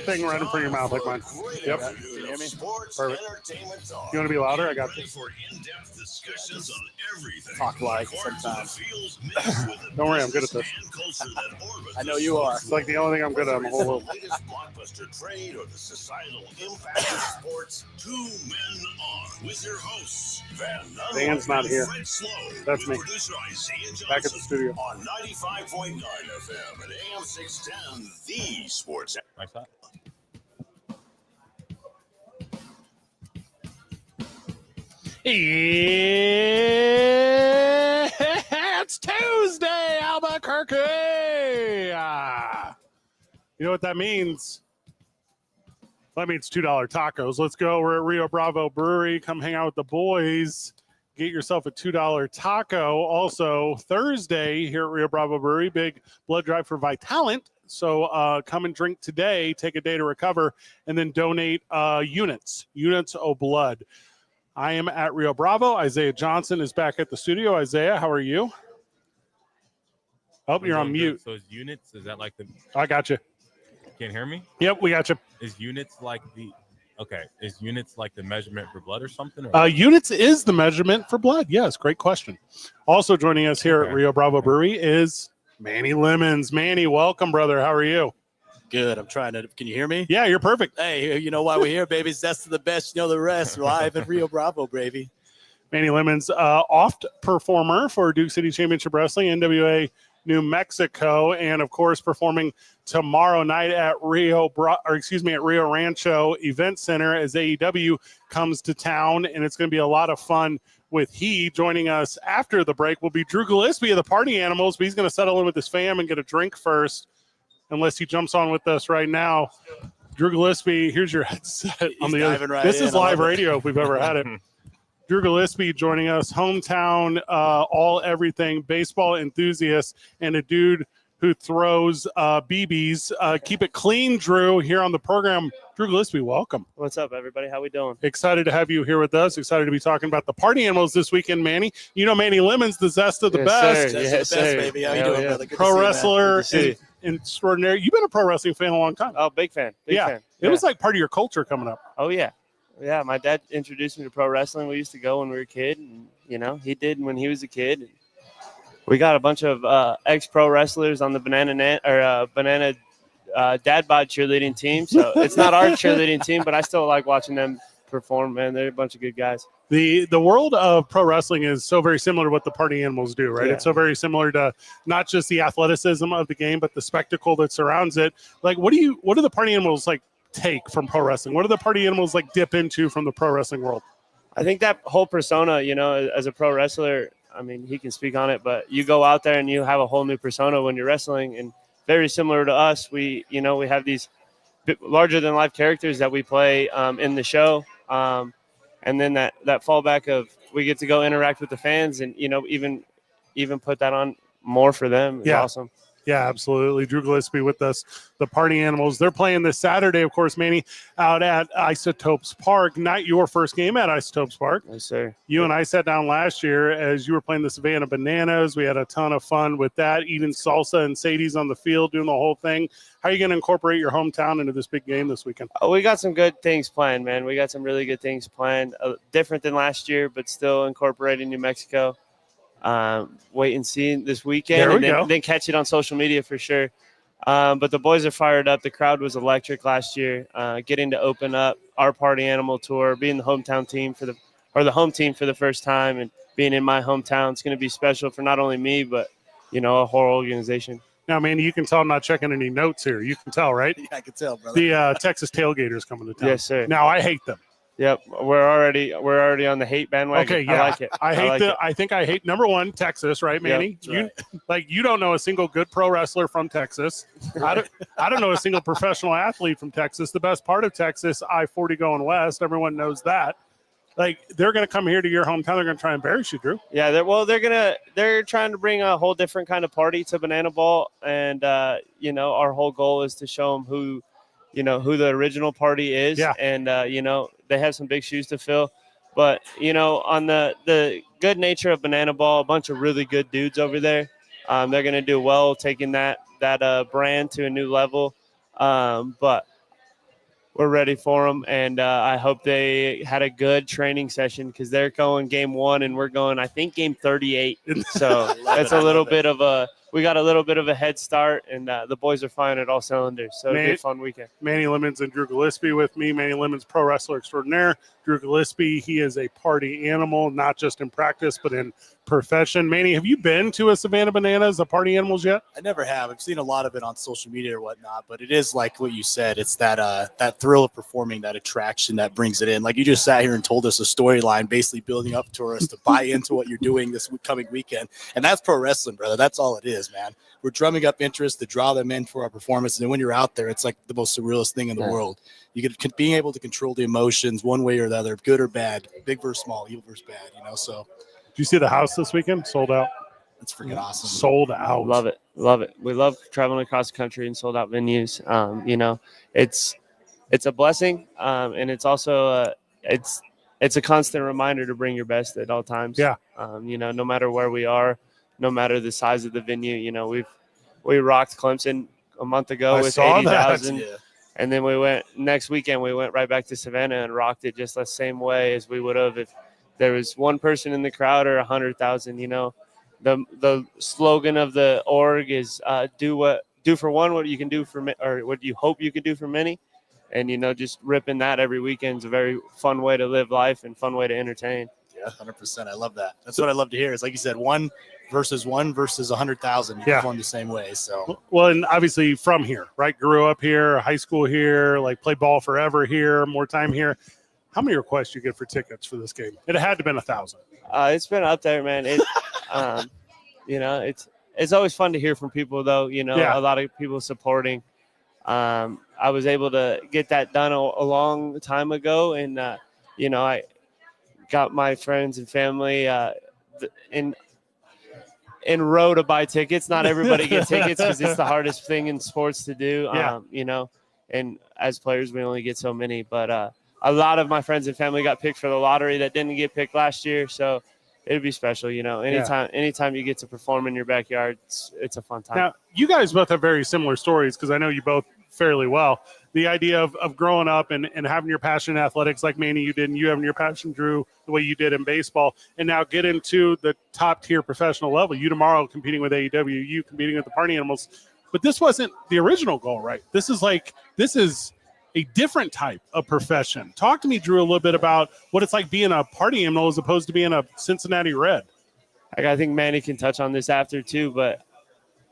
thing right in front of your mouth like mine. Yep. Can you hear me? Perfect. You want to be louder? I got you. Talk like sometimes. Don't worry, I'm good at this. I know you are. It's like the only thing I'm good at. I'm a whole world. Dan's not here. That's me. Back at the studio. On 95.9 FM and AM 610, the Sports. Like that. It's Tuesday, Albuquerque. You know what that means? That means $2 tacos. Let's go. We're at Rio Bravo Brewery. Come hang out with the boys. Get yourself a $2 taco. Also, Thursday here at Rio Bravo Brewery, big blood drive for Vitalent. So come and drink today, take a day to recover, and then donate units of blood. I am at Rio Bravo. Isaiah Johnson is back at the studio. Isaiah, how are you? Oh, you're on mute. So is units, is that like the... I got you. Can't hear me? Yep, we got you. Is units like the... Okay, is units like the measurement for blood or something? Or? Units is the measurement for blood. Yes, great question. Also joining us here at Rio Bravo Brewery is Manny Lemons. Manny, welcome, brother. How are you? Good. I'm trying to. Can you hear me? Yeah, you're perfect. Hey, you know why we're here, baby? That's the best. You know the rest. Live at Rio Bravo, baby. Manny Lemons, oft performer for Duke City Championship Wrestling, NWA New Mexico, and of course performing tomorrow night at at Rio Rancho Event Center as AEW comes to town, and it's going to be a lot of fun with he. Joining us after the break will be Drew Gillispie of the Party Animals, but he's going to settle in with his fam and get a drink first, unless he jumps on with us right now. Drew Gillispie, here's your headset on the other. Right this is live radio if we've ever had it. Drew Gillispie joining us, hometown, all everything, baseball enthusiast, and a dude who throws BBs. Keep it clean, Drew, here on the program. Drew Gillispie, welcome. What's up, everybody? How we doing? Excited to have you here with us. Excited to be talking about the Party Animals this weekend, Manny. You know Manny Lemons, the zest of the best. Sir. Yes, Yes, sir. baby. How you doing, brother? Good to Pro see you, man. wrestler, Good to see you. extraordinary. You've been a pro wrestling fan a long time. Oh, big fan. Big fan. It was like part of your culture coming up. Oh, yeah. Yeah, my dad introduced me to pro wrestling. We used to go when we were a kid, and, he did when he was a kid. We got a bunch of ex-pro wrestlers on the Banana Dad Bod cheerleading team. So it's not our cheerleading team, but I still like watching them perform, man. They're a bunch of good guys. The world of pro wrestling is so very similar to what the Party Animals do, right? Yeah. It's so very similar to not just the athleticism of the game, but the spectacle that surrounds it. Like, what do the Party Animals like take from pro wrestling? What do the Party Animals like dip into from the pro wrestling world? I think that whole persona, as a pro wrestler, I mean, he can speak on it, but you go out there and you have a whole new persona when you're wrestling, and very similar to us, we have these larger than life characters that we play in the show. And then that fallback of we get to go interact with the fans and, even put that on more for them. It's awesome. Yeah, absolutely. Drew Gillispie with us, the Party Animals. They're playing this Saturday, of course, Manny, out at Isotopes Park. Not your first game at Isotopes Park. Yes, sir. You and I sat down last year as you were playing the Savannah Bananas. We had a ton of fun with that, eating salsa and Sadie's on the field, doing the whole thing. How are you going to incorporate your hometown into this big game this weekend? Oh, we got some good things planned, man. We got some really good things planned. Different than last year, but still incorporating New Mexico. Wait and see this weekend, then catch it on social media for sure. But the boys are fired up. The crowd was electric last year. Getting to open up our Party Animal tour, being the hometown team the home team for the first time, and being in my hometown, it's going to be special for not only me but a whole organization. Now, man, you can tell I'm not checking any notes here. You can tell, right? Yeah, I can tell, brother. The Texas Tailgaters coming to town. Yes, sir. Now, I hate them. Yep, we're already on the hate bandwagon. Okay, yeah, I like it. I think I hate number one, Texas, right, Manny? Yep, You don't know a single good pro wrestler from Texas. I don't know a single professional athlete from Texas. The best part of Texas, I-40 going west. Everyone knows that. Like, they're going to come here to your hometown. They're going to try and embarrass you, Drew. Yeah, they're trying to bring a whole different kind of party to Banana Ball, and our whole goal is to show them who the original party is. Yeah. And they have some big shoes to fill, but on the good nature of Banana Ball, a bunch of really good dudes over there. They're going to do well taking that brand to a new level. But we're ready for them, and I hope they had a good training session because they're going game 1 and we're going, I think, game 38. So that's a little bit of we got a little bit of a head start, and the boys are flying at all cylinders. So it'll be a fun weekend. Manny Lemons and Drew Gillispie with me. Manny Lemons, pro wrestler extraordinaire. Drew Gillispie, he is a party animal, not just in practice, but in profession. Manny, have you been to a Savannah Bananas, a party animals yet? I never have. I've seen a lot of it on social media or whatnot, but it is like what you said. It's that thrill of performing, that attraction that brings it in. Like you just sat here and told us a storyline, basically building up to us to buy into what you're doing this coming weekend. And that's pro wrestling, brother. That's all it is, man. We're drumming up interest to draw them in for our performance. And then when you're out there, it's like the most surrealist thing in the world. You get being able to control the emotions one way or the other, good or bad, big versus small, evil versus bad, So did you see the house this weekend? Sold out. That's freaking awesome. Sold out. Love it. We love traveling across the country and sold out venues. It's a blessing, and it's also it's a constant reminder to bring your best at all times. Yeah. No matter where we are, no matter the size of the venue, we rocked Clemson a month ago with 80,000. And then next weekend, we went right back to Savannah and rocked it just the same way as we would have if there was one person in the crowd or 100,000. The slogan of the org is do for one what you can do for or what you hope you could do for many. And, just ripping that every weekend is a very fun way to live life and fun way to entertain. Yeah, 100%. I love that. That's what I love to hear. It's like you said, one versus 100,000. You perform the same way. So well, and obviously from here, right? Grew up here, high school here, like played ball forever here, more time here. How many requests you get for tickets for this game? It had to have been 1,000. It's been up there, man. It's always fun to hear from people, though. A lot of people supporting. I was able to get that done a long time ago, and I got my friends and family in row to buy tickets. Not everybody gets tickets because it's the hardest thing in sports to do. And as players, we only get so many. But a lot of my friends and family got picked for the lottery that didn't get picked last year, so it'd be special. Anytime you get to perform in your backyard, it's a fun time. Now, you guys both have very similar stories because I know you both fairly well. The idea of growing up and having your passion in athletics like Manny you did, and you having your passion, Drew, the way you did in baseball, and now get into the top tier professional level. You tomorrow competing with AEW, you competing with the Party Animals. But this wasn't the original goal, right? This is a different type of profession. Talk to me, Drew, a little bit about what it's like being a Party Animal as opposed to being a Cincinnati Red. I think Manny can touch on this after too, but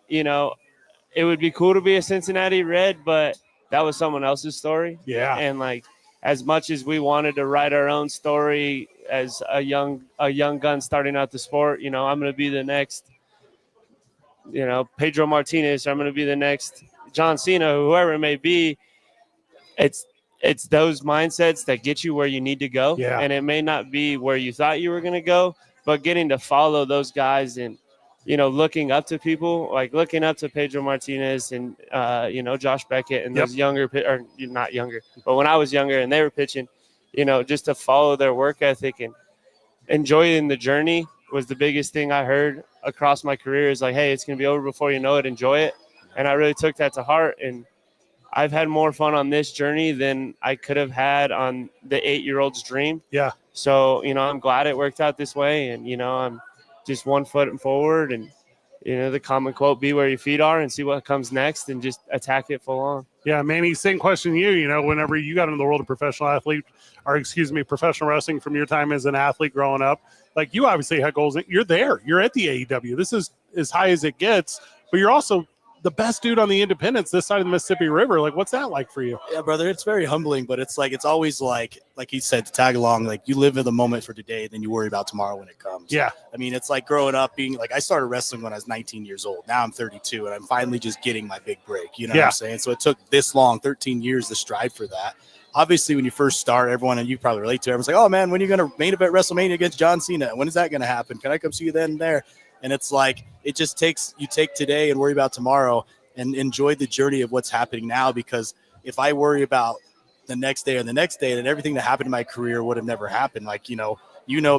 it would be cool to be a Cincinnati Red, but that was someone else's story. Yeah. And as much as we wanted to write our own story as a young gun starting out the sport, I'm going to be the next, Pedro Martinez, or I'm going to be the next John Cena, whoever it may be. It's those mindsets that get you where you need to go. Yeah. And it may not be where you thought you were going to go, but getting to follow those guys and, looking up to people, like looking up to Pedro Martinez and, Josh Beckett and those younger, or not younger, but when I was younger and they were pitching, just to follow their work ethic and enjoying the journey was the biggest thing I heard across my career is like, hey, it's going to be over before you know it. Enjoy it. And I really took that to heart. And I've had more fun on this journey than I could have had on the 8-year-old's dream. Yeah. So, I'm glad it worked out this way. And, I'm just one foot forward and, the common quote, be where your feet are and see what comes next and just attack it full on. Yeah, Manny, same question to you. Whenever you got into the world of professional wrestling from your time as an athlete growing up, like you obviously had goals. You're there. You're at the AEW. This is as high as it gets, but you're also the best dude on the independents this side of the Mississippi River. Like, what's that like for you? Yeah, brother, it's very humbling, but it's always like he said, to tag along, like you live in the moment for today, then you worry about tomorrow when it comes. Yeah. I mean, it's like growing up being like, I started wrestling when I was 19 years old. Now I'm 32 and I'm finally just getting my big break. You know what I'm saying? So it took this long, 13 years to strive for that. Obviously, when you first start, everyone, and you probably relate to it, everyone's like, oh man, when are you going to main event WrestleMania against John Cena? When is that going to happen? Can I come see you then and there? And it's like, it just takes, you take today and worry about tomorrow and enjoy the journey of what's happening now. Because if I worry about the next day and the next day, then everything that happened in my career would have never happened. Like, you know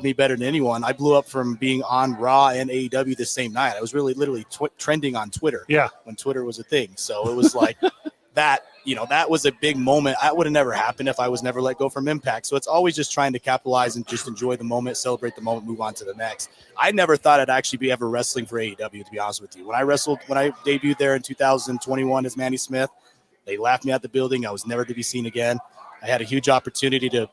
me better than anyone. I blew up from being on Raw and AEW the same night. I was really literally trending on Twitter. Yeah. When Twitter was a thing. So it was like that, that was a big moment. That would have never happened if I was never let go from Impact. So it's always just trying to capitalize and just enjoy the moment, celebrate the moment, move on to the next. I never thought I'd actually be ever wrestling for AEW, to be honest with you. When I debuted there in 2021 as Manny Smith, they laughed me out the building. I was never to be seen again. I had a huge opportunity to,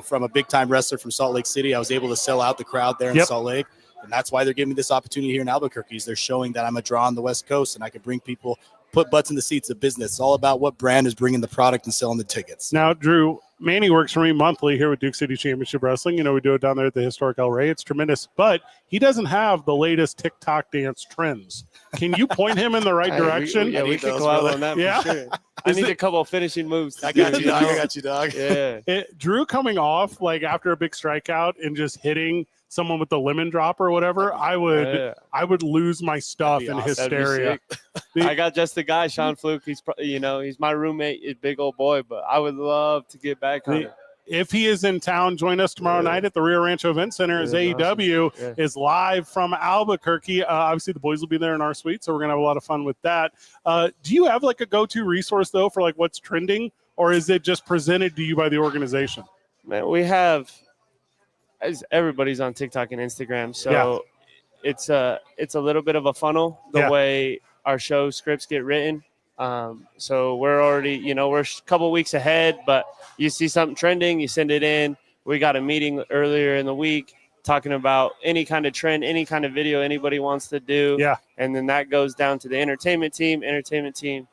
from a big-time wrestler from Salt Lake City, I was able to sell out the crowd there in Salt Lake. And that's why they're giving me this opportunity here in Albuquerque. They're showing that I'm a draw on the West Coast and I can bring people, put butts in the seats of business. It's all about what brand is bringing the product and selling the tickets. Now, Drew, Manny works for me monthly here with Duke City Championship Wrestling. We do it down there at the historic El Rey. It's tremendous, but he doesn't have the latest TikTok dance trends. Can you point him in the right direction? We could go out on that for sure. I need a couple of finishing moves. I got you, dog. Yeah. Drew coming off like after a big strikeout and just hitting someone with the lemon drop or whatever, I would lose my stuff in hysteria. I got just the guy, Sean Fluke. He's he's my roommate, a big old boy, but I would love to get back on it. If he is in town, join us tomorrow night at the Rio Rancho Event Center as AEW is live from Albuquerque. Obviously, the boys will be there in our suite, so we're going to have a lot of fun with that. Do you have like a go-to resource, though, for like what's trending, or is it just presented to you by the organization? Man, we have – everybody's on TikTok and Instagram, so it's a little bit of a funnel the way our show scripts get written. So we're already, we're a couple weeks ahead, but you see something trending, you send it in. We got a meeting earlier in the week talking about any kind of trend, any kind of video anybody wants to do. Yeah. And then that goes down to the entertainment team. Entertainment team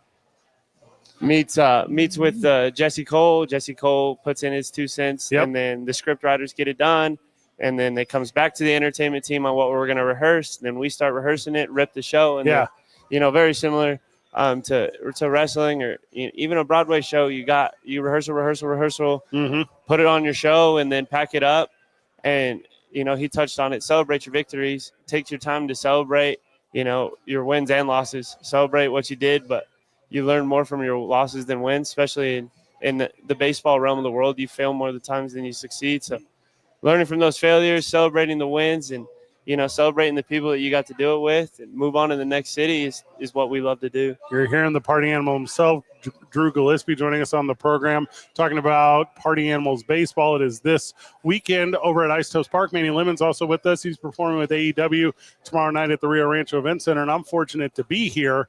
meets with Jesse Cole. Jesse Cole puts in his 2 cents, and then the script writers get it done. And then it comes back to the entertainment team on what we're going to rehearse. Then we start rehearsing it, rip the show. And then, very similar to wrestling or even a Broadway show. You rehearsal, put it on your show and then pack it up. And, he touched on it. Celebrate your victories. Take your time to celebrate, your wins and losses. Celebrate what you did, but you learn more from your losses than wins, especially in the baseball realm of the world. You fail more of the times than you succeed. So learning from those failures, celebrating the wins, and celebrating the people that you got to do it with and move on to the next city is what we love to do. You're hearing the party animal himself, Drew Gillispie, joining us on the program, talking about Party Animals baseball. It is this weekend over at Isotopes Park. Manny Lemon's also with us. He's performing with AEW tomorrow night at the Rio Rancho Event Center, and I'm fortunate to be here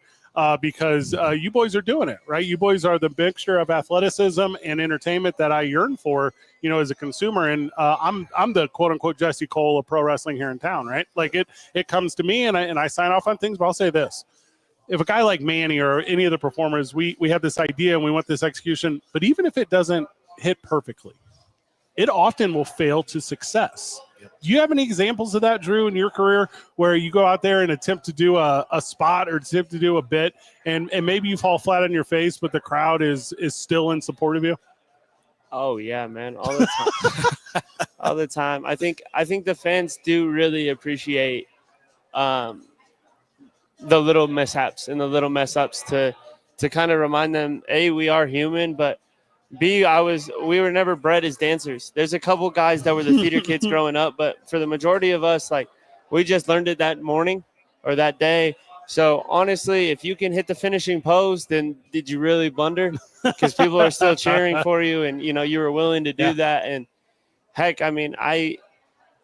because you boys are doing it, right? You boys are the mixture of athleticism and entertainment that I yearn for, as a consumer. And I'm the quote unquote Jesse Cole of pro wrestling here in town, right? Like it comes to me and I sign off on things, but I'll say this. If a guy like Manny or any of the performers, we have this idea and we want this execution, but even if it doesn't hit perfectly, it often will fail to success. Do you have any examples of that, Drew, in your career where you go out there and attempt to do a spot or attempt to do a bit and maybe you fall flat on your face, but the crowd is still in support of you? Oh, yeah, man. All the time. All the time. I think the fans do really appreciate the little mishaps and the little mess ups to kind of remind them, A, we are human, but B, we were never bred as dancers. There's a couple guys that were the theater kids growing up, but for the majority of us, like, we just learned it that morning or that day. So honestly, if you can hit the finishing pose, then did you really blunder? Because people are still cheering for you, and you were willing to do that. And heck, I mean, I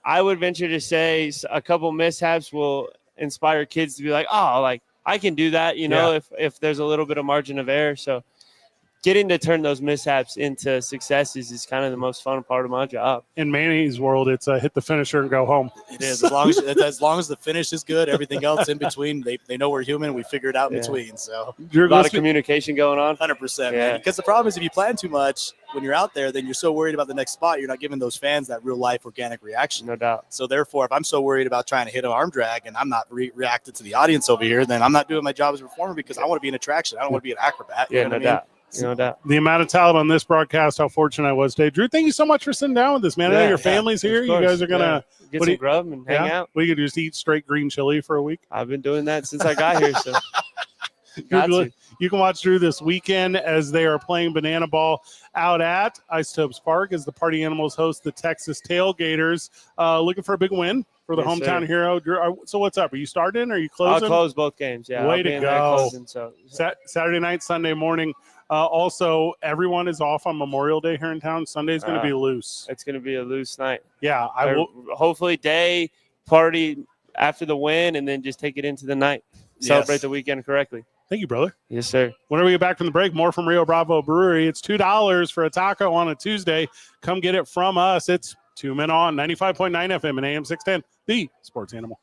would venture to say a couple mishaps will inspire kids to be like, oh, like I can do that. If there's a little bit of margin of error. So getting to turn those mishaps into successes is kind of the most fun part of my job. In Manny's world, it's hit the finisher and go home. It is. As long as the finish is good, everything else in between, they know we're human. We figure it out in between. So a lot of communication going on. 100%. Yeah. Because the problem is if you plan too much when you're out there, then you're so worried about the next spot, you're not giving those fans that real life organic reaction. No doubt. So therefore, if I'm so worried about trying to hit an arm drag and I'm not reacting to the audience over here, then I'm not doing my job as a performer because I want to be an attraction. I don't want to be an acrobat. Yeah, no doubt. No doubt. The amount of talent on this broadcast, how fortunate I was today. Drew, thank you so much for sitting down with us, man. I know your family's here. You guys are going to get some grub and hang out. We could just eat straight green chili for a week. I've been doing that since I got here. So you can watch Drew this weekend as they are playing Banana Ball out at Isotopes Park as the Party Animals host the Texas Tailgaters. Looking for a big win for the hometown hero. Drew, so what's up? Are you starting or are you closing? I'll close both games, yeah. Way to go. Saturday night, Sunday morning. Also, everyone is off on Memorial Day here in town. Sunday's going to be loose. It's going to be a loose night. Yeah, I will. Hopefully, day party after the win, and then just take it into the night. Celebrate the weekend correctly. Thank you, brother. Yes, sir. Whenever we get back from the break, more from Rio Bravo Brewery. It's $2 for a taco on a Tuesday. Come get it from us. It's 2 Men On, 95.9 FM and AM 610, the Sports Animal.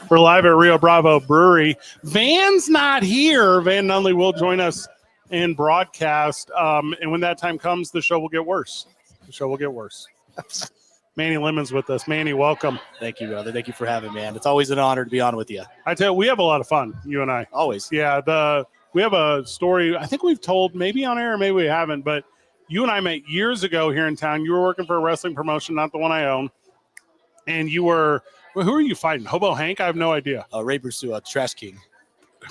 We're live at Rio Bravo Brewery. Van's not here. Van Nunley will join us in broadcast. And when that time comes, the show will get worse. Manny Lemon's with us. Manny, welcome. Thank you, brother. Thank you for having me, man. It's always an honor to be on with you. I tell you, we have a lot of fun, you and I. Always. Yeah, we have a story I think we've told maybe on air, maybe we haven't, but you and I met years ago here in town. You were working for a wrestling promotion, not the one I own. And you were, who are you fighting? Hobo Hank? I have no idea. Ray Pursuit, Trash King.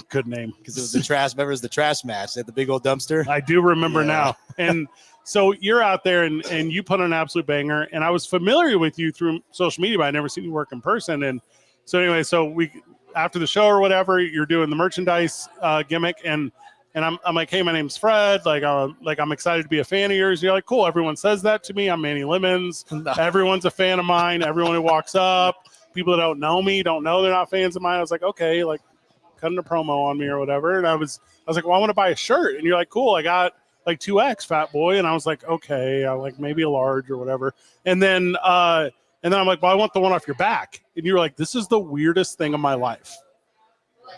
Good name. Because it was the trash. Remember, it was the trash match. They had the big old dumpster. I do remember now. And so you're out there and you put on an absolute banger. And I was familiar with you through social media, but I never seen you work in person. And so anyway, we after the show or whatever, you're doing the merchandise gimmick, and I'm like, hey, my name's Fred. I'm excited to be a fan of yours. You're like, cool. Everyone says that to me. I'm Manny Lemons. No. Everyone's a fan of mine. Everyone who walks up, people that don't know me, don't know they're not fans of mine. I was like, okay, like cutting a promo on me or whatever. And I was like, well, I want to buy a shirt. And you're like, cool. I got like 2X fat boy. And I was like, okay, I like maybe a large or whatever. And then I'm like, well, I want the one off your back. And you were like, this is the weirdest thing of my life.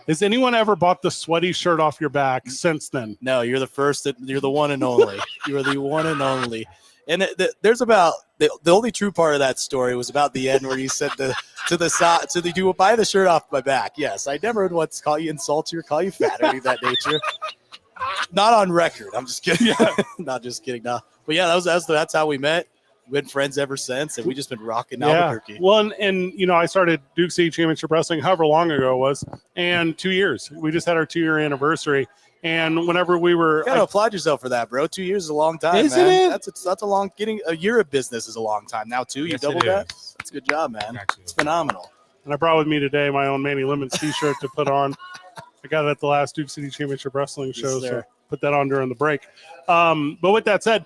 Has anyone ever bought the sweaty shirt off your back since then? No, you're the first. You're the one and only. You are the one and only. And there's about the only true part of that story was about the end where you said you will buy the shirt off my back. Yes, I never would once call you insult you or call you fat or anything of that nature. Not on record. I'm just kidding. Yeah. Not just kidding. No. But yeah, that's how we met. We've been friends ever since, and we just been rocking Albuquerque. Well, and I started Duke City Championship Wrestling however long ago it was, and 2 years. We just had our 2-year anniversary. And whenever we were, you gotta applaud yourself for that, bro. 2 years is a long time, isn't man. It? That's a long. Getting a year of business is a long time. Now, too, you doubled that. That's a good job, man. It's phenomenal. And I brought with me today my own Manny Lemons T-shirt to put on. I got it at the last Duke City Championship Wrestling show, so put that on during the break. But with that said,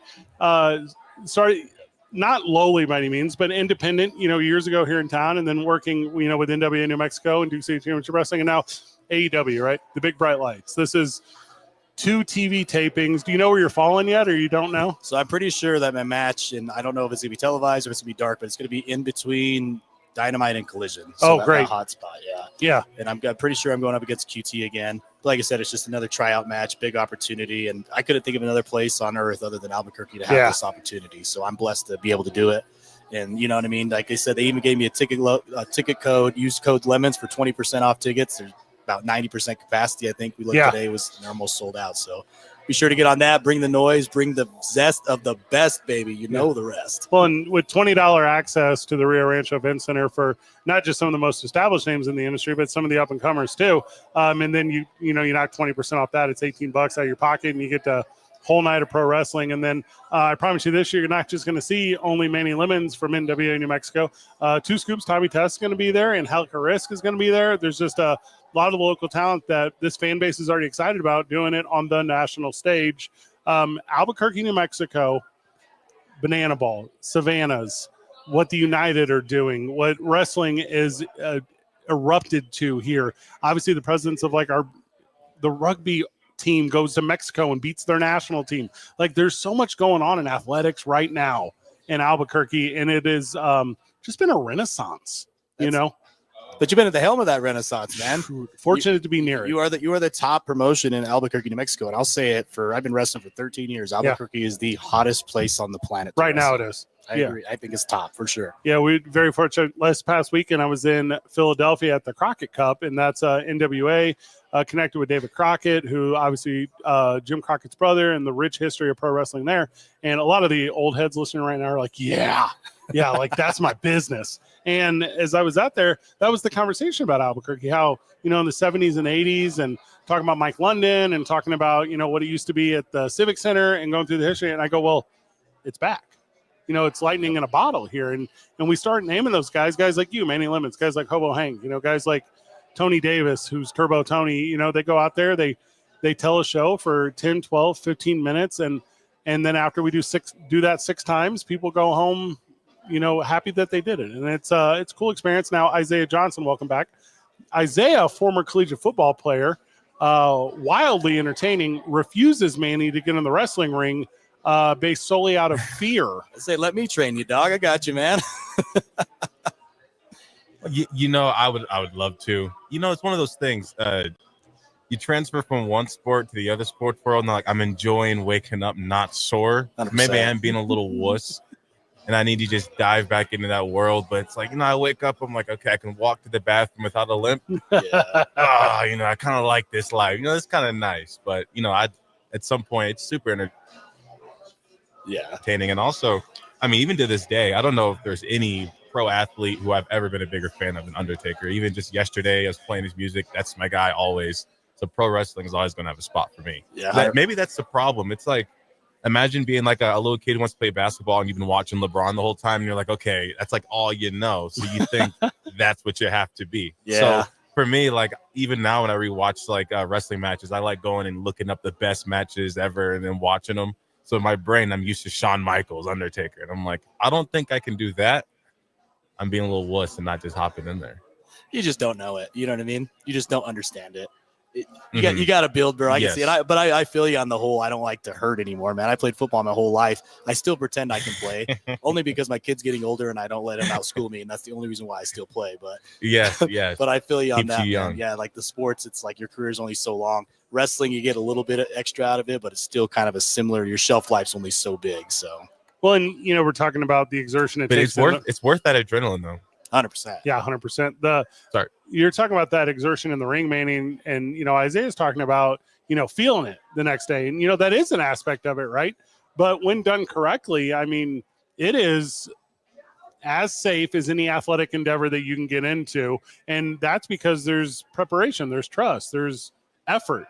sorry. Not lowly by any means, but independent, years ago here in town, and then working, with NWA New Mexico and Duke City Championship Wrestling, and now AEW, right? The big bright lights. This is 2 TV tapings. Do you know where you're falling yet, or you don't know? So I'm pretty sure that my match, and I don't know if it's going to be televised or if it's going to be dark, but it's going to be in between Dynamite and Collision. So great. That hot spot, yeah. Yeah. And I'm pretty sure I'm going up against QT again. But like I said, it's just another tryout match, big opportunity, and I couldn't think of another place on earth other than Albuquerque to have this opportunity. So I'm blessed to be able to do it. And you know what I mean? Like I said, they even gave me a ticket code, use code LEMONS for 20% off tickets. There's about 90% capacity. I think we looked today, they're almost sold out. So be sure to get on that. Bring the noise, bring the zest of the best, baby. You know the rest. Well, and with $20 access to the Rio Rancho Event Center for not just some of the most established names in the industry, but some of the up and comers too. And then you knock 20% off that. It's $18 out of your pocket, and you get the whole night of pro wrestling. And then I promise you this year, you're not just going to see only Manny Lemons from NWA New Mexico. 2 Scoops, Tommy Test is going to be there, and Halka Risk is going to be there. There's just a lot of local talent that this fan base is already excited about doing it on the national stage. Albuquerque, New Mexico, Banana Ball, Savannah's, what the United are doing, what wrestling is erupted to here. Obviously, the presence of the rugby team goes to Mexico and beats their national team. Like, there's so much going on in athletics right now in Albuquerque, and it is just been a renaissance, But you've been at the helm of that renaissance, man. Fortunate to be near it. You are the top promotion in Albuquerque, New Mexico, and I'll say it I've been wrestling for 13 years. Albuquerque is the hottest place on the planet right now. It is. I agree. I think it's top for sure. Yeah, we're very fortunate. Last past weekend, I was in Philadelphia at the Crockett Cup, and that's NWA connected with David Crockett, who obviously Jim Crockett's brother, and the rich history of pro wrestling there. And a lot of the old heads listening right now are like, yeah, like that's my business. And as I was out there, that was the conversation about Albuquerque, how, in the 70s and 80s, and talking about Mike London and talking about, what it used to be at the Civic Center and going through the history. And I go, well, it's back. It's lightning in a bottle here. And we start naming those guys like you, Manny Lemons, guys like Hobo Hank, guys like Tony Davis, who's Turbo Tony. They go out there, they tell a show for 10, 12, 15 minutes. And then after we do that 6 times, people go home, happy that they did it. And it's a cool experience. Now, Isaiah Johnson, welcome back. Isaiah, former collegiate football player, wildly entertaining, refuses Manny to get in the wrestling ring based solely out of fear. I say, let me train you, dog. I got you, man. I would love to. It's one of those things. You transfer from one sport to the other sports world, and like I'm enjoying waking up not sore. 100%. Maybe I'm being a little wuss, and I need to just dive back into that world. But it's like I wake up, I'm like, okay, I can walk to the bathroom without a limp. Yeah. I kind of like this life. It's kind of nice, but at some point it's super entertaining, and also, even to this day, I don't know if there's any pro athlete who I've ever been a bigger fan of than Undertaker. Even just yesterday, I was playing his music. That's my guy always. So pro wrestling is always going to have a spot for me. Yeah. Maybe that's the problem. It's like, imagine being like a little kid who wants to play basketball and you've been watching LeBron the whole time. And you're like, okay, that's like all you know. So you think that's what you have to be. Yeah. So for me, like even now when I rewatch like wrestling matches, I like going and looking up the best matches ever and then watching them. So in my brain, I'm used to Shawn Michaels, Undertaker. And I'm like, I don't think I can do that. I'm being a little wuss and not just hopping in there. You just don't know it. You know what I mean? You just don't understand it. You got to build, bro. I can see it. But I feel you on the whole. I don't like to hurt anymore, man. I played football my whole life. I still pretend I can play, only because my kid's getting older and I don't let him outschool me, and that's the only reason why I still play. But yes. But I feel you on Keeps that. you young. Man. Yeah, like the sports, it's like your career is only so long. Wrestling, you get a little bit extra out of it, but it's still kind of a similar. Your shelf life's only so big. So Well, and we're talking about the exertion but it's worth that adrenaline though. 100%. Yeah, 100%. You're talking about that exertion in the ring, Manny, and Isaiah's talking about feeling it the next day, and that is an aspect of it, right? But when done correctly, it is as safe as any athletic endeavor that you can get into, and that's because there's preparation, there's trust, there's effort.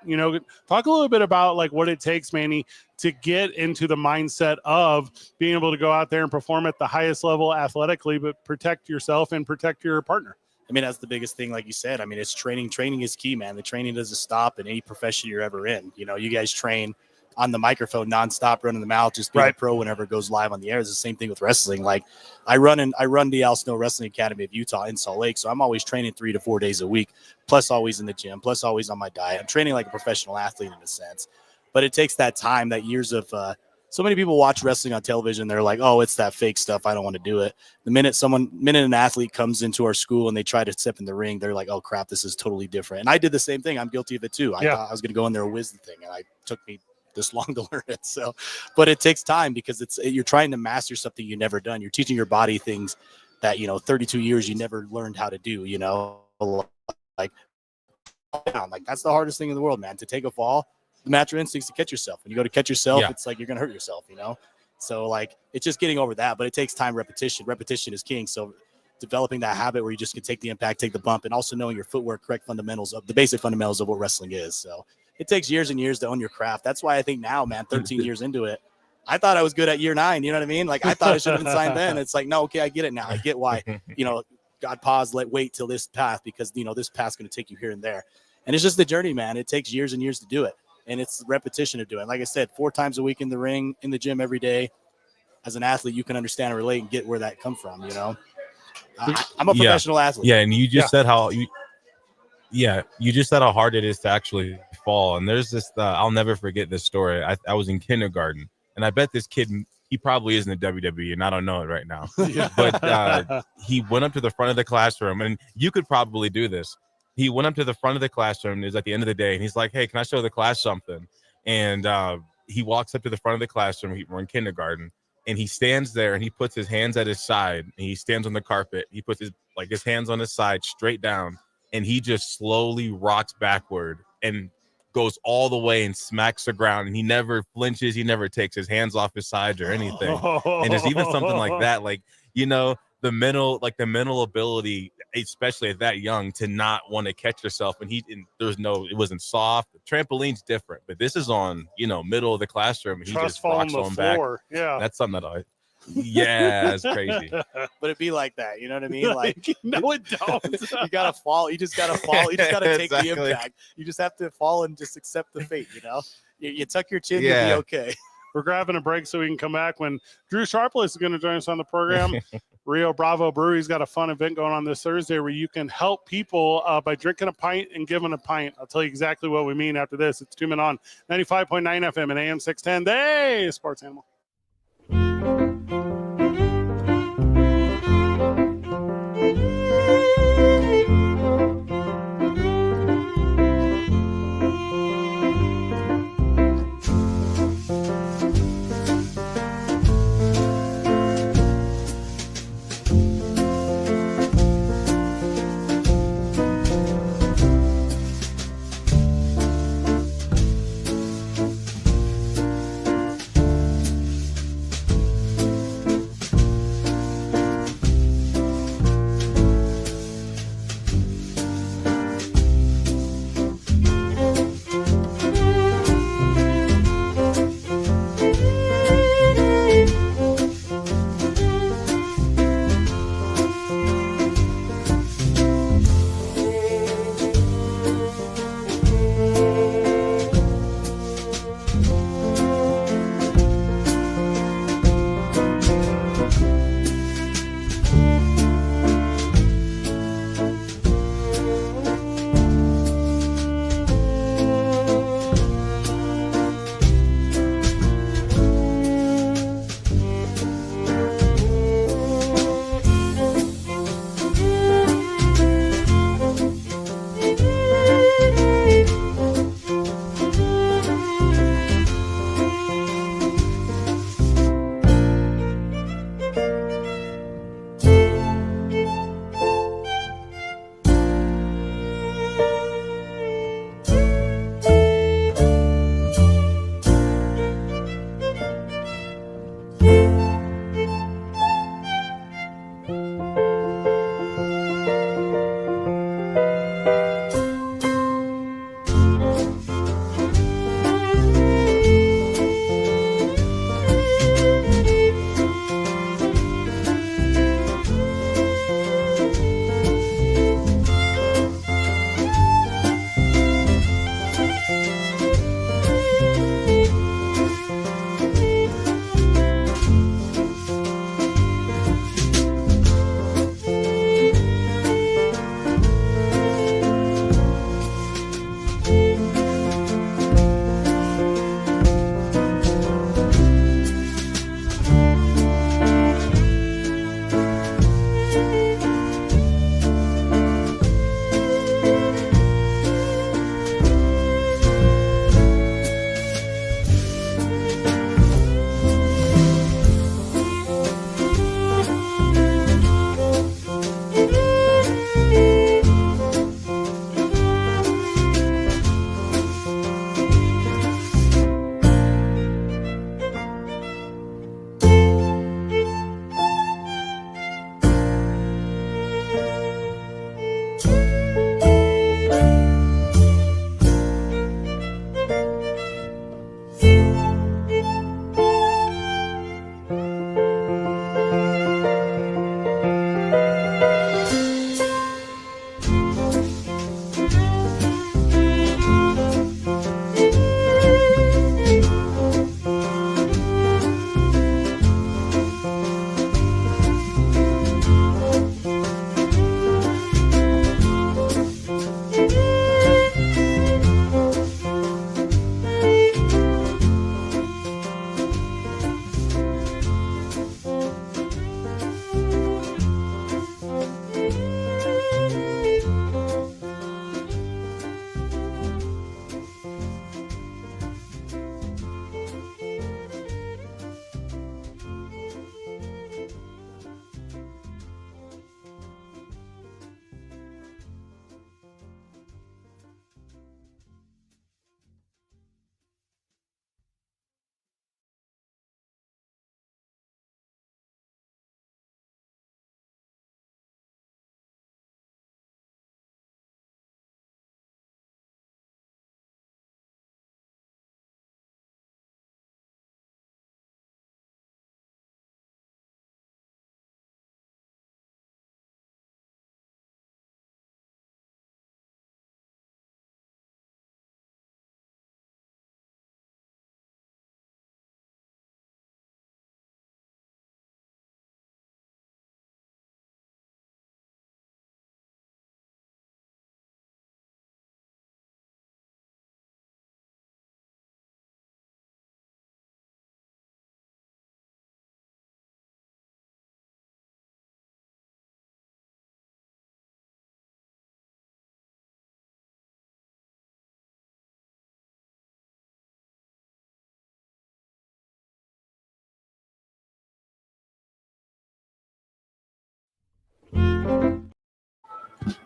Talk a little bit about like what it takes, Manny, to get into the mindset of being able to go out there and perform at the highest level athletically, but protect yourself and protect your partner. That's the biggest thing, like you said. It's training. Training is key, man. The training doesn't stop in any profession you're ever in. You guys train on the microphone nonstop, running the mouth, just being a pro whenever it goes live on the air. It's the same thing with wrestling. Like I run the Al Snow Wrestling Academy of Utah in Salt Lake, so I'm always training 3 to 4 days a week, plus always in the gym, plus always on my diet. I'm training like a professional athlete in a sense, but it takes that time, that years of. So many people watch wrestling on television. They're like, oh, it's that fake stuff. I don't want to do it. The minute an athlete comes into our school and they try to step in the ring, they're like, oh, crap, this is totally different. And I did the same thing. I'm guilty of it, too. I thought I was going to go in there and whiz the thing, and it took me this long to learn it. So, but it takes time because you're trying to master something you've never done. You're teaching your body things that, 32 years you never learned how to do, like that's the hardest thing in the world, man, to take a fall. The natural instincts to catch yourself. When you go to catch yourself, it's like you're going to hurt yourself, So, like, it's just getting over that. But it takes time, repetition. Repetition is king. So, developing that habit where you just can take the impact, take the bump, and also knowing your footwork, correct fundamentals of the basic fundamentals of what wrestling is. So, it takes years and years to own your craft. That's why I think now, man, 13 years into it, I thought I was good at year 9. You know what I mean? Like, I thought I should have been signed then. It's like, no, okay, I get it now. I get why, God paused, wait till this path because, this path's going to take you here and there. And it's just the journey, man. It takes years and years to do it. And it's the repetition of doing it. Like I said, 4 times a week in the ring, in the gym every day. As an athlete, you can understand and relate and get where that come from, I'm a professional athlete. Yeah, and you just said how hard it is to actually fall. And there's this, I'll never forget this story. I was in kindergarten, and I bet this kid, he probably is in the WWE, and I don't know it right now. But he went up to the front of the classroom, and you could probably do this. He went up to the front of the classroom. It was at the end of the day, and he's like, hey, can I show the class something? And he walks up to the front of the classroom. We're in kindergarten, and he stands there, and he puts his hands at his side, and he stands on the carpet. He puts his hands on his side straight down, and he just slowly rocks backward and goes all the way and smacks the ground, and he never flinches. He never takes his hands off his sides or anything. And there's even something like that, like, the mental ability, especially at that young, to not want to catch yourself. And it wasn't soft. The trampoline's different, but this is on, middle of the classroom. And he just rocks on back. Yeah. That's something it's crazy. But it'd be like that. You know what I mean? Like, no, it don't. You got to fall. You just got to fall. You just got to take the impact. You just have to fall and just accept the fate, You tuck your chin, you'll be okay. We're grabbing a break so we can come back when Drew Sharpless is going to join us on the program. Rio Bravo Brewery's got a fun event going on this Thursday where you can help people by drinking a pint and giving a pint. I'll tell you exactly what we mean after this. It's 2 Men On 95.9 FM and AM 610. Hey, Sports Animal.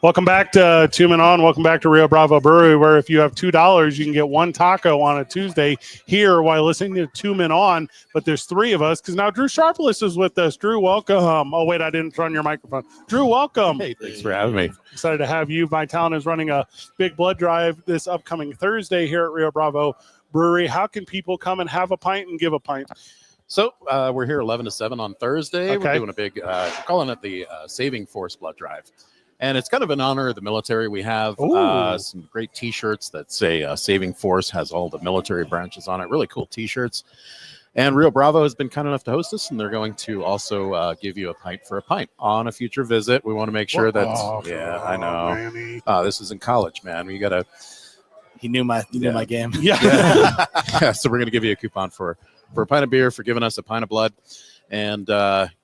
Welcome back to Two Men On. Welcome back to Rio Bravo Brewery, where if you have $2, you can get one taco on a Tuesday here while listening to Two Men On. But there's three of us because now Drew Sharpless is with us. Drew, welcome. Oh, wait, I didn't turn your microphone. Drew, welcome. Hey, thanks for having me. Excited to have you. My Talent is running a big blood drive this upcoming Thursday here at Rio Bravo Brewery. How can people come and have a pint and give a pint? So we're here 11 to 7 on Thursday. Okay. We're doing a big, we're calling it the Saving Force Blood Drive. And it's kind of in honor of the military. We have some great T-shirts that say Saving Force, has all the military branches on it. Really cool T-shirts. And Rio Bravo has been kind enough to host us, and they're going to also give you a pint for a pint on a future visit. We want to make sure that, I know. This is in college, man. We got to. He knew my game. Yeah. Yeah. So we're going to give you a coupon for a pint of beer, for giving us a pint of blood. And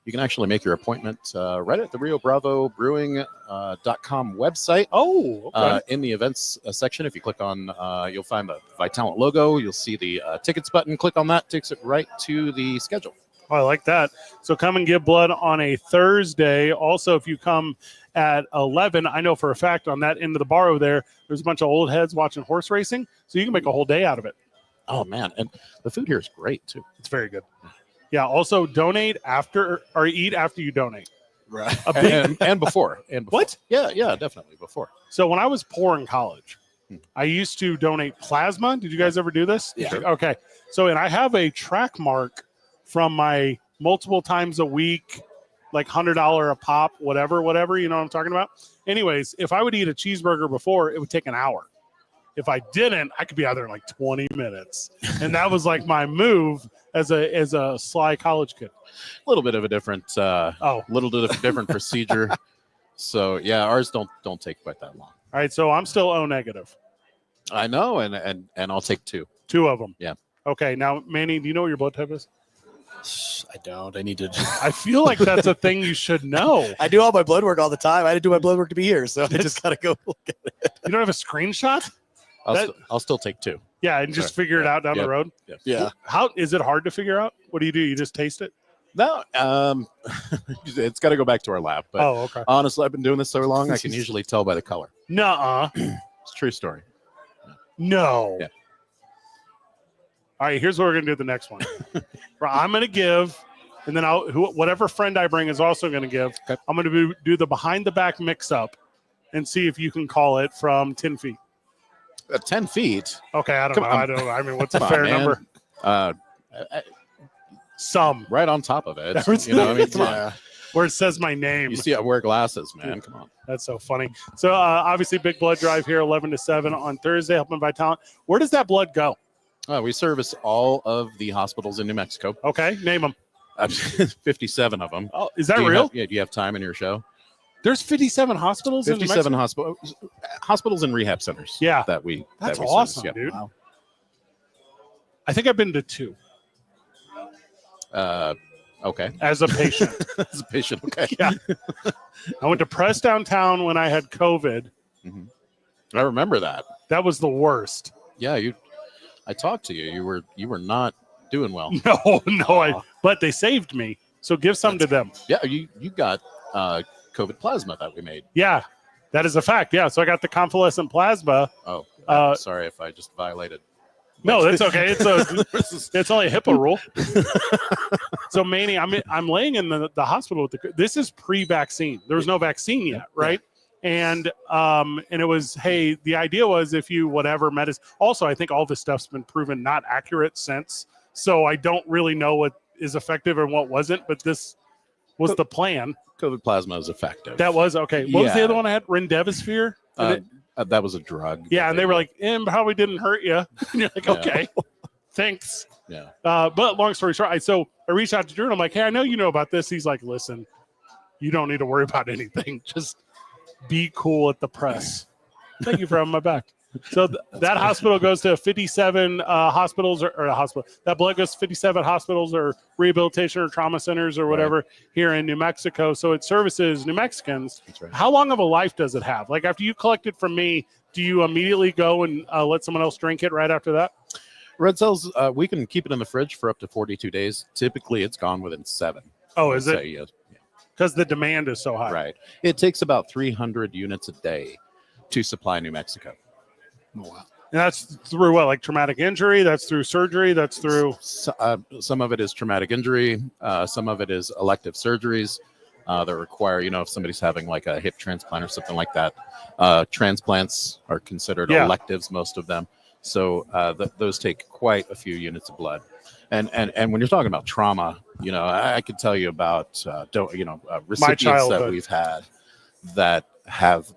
you can actually make your appointment right at the Rio Bravo Brewing.com website. Oh, okay. In the events section, if you click on, you'll find the Vitalent logo. You'll see the tickets button. Click on that, takes it right to the schedule. Oh, I like that. So come and give blood on a Thursday. Also, if you come at 11, I know for a fact on that end of the bar over there, there's a bunch of old heads watching horse racing. So you can make a whole day out of it. Oh, man. And the food here is great, too. It's very good. Yeah. Also, donate after or eat after you donate. Right. And before. What? Yeah, definitely before. So when I was poor in college, I used to donate plasma. Did you guys ever do this? Yeah. Okay. So, and I have a track mark from my multiple times a week, like $100 a pop, whatever, you know what I'm talking about? Anyways, if I would eat a cheeseburger before, it would take an hour. If I didn't, I could be out there in like 20 minutes. And that was like my move as a sly college kid. A little bit of a different different procedure. So yeah, ours don't take quite that long. All right, so I'm still O negative. I know, and I'll take two. Two of them. Yeah. Okay, now Manny, do you know what your blood type is? I don't. I need to. I feel like that's a thing you should know. I do all my blood work all the time. I had to do my blood work to be here, so I just gotta go look at it. You don't have a screenshot? I'll still take two. Yeah, and just figure it out down the road. Yeah. How is it hard to figure out? What do? You just taste it? No, it's got to go back to our lab. But okay. Honestly, I've been doing this so long, I can usually tell by the color. Nuh-uh. It's a true story. No. Yeah. All right, here's what we're gonna do the next one. I'm gonna give, and then whatever friend I bring is also gonna give. Okay. I'm gonna do the behind the back mix up, and see if you can call it from 10 feet. 10 feet. Okay, I don't know. I mean, what's a fair number? Some right on top of it. Come on. Where it says my name. You see, I wear glasses, man. Come on. That's so funny. So obviously, big blood drive here, 11 to 7 on Thursday, helping by talent. Where does that blood go? We service all of the hospitals in New Mexico. Okay, name them. 57 of them. Oh, is that real? Do you have time in your show? There's 57 hospitals. 57 hospitals and rehab centers. Yeah, that's awesome, service. dude. Wow. I think I've been to 2. Okay. As a patient. As a patient. Okay. Yeah. I went to Press Downtown when I had COVID. Mm-hmm. I remember that. That was the worst. Yeah, I talked to you. You were not doing well. No. But they saved me. So give some to them. Yeah, you got COVID plasma that we made. Yeah, that is a fact. Yeah, so I got the convalescent plasma. Oh, sorry if I just violated. No, that's okay. It's only a HIPAA rule. So Manny, I'm laying in the hospital with this is pre-vaccine. There was no vaccine yet, right? And it was, hey, the idea was if you whatever medicine. Also, I think all this stuff's been proven not accurate since. So I don't really know what is effective and what wasn't. But this was the plan. COVID plasma is effective. That was okay. What was the other one I had? Remdesivir. That was a drug. Yeah, and they were like, probably didn't hurt you. And you're like, okay, thanks. Yeah. But long story short, so I reached out to Drew and I'm like, hey, I know you know about this. He's like, listen, you don't need to worry about anything. Just be cool at the press. Thank you for having my back. So that hospital goes to 57 hospitals or a hospital. That blood goes to 57 hospitals or rehabilitation or trauma centers or whatever here in New Mexico. So it services New Mexicans. That's right. How long of a life does it have? Like after you collect it from me, do you immediately go and let someone else drink it right after that? Red cells, we can keep it in the fridge for up to 42 days. Typically, it's gone within 7. Oh, is it? Yes. Yeah. Because the demand is so high. Right. It takes about 300 units a day to supply New Mexico. Oh, wow. And that's through what, like traumatic injury? That's through surgery? That's through... Some of it is traumatic injury. Some of it is elective surgeries that require, if somebody's having like a hip transplant or something like that. Transplants are considered electives, most of them. So those take quite a few units of blood. And when you're talking about trauma, I could tell you about, recipients that we've had that have...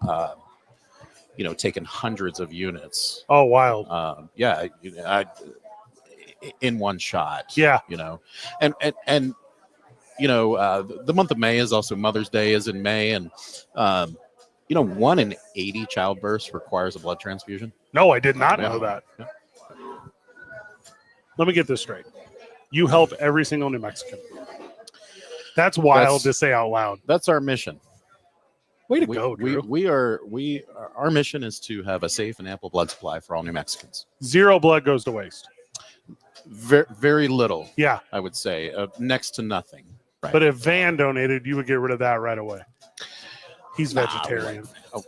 taken hundreds of units. Oh, wild. In one shot. Yeah. And the month of May is also Mother's Day is in May. And, 1 in 80 childbirths requires a blood transfusion. No, I did not know that. Yeah. Let me get this straight. You help every single New Mexican. That's wild to say out loud. That's our mission. Way to go, Drew. Our mission is to have a safe and ample blood supply for all New Mexicans. Zero blood goes to waste. Very, very little. Yeah. I would say next to nothing. Right. But if Van donated, you would get rid of that right away. He's vegetarian. I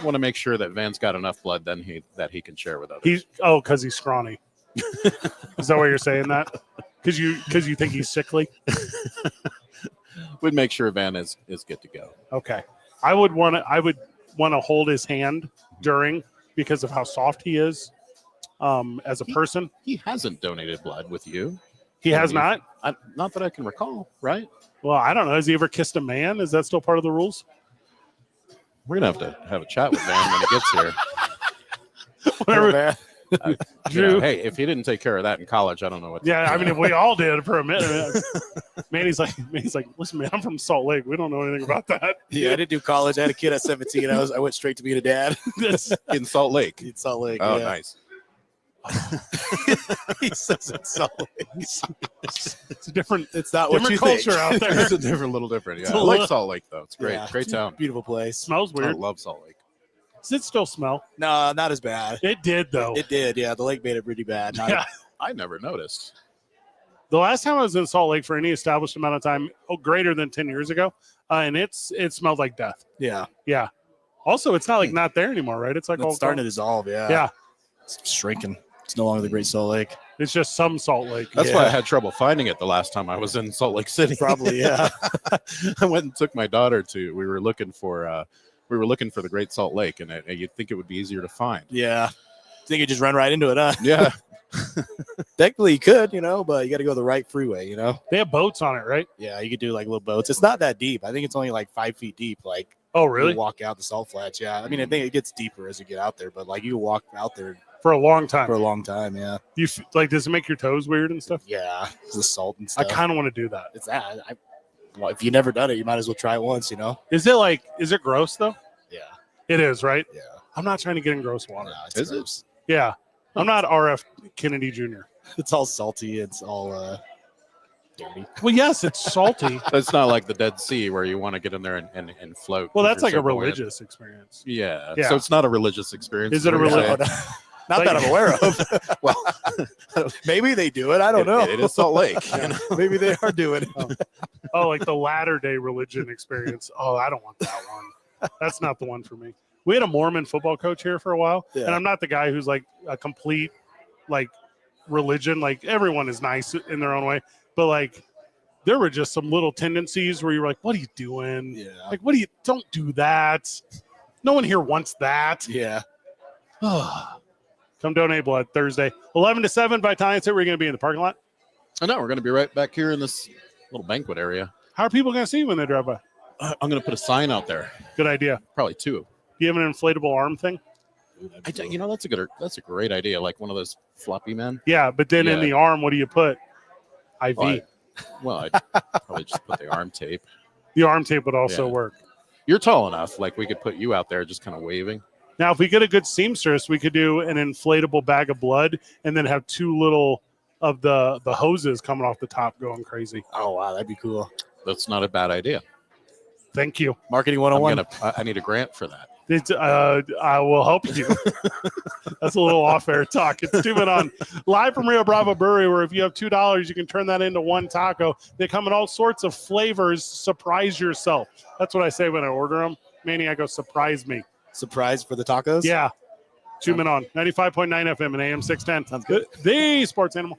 want to make sure that Van's got enough blood that he can share with others. Because he's scrawny. Is that why you're saying that? Because you think he's sickly? We'd make sure Van is good to go. Okay. I would want to hold his hand because of how soft he is as a person. He hasn't donated blood with you. He has not? Not that I can recall, right? Well, I don't know. Has he ever kissed a man? Is that still part of the rules? We're going to have a chat with Van when he gets here. Whatever. Drew. Hey, if he didn't take care of that in college, I don't know what. Yeah, I mean, if we all did for a minute. Manny's like, listen, man, I'm from Salt Lake. We don't know anything about that. Yeah, I didn't do college. I had a kid at 17. I went straight to being a dad. In Salt Lake. In Salt Lake. Oh, yeah. Nice. He says in Salt Lake. It's a different. It's not what you culture think. out there. It's a little different. Yeah, I a like Salt Lake though. It's great. Yeah. Great town. Beautiful place. Smells I weird. love Salt Lake. Does it still smell? No, not as bad. It did though. It did. Yeah, the lake made it pretty bad. Yeah. I never noticed. The last time I was in Salt Lake for any established amount of time, greater than 10 years ago, and it smelled like death. Yeah. Yeah. Also, it's not like not there anymore, right? It's like It's starting to dissolve. Yeah. Yeah. It's shrinking. It's no longer the Great Salt Lake. It's just some Salt Lake. That's why I had trouble finding it the last time I was in Salt Lake City. Probably, yeah. I went and took my daughter to. We were looking for the Great Salt Lake, and you'd think it would be easier to find. Yeah. I think you just run right into it, huh? Yeah. Technically, you could, but you got to go the right freeway, They have boats on it, right? Yeah, you could do like little boats. It's not that deep. I think it's only like 5 feet deep. Like, Oh, really? you walk out the salt flats. Yeah. I mean, I think it gets deeper as you get out there, but like you walk out there For a long time. for a long time. Yeah. Does it make your toes weird and stuff? Yeah. The salt and I stuff. kind of want to do that. It's that. Well, if you've never done it, you might as well try it once, Is it gross though? Yeah. It is, right? Yeah. I'm not trying to get in gross water. No, it's Is it? gross. Yeah. I'm not RF Kennedy Jr. It's all salty. It's all dirty. Well, yes, it's salty. It's not like the Dead Sea where you want to get in there and float. Well, 'cause that's you're like so a buoyant. religious experience. Yeah. Yeah. So it's not a religious experience. Is it a what you're religious? saying? Not Like- that I'm aware of. Well, Maybe they do it. I don't know. It is Salt Lake. Maybe they are doing it. Oh, like the Latter-day religion experience. Oh, I don't want that one. That's not the one for me. We had a Mormon football coach here for a while, Yeah. and I'm not the guy who's like a complete religion. Like everyone is nice in their own way, but like there were just some little tendencies where you're like, "What are you doing? Yeah. Like, don't do that. No one here wants that." Yeah. Come donate blood Thursday, 11 to 7. By time we're going to be in the parking lot. I know we're going to be right back here in this little banquet area. How are people going to see you when they drive by? I'm going to put a sign out there. Good idea. Probably 2. Do you have an inflatable arm thing? That's a great idea. Like one of those floppy men. Yeah, but then in Yeah. the arm, what do you put? IV. I'd probably just put the arm tape. The arm tape would also Yeah. work. You're tall enough. Like we could put you out there just kind of waving. Now, if we get a good seamstress, we could do an inflatable bag of blood and then have 2 little of the hoses coming off the top going crazy. Oh, wow. That'd be cool. That's not a bad idea. Thank you. Marketing 101. I need a grant for that. I will help you. That's a little off-air talk. It's 2 Men On, live from Rio Bravo Brewery, where if you have $2, you can turn that into one taco. They come in all sorts of flavors. Surprise yourself. That's what I say when I order them. Manny, I go, surprise me. Surprise for the tacos? Yeah. 2 Men On, 95.9 FM and AM 610. Sounds good. The Sports Animal.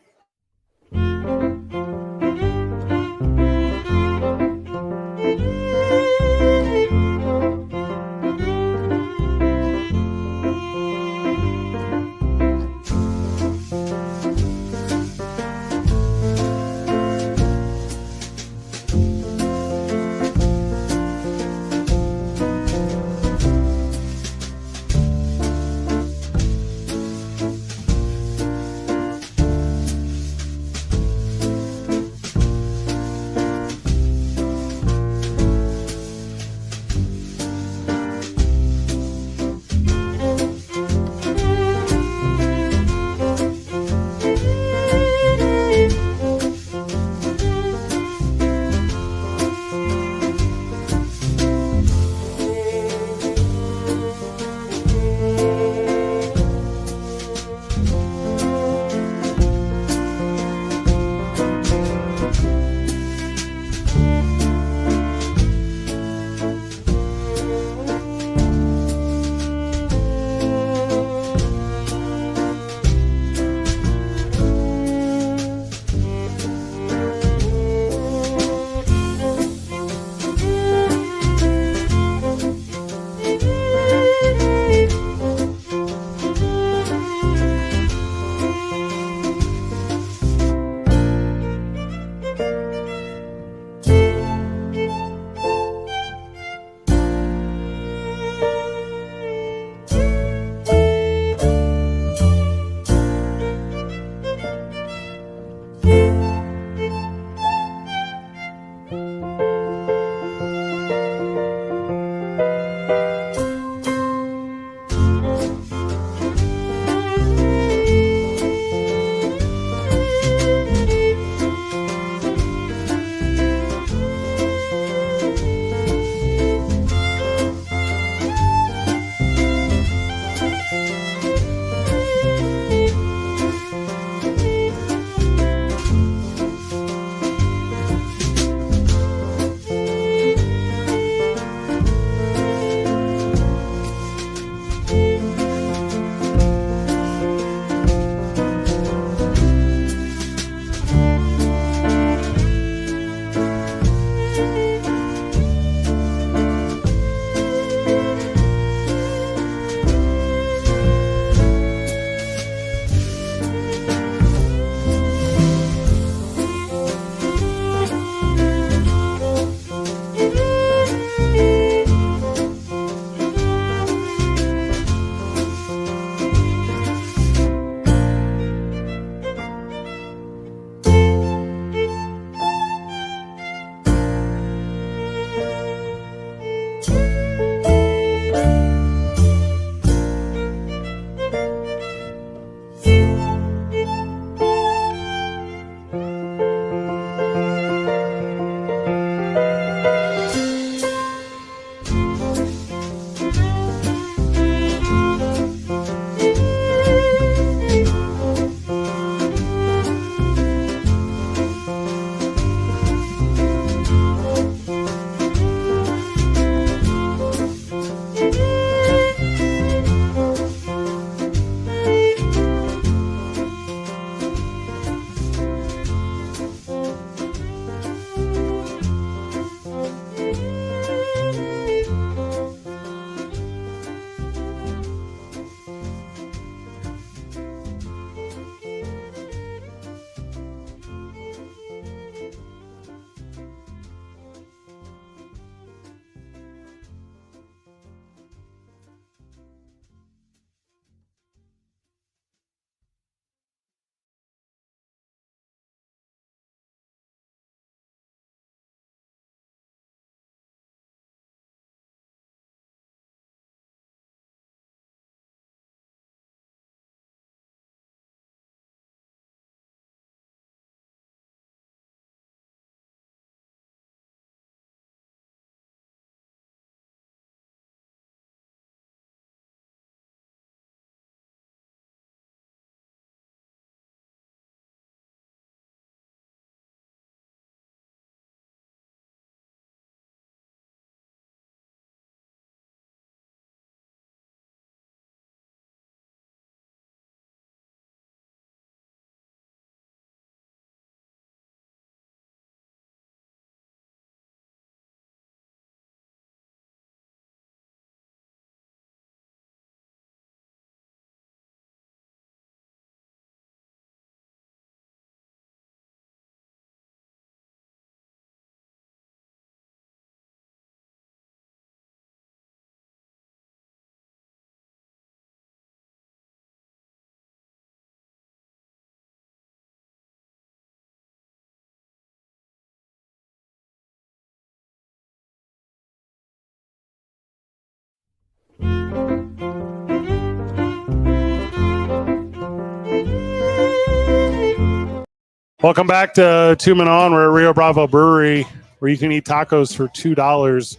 Welcome back to Two Men On. We're at Rio Bravo Brewery, where you can eat tacos for $2.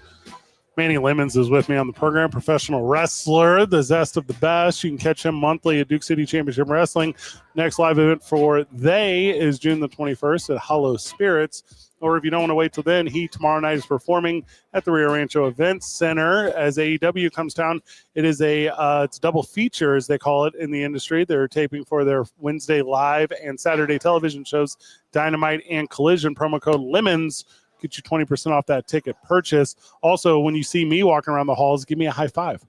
Manny Lemons is with me on the program, professional wrestler, the zest of the best. You can catch him monthly at Duke City Championship Wrestling. Next live event for they is June the 21st at Hollow Spirits. Or if you don't want to wait till then, he tomorrow night is performing at the Rio Rancho Events Center as AEW comes down. It is it's a double feature, as they call it in the industry. They're taping for their Wednesday live and Saturday television shows, Dynamite and Collision. Promo code LEMONS. Get you 20% off that ticket purchase. Also, when you see me walking around the halls, give me a high five.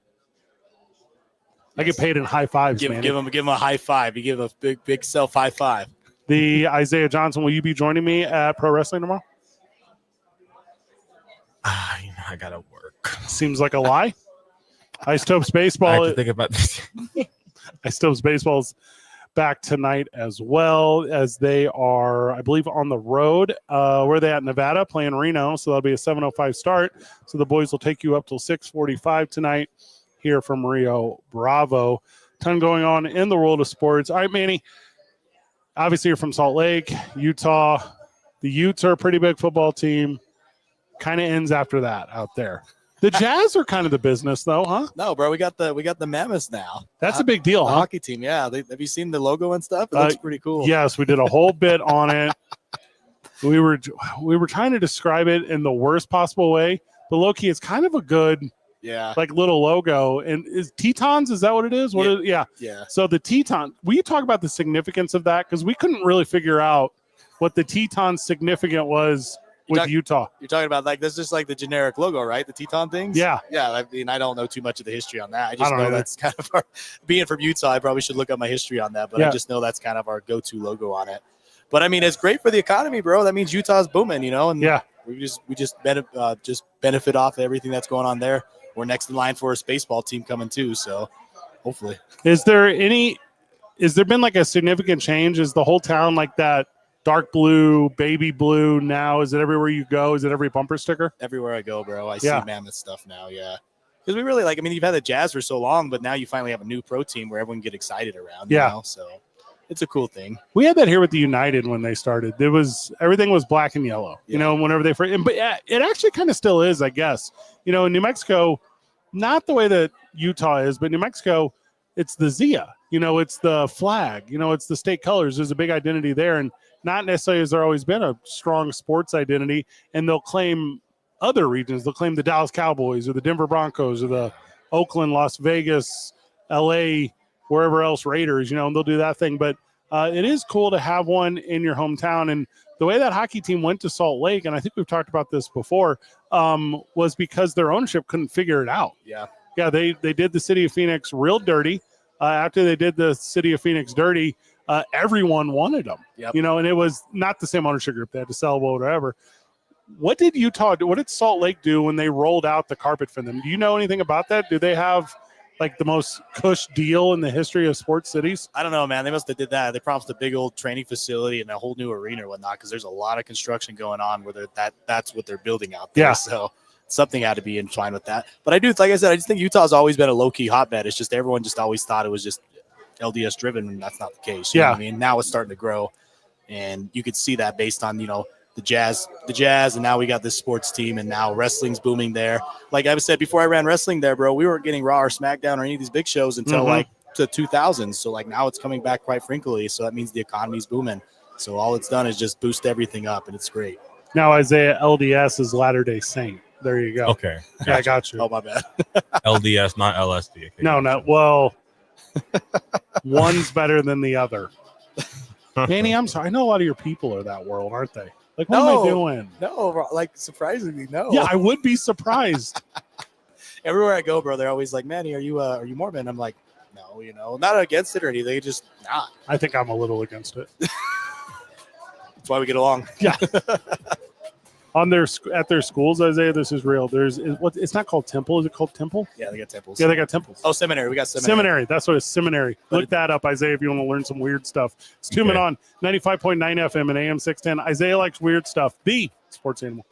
I get paid in high fives, man. Give him a high five. You give a big self high five. The Isaiah Johnson, will you be joining me at Pro Wrestling tomorrow? I gotta work. Seems like a lie. Isotopes Baseball. I have to think about this. Isotopes Baseball's back tonight as well, as they are, I believe, on the road. Where are they at? Nevada, playing Reno. So that'll be a 7:05 start. So the boys will take you up till 6:45 tonight here from Rio Bravo. Ton going on in the world of sports. All right, Manny. Obviously, you're from Salt Lake, Utah. The Utes are a pretty big football team. Kind of ends after that out there. The Jazz are kind of the business, though, huh? No, bro, we got the Mammoths now. That's a big deal, the huh? hockey team, yeah. Have you seen the logo and stuff? It looks pretty cool. Yes, we did a whole bit on it. We were trying to describe it in the worst possible way, but low-key, it's kind of a good, little logo. And is Tetons? Is that what it is? Yeah. So the Teton. Will you talk about the significance of that? Because we couldn't really figure out what the Teton significant was. Utah. You're talking about that's just like the generic logo, right? The Teton things? Yeah. Yeah. I mean, I don't know too much of the history on that. I just know that's kind of being from Utah, I probably should look up my history on that, but I just know that's kind of our go-to logo on it. But I mean, it's great for the economy, bro. That means Utah's booming, and we just benefit off of everything that's going on there. We're next in line for a Spaceball team coming too. So hopefully. Has there been like a significant change? Is the whole town like that? Dark blue, baby blue now? Is it everywhere you go? Is it every bumper sticker? Everywhere I go, bro. I see Mammoth stuff now, Because we really you've had the Jazz for so long, but now you finally have a new pro team where everyone get excited around, you know? So it's a cool thing. We had that here with the United when they started. Everything was black and yellow, whenever they first. But it actually kind of still is, I guess. In New Mexico, not the way that Utah is, but New Mexico, it's the Zia. It's the flag. It's the state colors. There's a big identity there, and not necessarily has there always been a strong sports identity, and they'll claim other regions. They'll claim the Dallas Cowboys or the Denver Broncos or the Oakland, Las Vegas, LA, wherever else Raiders, and they'll do that thing. But it is cool to have one in your hometown. And the way that hockey team went to Salt Lake, and I think we've talked about this before, was because their ownership couldn't figure it out. Yeah, they did the city of Phoenix real dirty. After they did the city of Phoenix dirty, everyone wanted them, and it was not the same ownership group. They had to sell whatever. What did Utah do? What did Salt Lake do when they rolled out the carpet for them? Do you know anything about that? Do they have the most cush deal in the history of sports cities? I don't know, man. They must have did that. They promised a big old training facility and a whole new arena or whatnot, because there's a lot of construction going on where that's what they're building out there. Yeah. So something had to be in line with that. But I just think Utah's always been a low-key hotbed. It's just everyone just always thought it was just LDS driven, and that's not the case. You know what I mean? Now it's starting to grow, and you could see that based on, the Jazz, and now we got this sports team, and now wrestling's booming there. Like I said, before I ran wrestling there, bro, we weren't getting Raw or SmackDown or any of these big shows until the 2000s. So now it's coming back quite frequently. So that means the economy's booming. So all it's done is just boost everything up, and it's great. Now Isaiah, LDS is Latter-day Saint. There you go. Okay. Yeah, I got you. Oh, my bad. LDS, not LSD. Okay. No. Well, one's better than the other. Manny, I'm sorry. I know a lot of your people are that world, aren't they? What am I doing? No, surprisingly, no. Yeah, I would be surprised. Everywhere I go, bro, they're always like, Manny, are you Mormon? I'm like, no, not against it or anything, just not. I think I'm a little against it. That's why we get along. Yeah. At their schools, Isaiah, this is real. It's not called temple. Is it called temple? Yeah, they got temples. Yeah, they got temples. Oh, seminary. We got seminary. Seminary. That's what it's seminary. Look that up, Isaiah, if you want to learn some weird stuff. It's 2 Men On 95.9 FM and AM 610. Isaiah likes weird stuff. The sports animal.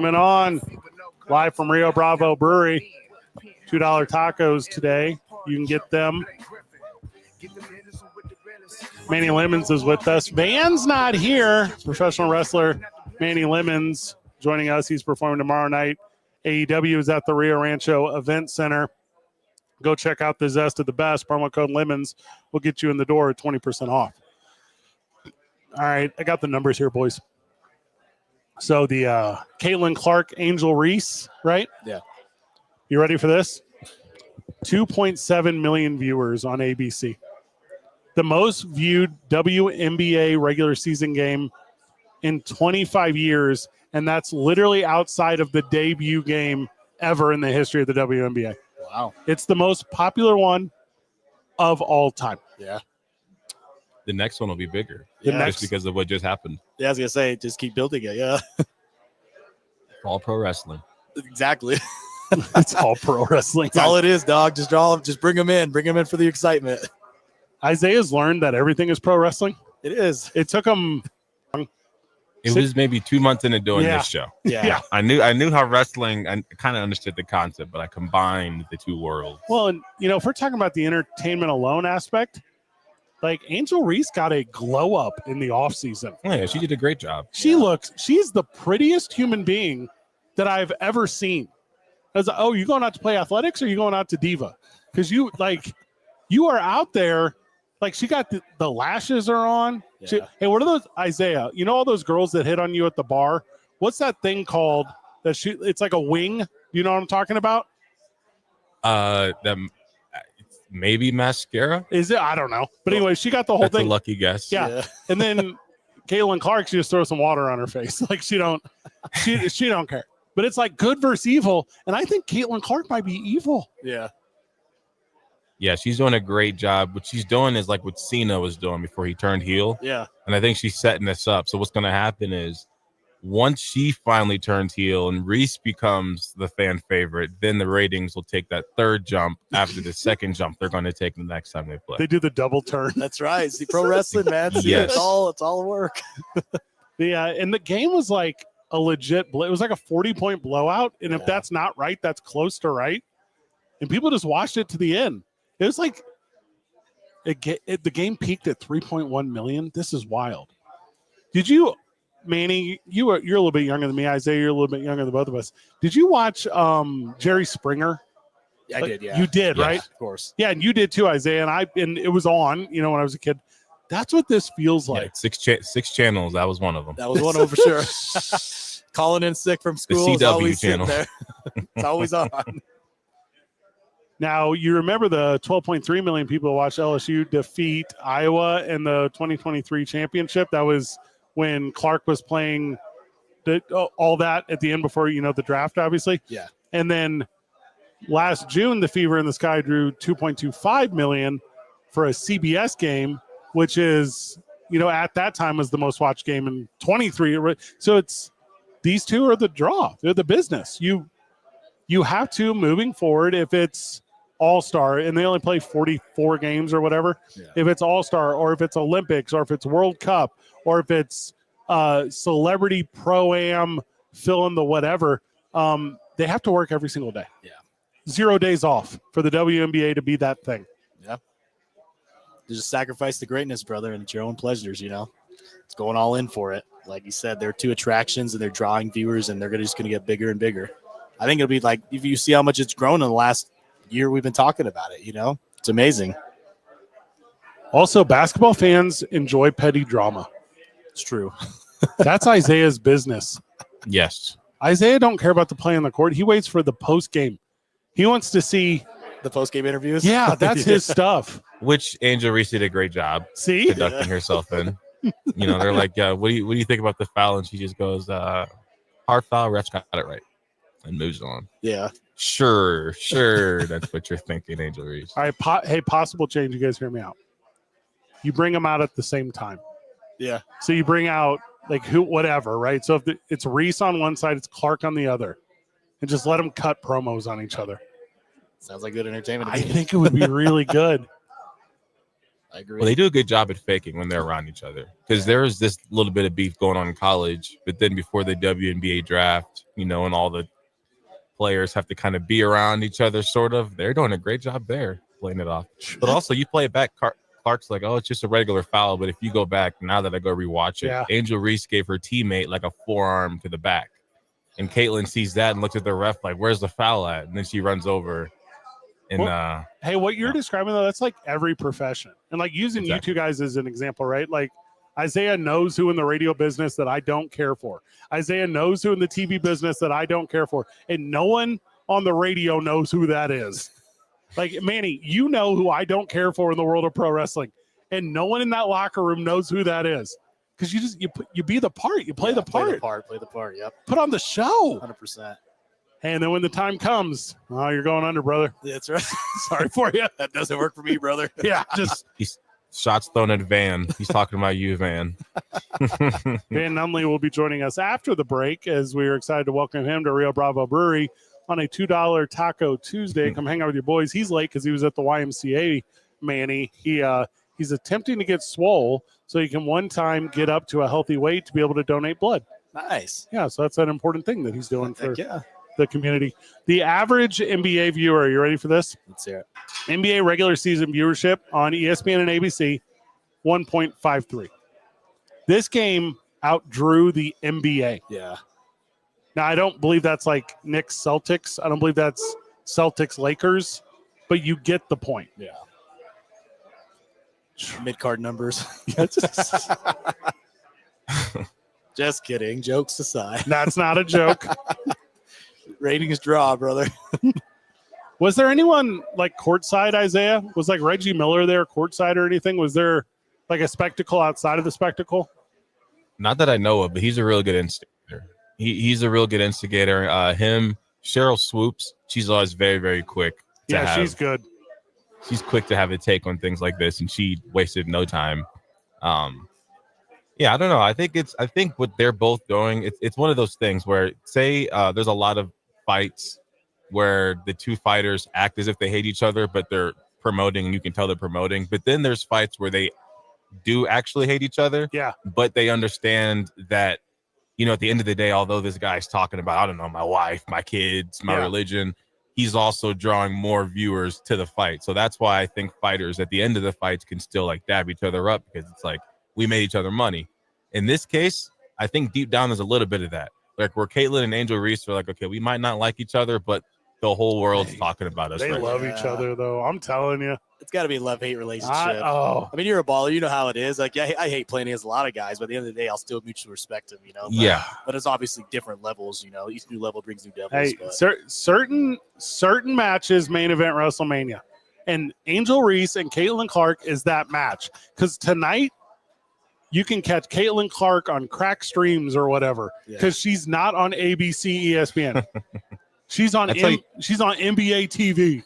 coming on live from Rio Bravo Brewery. $2 tacos today. You can get them. Manny Lemons is with us. Van's not here. Professional wrestler Manny Lemons joining us. He's performing tomorrow night. AEW is at the Rio Rancho Event Center. Go check out the Zest of the Best. Promo code Lemons will get you in the door at 20% off. All right, I got the numbers here, boys. So the Caitlin Clark, Angel Reese, right? Yeah. You ready for this? 2.7 million viewers on ABC. The most viewed WNBA regular season game in 25 years, and that's literally outside of the debut game ever in the history of the WNBA. Wow. It's the most popular one of all time. Yeah. The next one will be bigger. Just because of what just happened. Yeah, I was going to say, just keep building it. Yeah. All pro wrestling. Exactly. It's all pro wrestling. That's all it is, dog. Just bring them in. Bring them in for the excitement. Isaiah's learned that everything is pro wrestling. It is. It took him. It was maybe 2 months into doing this show. Yeah. I knew how wrestling, I kind of understood the concept, but I combined the two worlds. Well, and if we're talking about the entertainment alone aspect, like Angel Reese got a glow up in the off season. Yeah, she did a great job. She's the prettiest human being that I've ever seen. I was like, oh, you going out to play athletics or you going out to diva? Because you are out there. Like she got the lashes are on. Yeah. Hey, what are those, Isaiah? You know all those girls that hit on you at the bar? What's that thing called? It's like a wing. You know what I'm talking about? Maybe mascara. Is it? I don't know. But anyway, she got the whole That's thing. a lucky guess. Yeah. And then Caitlin Clark, she just throws some water on her face. Like she don't care. But it's like good versus evil. And I think Caitlin Clark might be evil. Yeah. Yeah, she's doing a great job. What she's doing is like what Cena was doing before he turned heel. Yeah. And I think she's setting this up. So what's going to happen is once she finally turns heel and Reese becomes the fan favorite, then the ratings will take that third jump after the second jump they're going to take the next time they play. They do the double turn. That's right. See, pro wrestling, man. See, Yes. It's all work. Yeah, and the game was like a legit it was like a 40-point blowout. And if that's not right, that's close to right. And people just watched it to the end. It was like the game peaked at 3.1 million. This is wild. Did you, Manny, you're a little bit younger than me. Isaiah, you're a little bit younger than both of us. Did you watch Jerry Springer? I did, yeah. You did, Yes. right? Of course. Yeah, and you did too, Isaiah. And it was on, when I was a kid. That's what this feels like. Yeah, six channels. That was one of them. That was one of them for sure. Calling in sick from school. The is CW always channel. sitting there. It's always on. Now, you remember the 12.3 million people who watched LSU defeat Iowa in the 2023 championship? That was when Clark was playing all that at the end before, the draft, obviously. Yeah. And then last June, the Fever in the Sky drew 2.25 million for a CBS game, which is, at that time was the most watched game in 23. So these two are the draw. They're the business. You have to, moving forward, if it's All-Star, and they only play 44 games or whatever. Yeah. If it's All-Star, or if it's Olympics, or if it's World Cup, or if it's Celebrity Pro-Am, fill in the whatever, they have to work every single day. Yeah. 0 days off for the WNBA to be that thing. Yeah. You just sacrifice the greatness, brother, and it's your own pleasures, It's going all in for it. Like you said, there are two attractions, and they're drawing viewers, and they're just going to get bigger and bigger. I think it'll be like, if you see how much it's grown in the last year we've been talking about it, it's amazing. Also, basketball fans enjoy petty drama. It's true. That's Isaiah's business. Yes. Isaiah don't care about the play on the court. He waits for the post game. He wants to see the post game interviews. Yeah, that's his stuff. Which Angel Reese did a great job See, conducting herself in. They're like, what do you think about the foul? And she just goes, hard foul, refs got it right, and moves on. Yeah. Sure. That's what you're thinking, Angel Reese. All right, hey, possible change. You guys hear me out. You bring them out at the same time. Yeah. So you bring out whatever, right? So if it's Reese on one side, it's Clark on the other, and just let them cut promos on each other. Sounds like good entertainment. I think it would be really good. I agree. Well, they do a good job at faking when they're around each other because there was this little bit of beef going on in college, but then before the WNBA draft, and all the players have to kind of be around each other, sort of. They're doing a great job there, playing it off. But also, you play it back, Clark's like, oh, it's just a regular foul. But if you go back, now that I go rewatch it, Angel Reese gave her teammate like a forearm to the back. And Caitlin sees that and looks at the ref like, where's the foul at? And then she runs over. And hey, what you're describing, though, that's like every profession. And like using you two guys as an example, right? Like Isaiah knows who in the radio business that I don't care for. Isaiah knows who in the TV business that I don't care for. And no one on the radio knows who that is. Like, Manny, you know who I don't care for in the world of pro wrestling. And no one in that locker room knows who that is. Because you be the part. You play the part. Play the part, yep. Put on the show. 100%. And then when the time comes, oh, you're going under, brother. That's right. Sorry for you. That doesn't work for me, brother. Yeah, just he's shots thrown at Van. He's talking about you, Van. Van Numley will be joining us after the break as we are excited to welcome him to Rio Bravo Brewery on a $2 Taco Tuesday. Come hang out with your boys. He's late because he was at the YMCA, Manny. He's attempting to get swole so he can one time get up to a healthy weight to be able to donate blood. Nice. Yeah, so that's an important thing that he's doing for the community. The average NBA viewer, you ready for this? Let's hear it. NBA regular season viewership on ESPN and ABC, 1.53. This game outdrew the NBA. Yeah. Now, I don't believe that's like Knicks Celtics. I don't believe that's Celtics Lakers, but you get the point. Yeah. Mid-card numbers. Just kidding. Jokes aside. That's not a joke. Ratings draw, brother. Was there anyone like courtside, Isaiah? Was like Reggie Miller there courtside or anything? Was there like a spectacle outside of the spectacle? Not that I know of, but he's a real good instigator. He's a real good instigator. Cheryl Swoops, she's always very, very quick. She's good. She's quick to have a take on things like this, and she wasted no time. I don't know. I think what they're both doing, it's one of those things where say there's a lot of fights where the two fighters act as if they hate each other, but they're promoting and you can tell they're promoting. But then there's fights where they do actually hate each other. Yeah. But they understand that, at the end of the day, although this guy's talking about, I don't know, my wife, my kids, my religion, he's also drawing more viewers to the fight. So that's why I think fighters at the end of the fights can still like dab each other up because it's like we made each other money. In this case, I think deep down there's a little bit of that. Like where Caitlin and Angel Reese are like, okay, we might not like each other, but the whole world's talking about us. They love each other, though. I'm telling you. It's got to be a love-hate relationship. I mean, you're a baller. You know how it is. Like, I hate playing against a lot of guys, but at the end of the day, I'll still mutually respect them, But it's obviously different levels, Each new level brings new devils. Hey, certain matches main event WrestleMania. And Angel Reese and Caitlin Clark is that match. Because tonight, you can catch Caitlin Clark on crack streams or whatever. Because she's not on ABC ESPN. She's on NBA TV.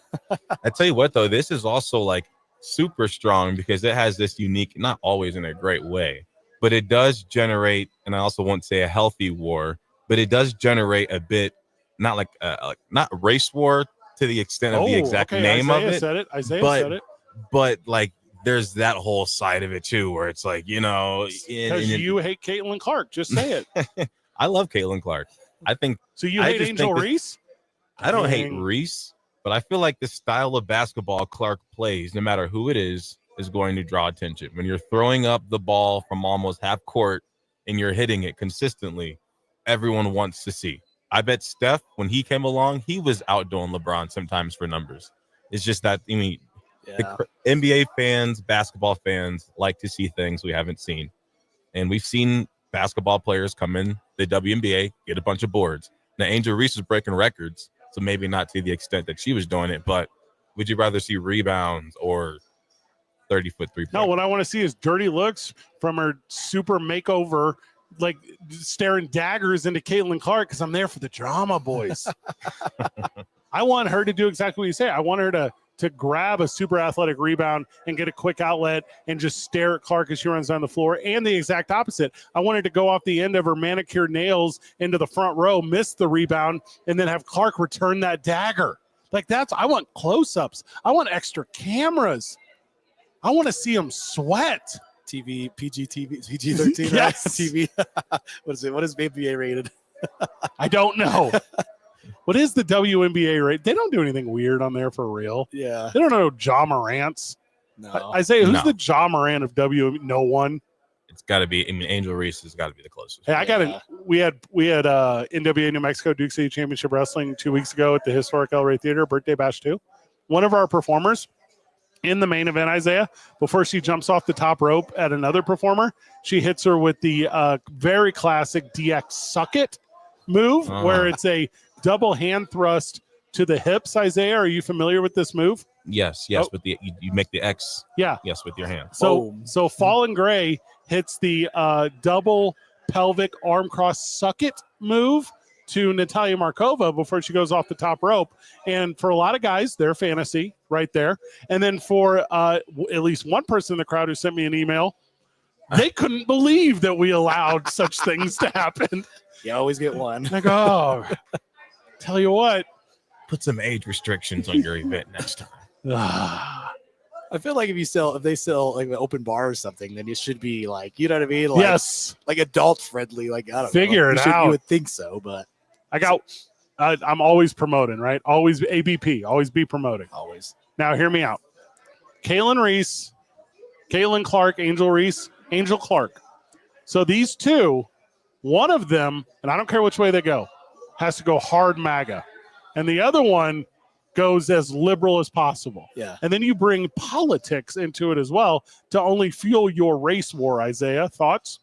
I tell you what, though, this is also like super strong because it has this unique, not always in a great way, but it does generate, and I also won't say a healthy war, but it does generate a bit, not like not race war to the extent of the exact name Isaiah of it. Isaiah said it. But like there's that whole side of it too, where it's like, because you hate Caitlin Clark. Just say it. I love Caitlin Clark. I think so. You hate Angel Reese? I don't hate Reese, but I feel like the style of basketball Clark plays, no matter who it is going to draw attention. When you're throwing up the ball from almost half court and you're hitting it consistently, everyone wants to see. I bet Steph, when he came along, he was outdoing LeBron sometimes for numbers. It's just that, the NBA fans, basketball fans like to see things we haven't seen. And we've seen basketball players come in the WNBA, get a bunch of boards. Now, Angel Reese is breaking records. So maybe not to the extent that she was doing it, but would you rather see rebounds or 30-foot three-point? No, what I want to see is dirty looks from her super makeover, like staring daggers into Caitlin Clark because I'm there for the drama, boys. I want her to do exactly what you say. I want her to grab a super athletic rebound and get a quick outlet and just stare at Clark as she runs down the floor. And the exact opposite. I want her to go off the end of her manicured nails into the front row, miss the rebound, and then have Clark return that dagger. Like I want close-ups. I want extra cameras. I want to see him sweat. PG 13 Yes. TV. What is it? What is NBA rated? I don't know. What is the WNBA rate? They don't do anything weird on there for real. Yeah. They don't know Ja Morant's. No. Isaiah, who's No. the Ja Morant of No one. It's got to be. I mean, Angel Reese has got to be the closest. Hey, we had NWA New Mexico Duke City Championship Wrestling 2 weeks ago at the historic El Rey Theater, Birthday Bash 2. One of our performers in the main event, Isaiah, before she jumps off the top rope at another performer, she hits her with the very classic DX Suck It move, where it's a double hand thrust to the hips. Isaiah, are you familiar with this move? Yes, but you make the X. Yeah. Yes, with your hand. So Fallen Gray hits the double pelvic arm cross suck it move to Natalia Markova before she goes off the top rope. And for a lot of guys, their fantasy right there. And then for at least one person in the crowd who sent me an email, they couldn't believe that we allowed such things to happen. You always get one. Like, oh, tell you what. Put some age restrictions on your event next time. I feel like if they sell like an open bar or something, then it should be like, you know what I mean? Like, yes. Like adult friendly. Like, I don't Figure know. it out. You would think so, but I'm always promoting, right? Always ABP, always be promoting. always. Now, hear me out. Caitlin Reese, Caitlin Clark, Angel Reese, Angel Clark. So these two, one of them, and I don't care which way they go, has to go hard MAGA. And the other one goes as liberal as possible. Yeah. And then you bring politics into it as well to only fuel your race war, Isaiah. Thoughts?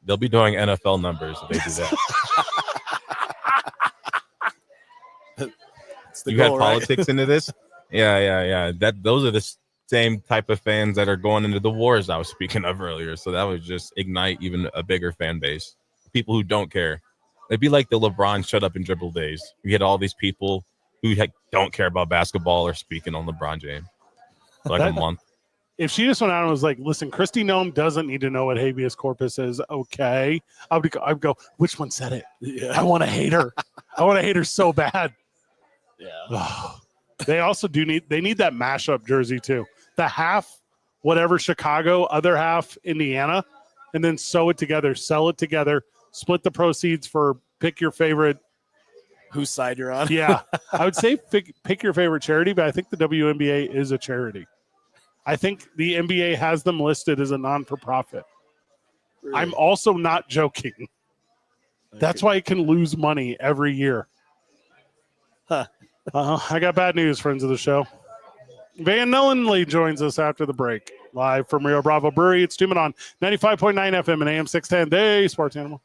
They'll be doing NFL numbers if they do that. You had politics into this? Yeah. Those are the same type of fans that are going into the wars I was speaking of earlier. So that would just ignite even a bigger fan base. People who don't care. It'd be like the LeBron shut up and dribble days. You get all these people who don't care about basketball or speaking on LeBron James for like a month. If she just went out and was like, listen, Christy Nome doesn't need to know what habeas corpus is. Okay. I'd go, which one said it? Yeah. I want to hate her. I want to hate her so bad. Yeah. They also need that mashup jersey too. The half, whatever Chicago, other half Indiana, and then sew it together, sell it together, split the proceeds for pick your favorite. Whose side you're on? Yeah. I would say pick your favorite charity, but I think the WNBA is a charity. I think the NBA has them listed as a non-for-profit. Really? I'm also not joking. That's why it can lose money every year. Huh. I got bad news, friends of the show. Van Nullenly joins us after the break. Live from Rio Bravo Brewery. It's Tumen on 95.9 FM and AM 610. Day Sports Animal.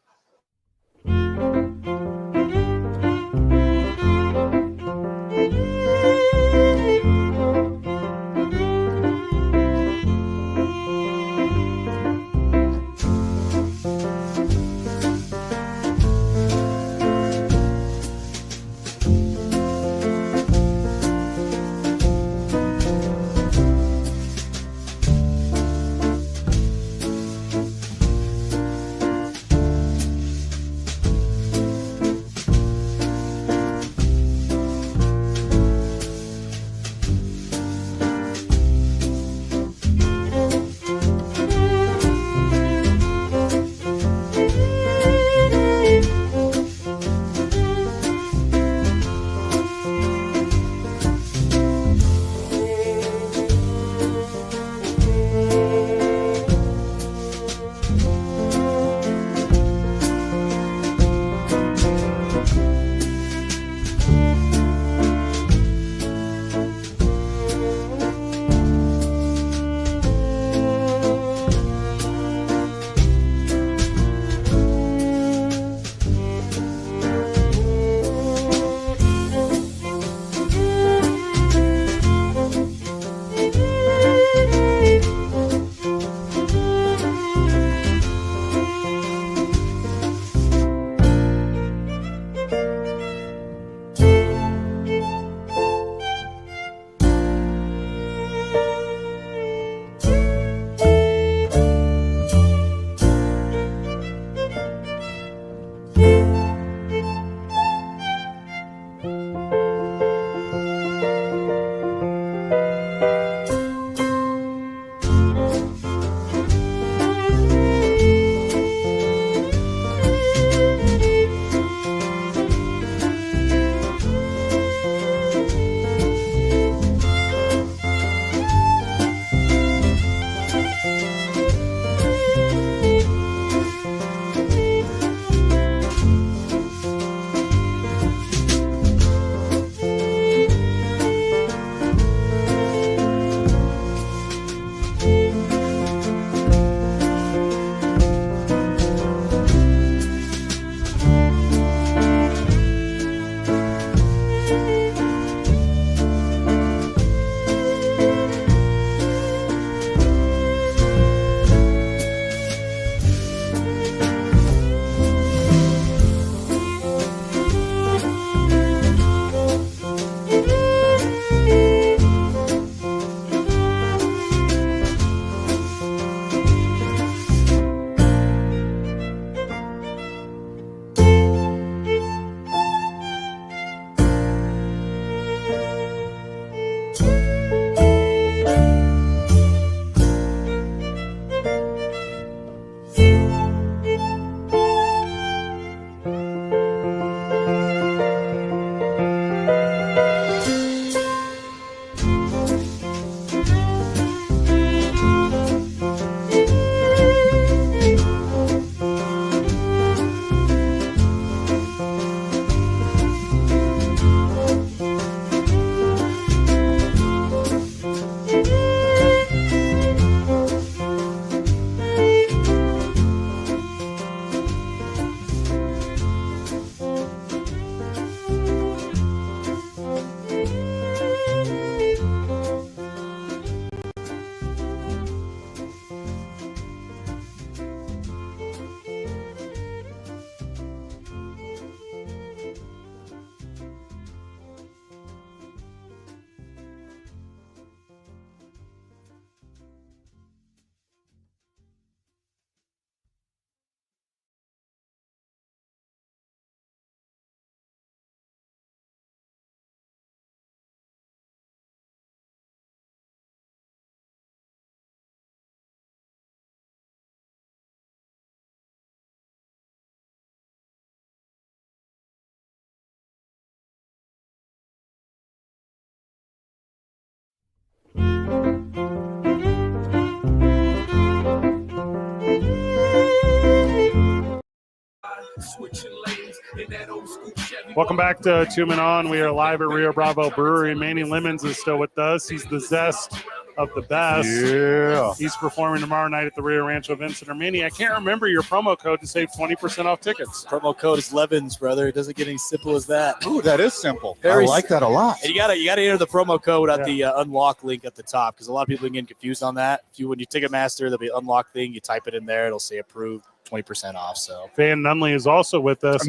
Welcome back to Two Men On. We are live at Rio Bravo Brewery. Manny Lemons is still with us. He's the zest of the best. Yeah. He's performing tomorrow night at the Rio Rancho Event Center. Manny, I can't remember your promo code to save 20% off tickets. Promo code is Levins, brother. It doesn't get any simple as that. Ooh, that is simple. Very I like that a lot. And you gotta enter the promo code at the unlock link at the top, because a lot of people get confused on that. When you Ticketmaster, there'll be unlock thing. You type it in there, it'll say approved, 20% off. So Van Nunley is also with us.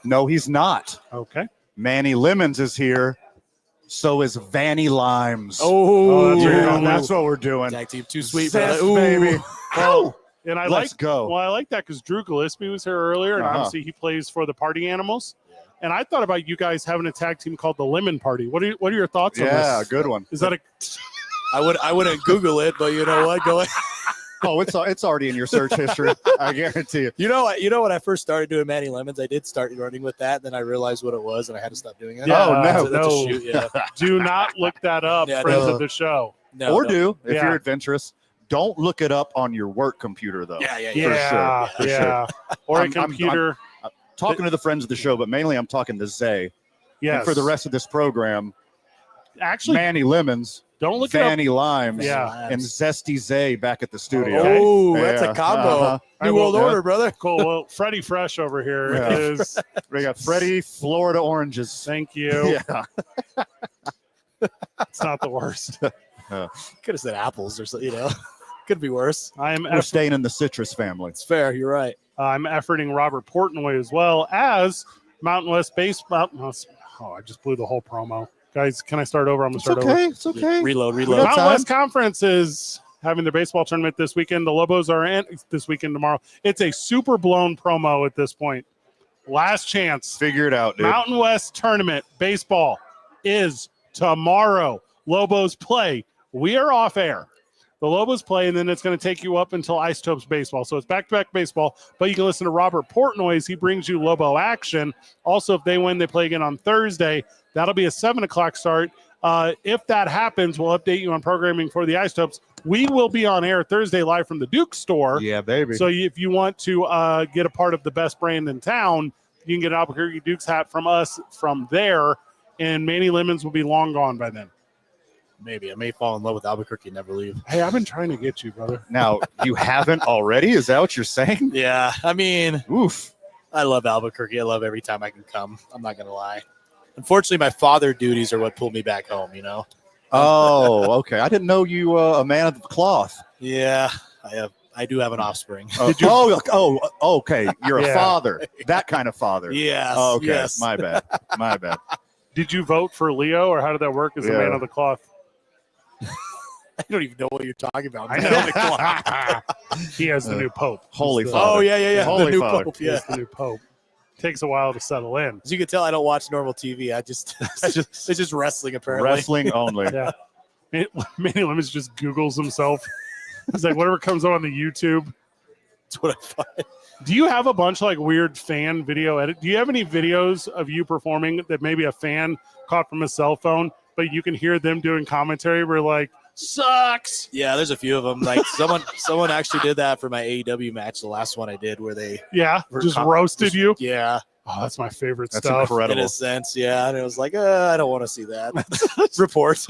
No, he's not. Okay. Manny Lemons is here. So is Vanny Limes. That's what we're doing. Tag team, too sweet, Zest, brother. baby. Well, and Let's go. Well, I like that because Drew Gillispie was here earlier, and obviously he plays for the Party Animals. And I thought about you guys having a tag team called the Lemon Party. What are your thoughts on this? Yeah, good one. Is that a? I wouldn't Google it, but you know what? Go ahead. Oh, it's already in your search history. I guarantee you. You know when I first started doing Manny Lemons, I did start running with that. Then I realized what it was, and I had to stop doing it. Yeah, That's a shoot, yeah. Do not look that up, friends of the show. No, if you're adventurous. Don't look it up on your work computer, though. Yeah. For sure. Or a computer. I'm talking to the friends of the show, but mainly I'm talking to Zay. Yes. And for the rest of this program, actually, Manny Lemons, don't look Vanny it up. Limes, Yeah. and Zesty Zay back at the studio. Oh, that's a combo. New World Order, brother. Cool. Well, Freddie Fresh over here is. We got Freddie Florida Oranges. Thank you. Yeah. It's not the worst. Could have said apples or something, Could be worse. We're staying in the citrus family. It's fair. You're right. I'm efforting Robert Portnoy as well as Mountain West Baseball. Oh, I just blew the whole promo. Guys, can I start over? I'm going to start over. It's okay. Reload. Mountain West Conference is having their baseball tournament this weekend. The Lobos are in this weekend tomorrow. It's a super blown promo at this point. Last chance. Figure it out, dude. Mountain West tournament baseball is tomorrow. Lobos play. We are off air. The Lobos play, and then it's going to take you up until Isotopes baseball. So it's back-to-back baseball, but you can listen to Robert Portnoy as he brings you Lobo action. Also, if they win, they play again on Thursday. That'll be a 7 o'clock start. If that happens, we'll update you on programming for the Isotopes. We will be on air Thursday live from the Duke store. Yeah, baby. So if you want to get a part of the best brand in town, you can get an Albuquerque Dukes hat from us from there, and Manny Lemons will be long gone by then. Maybe. I may fall in love with Albuquerque and never leave. Hey, I've been trying to get you, brother. Now, you haven't already? Is that what you're saying? Yeah. I mean, oof. I love Albuquerque. I love every time I can come. I'm not going to lie. Unfortunately, my father duties are what pulled me back home, Oh, okay. I didn't know you a man of the cloth. Yeah, I do have an offspring. Okay. You're a father. That kind of father. Yes. Oh, okay. Yes. My bad. Did you vote for Leo, or how did that work as a man of the cloth? I don't even know what you're talking about. I know. He has the new pope. Holy Father. Oh, yeah. Holy the new Father. pope, He has the new pope. Takes a while to settle in. As you can tell, I don't watch normal TV. It's just wrestling, apparently. Wrestling only. Yeah. Manny Lemons just Googles himself. He's like, whatever comes on the YouTube. That's what I find. Do you have a bunch of weird fan video edit? Do you have any videos of you performing that maybe a fan caught from a cell phone, but you can hear them doing commentary where sucks? Yeah, there's a few of them. Someone actually did that for my AEW match, the last one I did, where they just roasted you. Yeah. Oh, that's my favorite That's stuff. incredible. In a sense, yeah. And it was like, I don't want to see that. Report.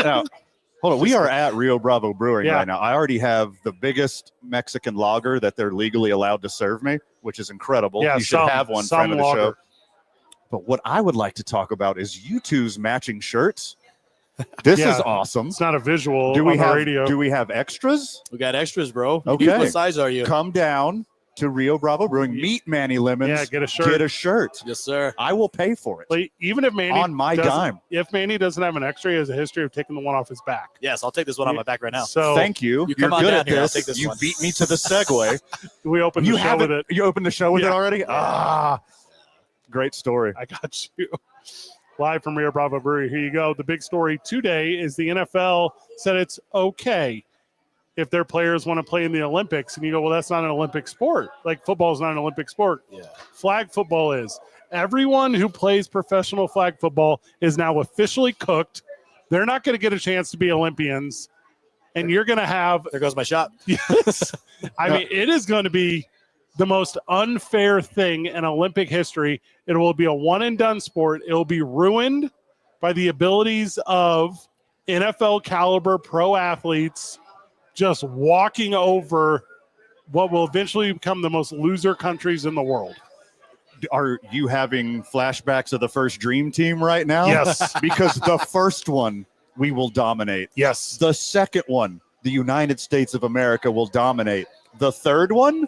Now, hold on. We are at Rio Bravo Brewing Yeah. right now. I already have the biggest Mexican lager that they're legally allowed to serve me, which is incredible. Yeah, you should have one, some friend of the lager. show. But what I would like to talk about is you two's matching shirts. This Yeah. is awesome. It's not a visual Do we on the have radio. Do we have extras? We got extras, bro. Okay. What size are you? Come down to Rio Bravo Brewing. Meet Manny Lemons. Yeah, get a shirt. Get a shirt. Yes, sir. I will pay for it. Even if Manny On my doesn't- dime. If Manny doesn't have an extra, he has a history of taking the one off his back. Yes, I'll take this one on my back right now. So Thank you. You You're come on good down at here, I'll this. take this You one. beat me to the segue. we opened the show with it. You opened the show with it Yeah. already? Great story. I got you. Live from Rio Bravo Brewery. Here you go. The big story today is the NFL said it's okay if their players want to play in the Olympics. And you go, well, that's not an Olympic sport. Football is not an Olympic sport. Yeah. Flag football is. Everyone who plays professional flag football is now officially cooked. They're not going to get a chance to be Olympians. And you're going to have There goes my shot. Yes. I mean, it is going to be the most unfair thing in Olympic history. It will be a one-and-done sport. It will be ruined by the abilities of NFL caliber pro athletes just walking over what will eventually become the most loser countries in the world. Are you having flashbacks of the first Dream Team right now? Yes. Because the first one we will dominate. Yes. The second one, the United States of America will dominate. The third one,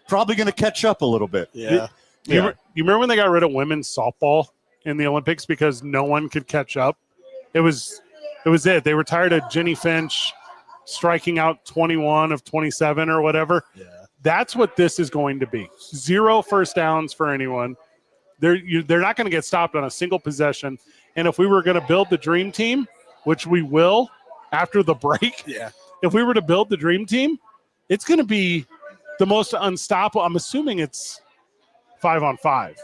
probably going to catch up a little bit. Yeah. You remember when they got rid of women's softball in the Olympics because no one could catch up? It was it. They were tired of Jenny Finch striking out 21 of 27 or whatever. Yeah. That's what this is going to be. 0 first downs for anyone. They're not going to get stopped on a single possession. And if we were going to build the dream team, which we will after the break, if we were to build the dream team, it's going to be the most unstoppable. I'm assuming it's 5-on-5.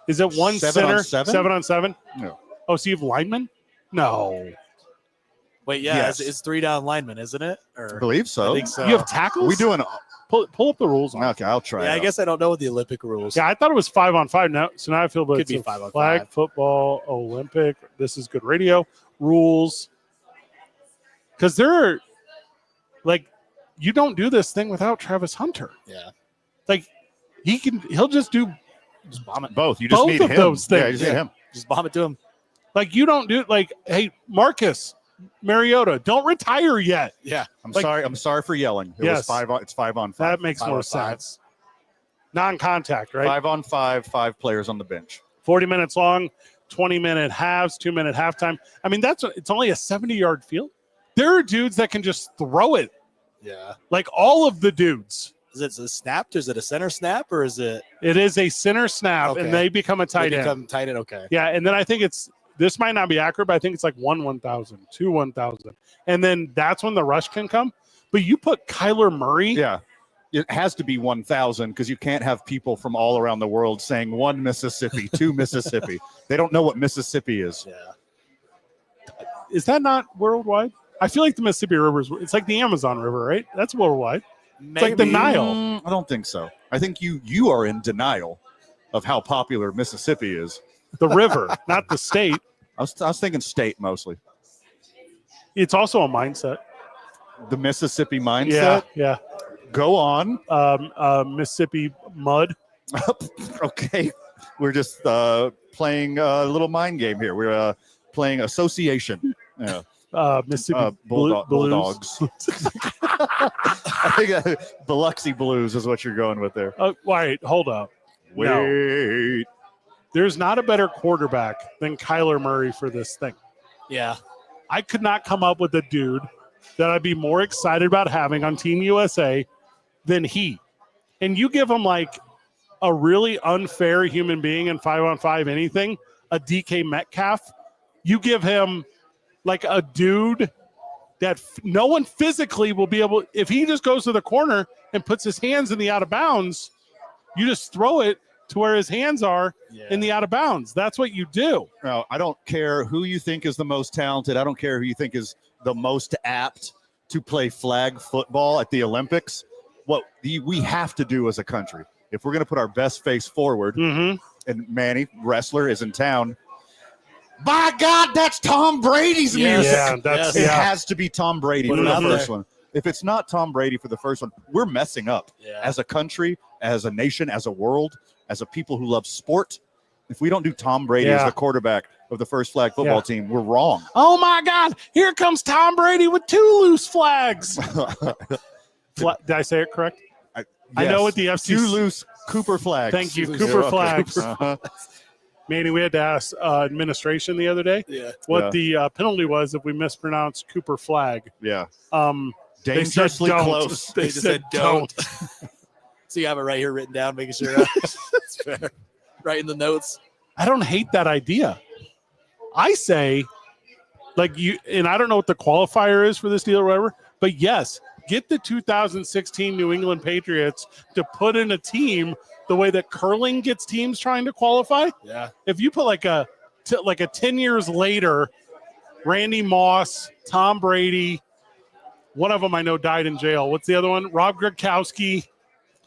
Is it one 7 center? on 7? 7-on-7? No. Oh, so you have linemen? No. Wait, yeah, Yes. it's 3 down linemen, isn't it? I Or believe so. I think so. You have tackles? We doing? Pull up the rules on it. Okay, I'll try. Yeah, I it out. guess I don't know what the Olympic rules. Yeah, I thought it was 5-on-5 now. So now I feel Could it's be a 5-on-5. flag football Olympic. This is good radio rules. Because they're like, you don't do this thing without Travis Hunter. Yeah. Like he'll just do Just bomb it. Both. You just both need of him. those Yeah, you things. just need him. Just bomb it to him. like you don't do like, hey, Marcus Mariota, don't retire yet. Yeah. I'm Like- sorry. I'm sorry for yelling. It Yes. was 5 on. It's 5-on-5. That makes more 5-on-5. sense. Non-contact, right? 5-on-5. 5 players on the bench. 40 minutes long, 20-minute halves, 2-minute halftime. I mean, it's only a 70-yard field. There are dudes that can just throw it. Yeah. Like all of the dudes. Is it a snapped? Is it a center snap or is it It is a center snap, Okay. and they become a tight they end. become tight end? Okay. Yeah, and then I think this might not be accurate, but I think it's like 1,000, 1,000. And then that's when the rush can come. But you put Kyler Murray. Yeah. It has to be 1,000 because you can't have people from all around the world saying 1 Mississippi, 2 Mississippi. They don't know what Mississippi is. Yeah. Is that not worldwide? I feel like the Mississippi River it's like the Amazon River, right? That's worldwide. It's like the Nile. I don't think so. I think you are in denial of how popular Mississippi is. The river, not the state. I was thinking state mostly. It's also a mindset. The Mississippi mindset. Yeah. Go on. Mississippi mud. Okay. We're just playing a little mind game here. We're playing association. Yeah. Mississippi Bulldogs. I think Biloxi Blues is what you're going with there. Wait, hold up. Wait. No. There's not a better quarterback than Kyler Murray for this thing. Yeah. I could not come up with a dude that I'd be more excited about having on Team USA than he. And you give him like a really unfair human being in 5-on-5 anything, a DK Metcalf. You give him like a dude that no one physically will be able, if he just goes to the corner and puts his hands in the out of bounds, you just throw it to where his hands are in the out of bounds. That's what you do. Now, I don't care who you think is the most talented. I don't care who you think is the most apt to play flag football at the Olympics. What we have to do as a country, if we're going to put our best face forward, and Manny, wrestler, is in town, by God, that's Tom Brady's music. Yeah, It has to be Tom Brady Put for it the out first there. one. If it's not Tom Brady for the first one, we're messing up Yeah. as a country, as a nation, as a world, as a people who love sport. If we don't do Tom Brady as the quarterback of the first flag football team, we're wrong. Oh my God, here comes Tom Brady with 2 loose flags. Did I say it correct? I know what the FCC 2 loose Cooper flags. Thank you, You're Cooper welcome. flags. Uh-huh. Manny, we had to ask administration the other day what the penalty was if we mispronounced Cooper flag. Yeah. They said Dangerously don't. close. They just said said don't. So you have it right here written down, making sure it's fair. Right in the notes. I don't hate that idea. I say, like you, and I don't know what the qualifier is for this deal or whatever, but yes, get the 2016 New England Patriots to put in a team the way that curling gets teams trying to qualify. Yeah. If you put like a 10 years later, Randy Moss, Tom Brady, one of them I know died in jail. What's the other one? Rob Gronkowski.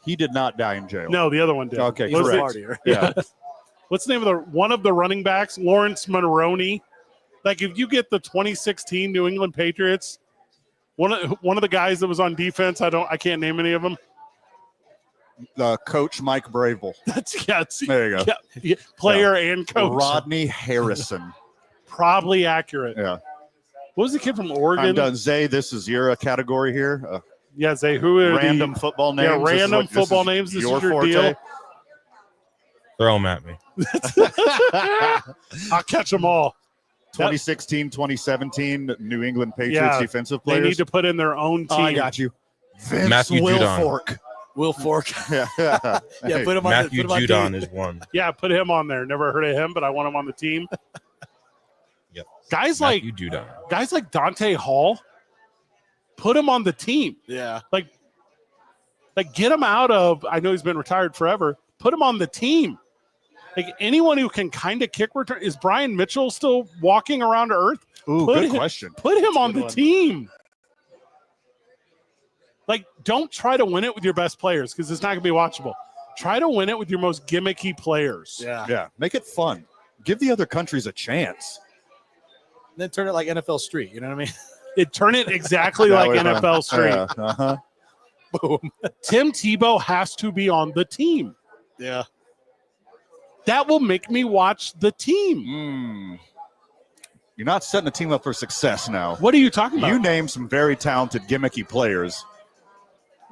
He did not die in jail. No, the other one did. Okay, He's a correct. partier. Yeah. What's the name of one of the running backs? Lawrence Monroney. Like if you get the 2016 New England Patriots, one of the guys that was on defense, I can't name any of them. Coach Mike Bravel. There you go. Yeah, player and coach. Rodney Harrison. Probably accurate. Yeah. What was the kid from Oregon? I'm done. Zay, this is your category here. Yeah, Zay. Who are random football names? Yeah, random football names. This is your forte? deal. Throw them at me. I'll catch them all. 2016, 2017 New England Patriots defensive players. They need to put in their own team. Oh, I got you. Vince Matthew Judon. Wilfork. Will Fork. Yeah, Put him on. Matthew Judon is one. Yeah, put him on there. Never heard of him, but I want him on the team. Yep. Guys Matthew Judon. like Dante Hall, put him on the team. Yeah. Like get him out of. I know he's been retired forever. Put him on the team. Like anyone who can kind of kick return. Is Brian Mitchell still walking around Earth? Ooh, good question. Put him on the one. team. Like, don't try to win it with your best players because it's not going to be watchable. Try to win it with your most gimmicky players. Yeah. Yeah, make it fun. Give the other countries a chance. Then turn it like NFL Street. You know what I mean? Turn it exactly like NFL Street. Uh-huh. Boom. Tim Tebow has to be on the team. Yeah. That will make me watch the team. You're not setting a team up for success now. What are you talking about? You name some very talented, gimmicky players.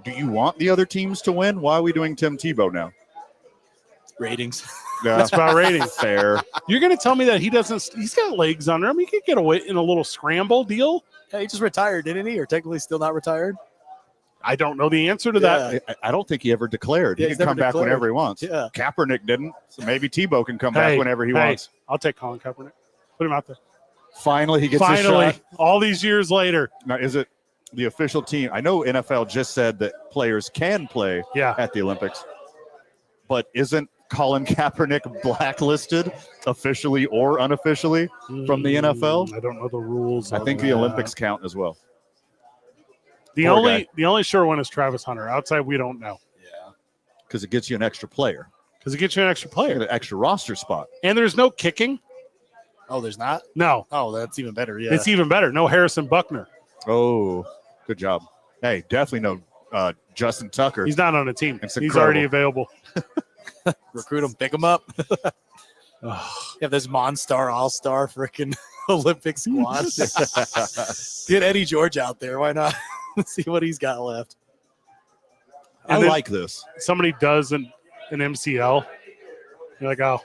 Do you want the other teams to win? Why are we doing Tim Tebow now? Ratings. Yeah, That's about ratings. fair. You're going to tell me that he's got legs under him. He could get away in a little scramble deal. Yeah, he just retired, didn't he? Or technically still not retired? I don't know the answer to that. I don't think he ever declared. Yeah, He he's can never come back declared. whenever he wants. Yeah. Kaepernick didn't, so maybe Tebow can come back whenever he wants. I'll take Colin Kaepernick. Put him out there. Finally, he gets his shot. All these years later. Now, is it the official team? I know NFL just said that players can play at the Olympics, but isn't Colin Kaepernick blacklisted officially or unofficially from the NFL? I don't know the rules. I think the Olympics count as well. The only sure one is Travis Hunter. Outside, we don't know. Yeah. Because it gets you an extra player. Because it gets you an extra player. An extra roster spot. And there's no kicking. Oh, there's not? No. Oh, that's even better. Yeah. It's even better. No Harrison Buckner. Oh, good job. Hey, definitely no Justin Tucker. He's not on a team. It's He's incredible. already available. Recruit him, pick him up. You have this Monstar All-Star freaking Olympic squad. Get Eddie George out there. Why not? See what he's got left. And I like this. Somebody does an MCL. You're like, I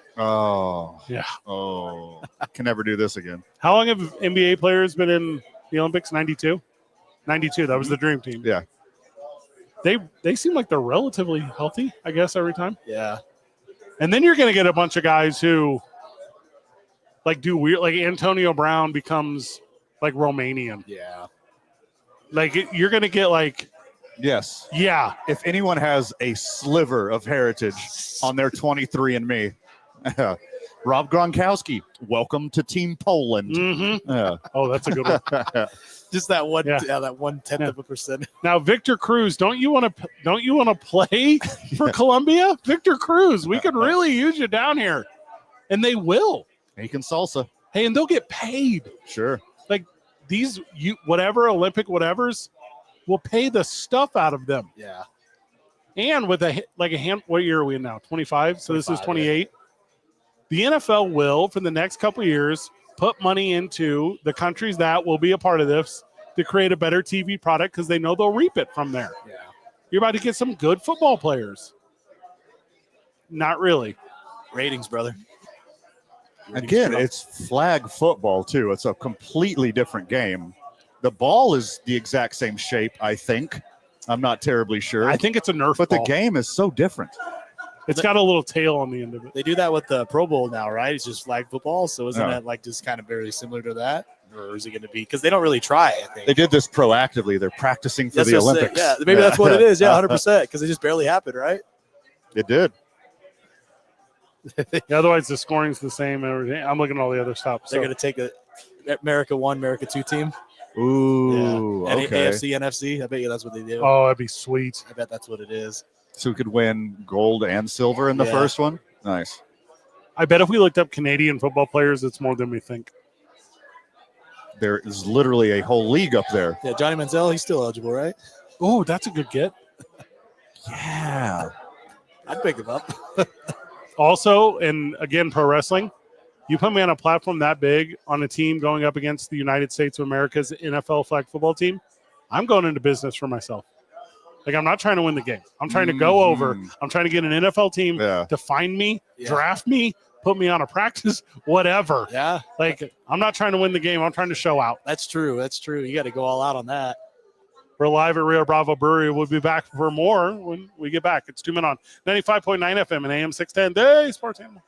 can never do this again. How long have NBA players been in the Olympics? 92? 92. That was the dream team. Yeah. They seem like they're relatively healthy, I guess, every time. Yeah. And then you're going to get a bunch of guys who like do weird, like Antonio Brown becomes like Romanian. Yeah. Like you're going to get like, Yes. yeah. If anyone has a sliver of heritage on their 23andMe, Rob Gronkowski, welcome to Team Poland. Mm-hmm. Yeah. Oh, that's a good one. Just that one, Yeah. that 1/10 of a percent. Now, Victor Cruz, don't you want to play for Colombia? Victor Cruz, we could really use you down here, and they will. He can salsa. Hey, and they'll get paid. Sure. Like these, whatever Olympic whatevers, will pay the stuff out of them. Yeah. And with what year are we in now? 25. So this is 25, 28. The NFL will, for the next couple of years, put money into the countries that will be a part of this to create a better TV product because they know they'll reap it from there. Yeah. You're about to get some good football players. Not really. Ratings, brother. Again, it's flag football, too. It's a completely different game. The ball is the exact same shape, I think. I'm not terribly sure. I think it's a Nerf But ball. the game is so different. It's got a little tail on the end of it. They do that with the Pro Bowl now, right? It's just flag football. So isn't Yeah. that like just kind of very similar to that? Or is it going to be? Because they don't really try, I think. They did this proactively. They're practicing for the Olympics. Yeah, maybe that's what it is. Yeah, 100%. Because it just barely happened, right? It did. Yeah, otherwise, the scoring's the same. And everything. I'm looking at all the other stuff. They're So going to take a America 1, America 2 team. Ooh, Yeah. And okay. AFC, NFC. I bet you that's what they do. oh, that'd be sweet. I bet that's what it is. So we could win gold and silver in the first one? Nice. I bet if we looked up Canadian football players, it's more than we think. There is literally a whole league up there. Yeah, Johnny Manziel, he's still eligible, right? Oh, that's a good get. Yeah. I'd pick him up. Also, and again, pro wrestling, you put me on a platform that big on a team going up against the United States of America's NFL flag football team, I'm going into business for myself. Like, I'm not trying to win the game. I'm trying to go over. I'm trying to get an NFL team to find me, draft me, put me on a practice, whatever. Yeah. Like, I'm not trying to win the game. I'm trying to show out. That's true. That's true. You got to go all out on that. We're live at Rio Bravo Brewery. We'll be back for more when we get back. It's 2 Men on 95.9 FM and AM 610. Day Sports Animal.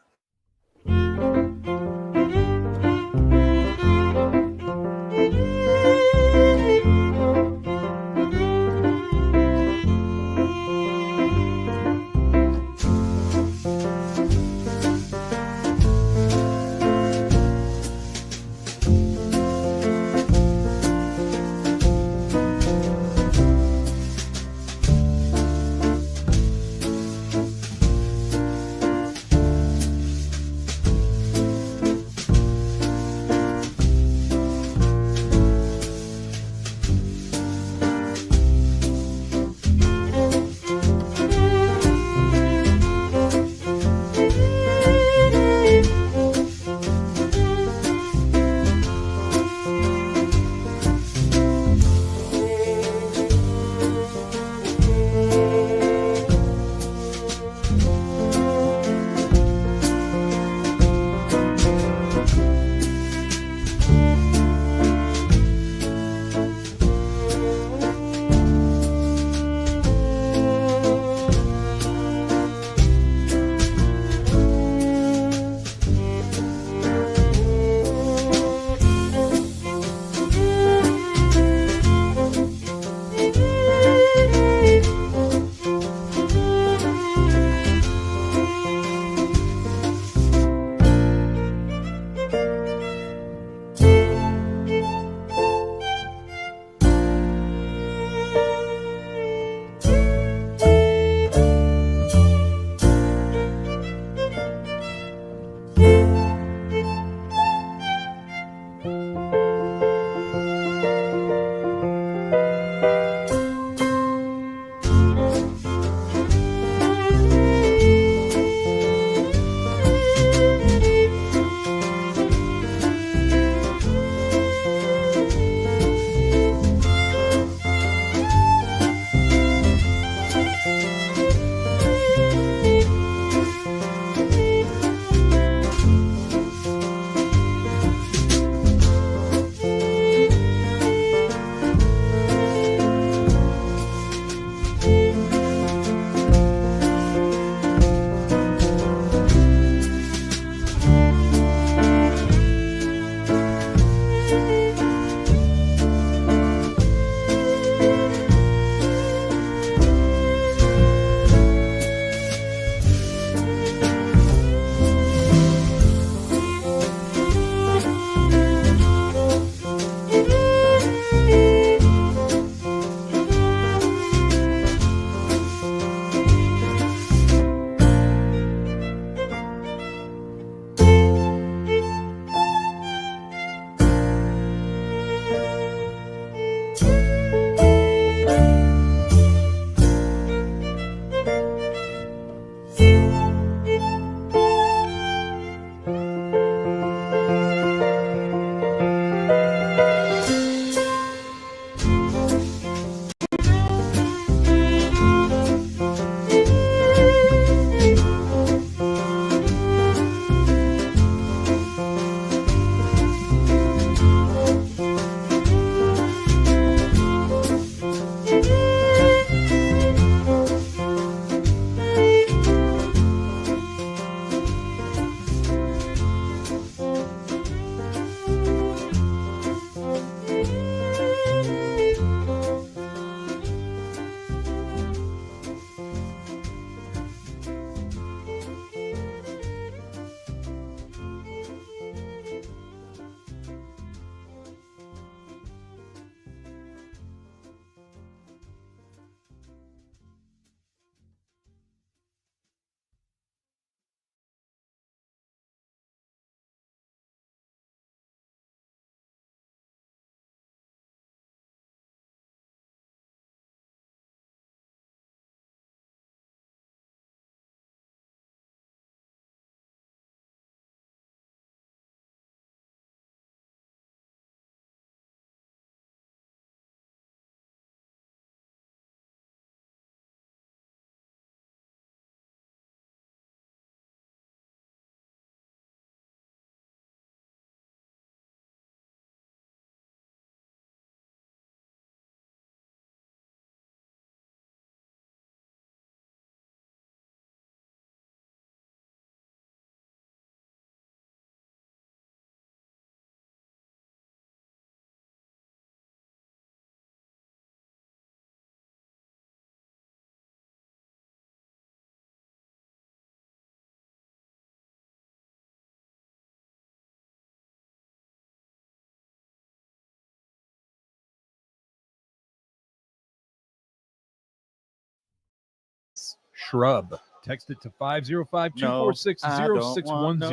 shrub. Text it to 505-246-0610 now.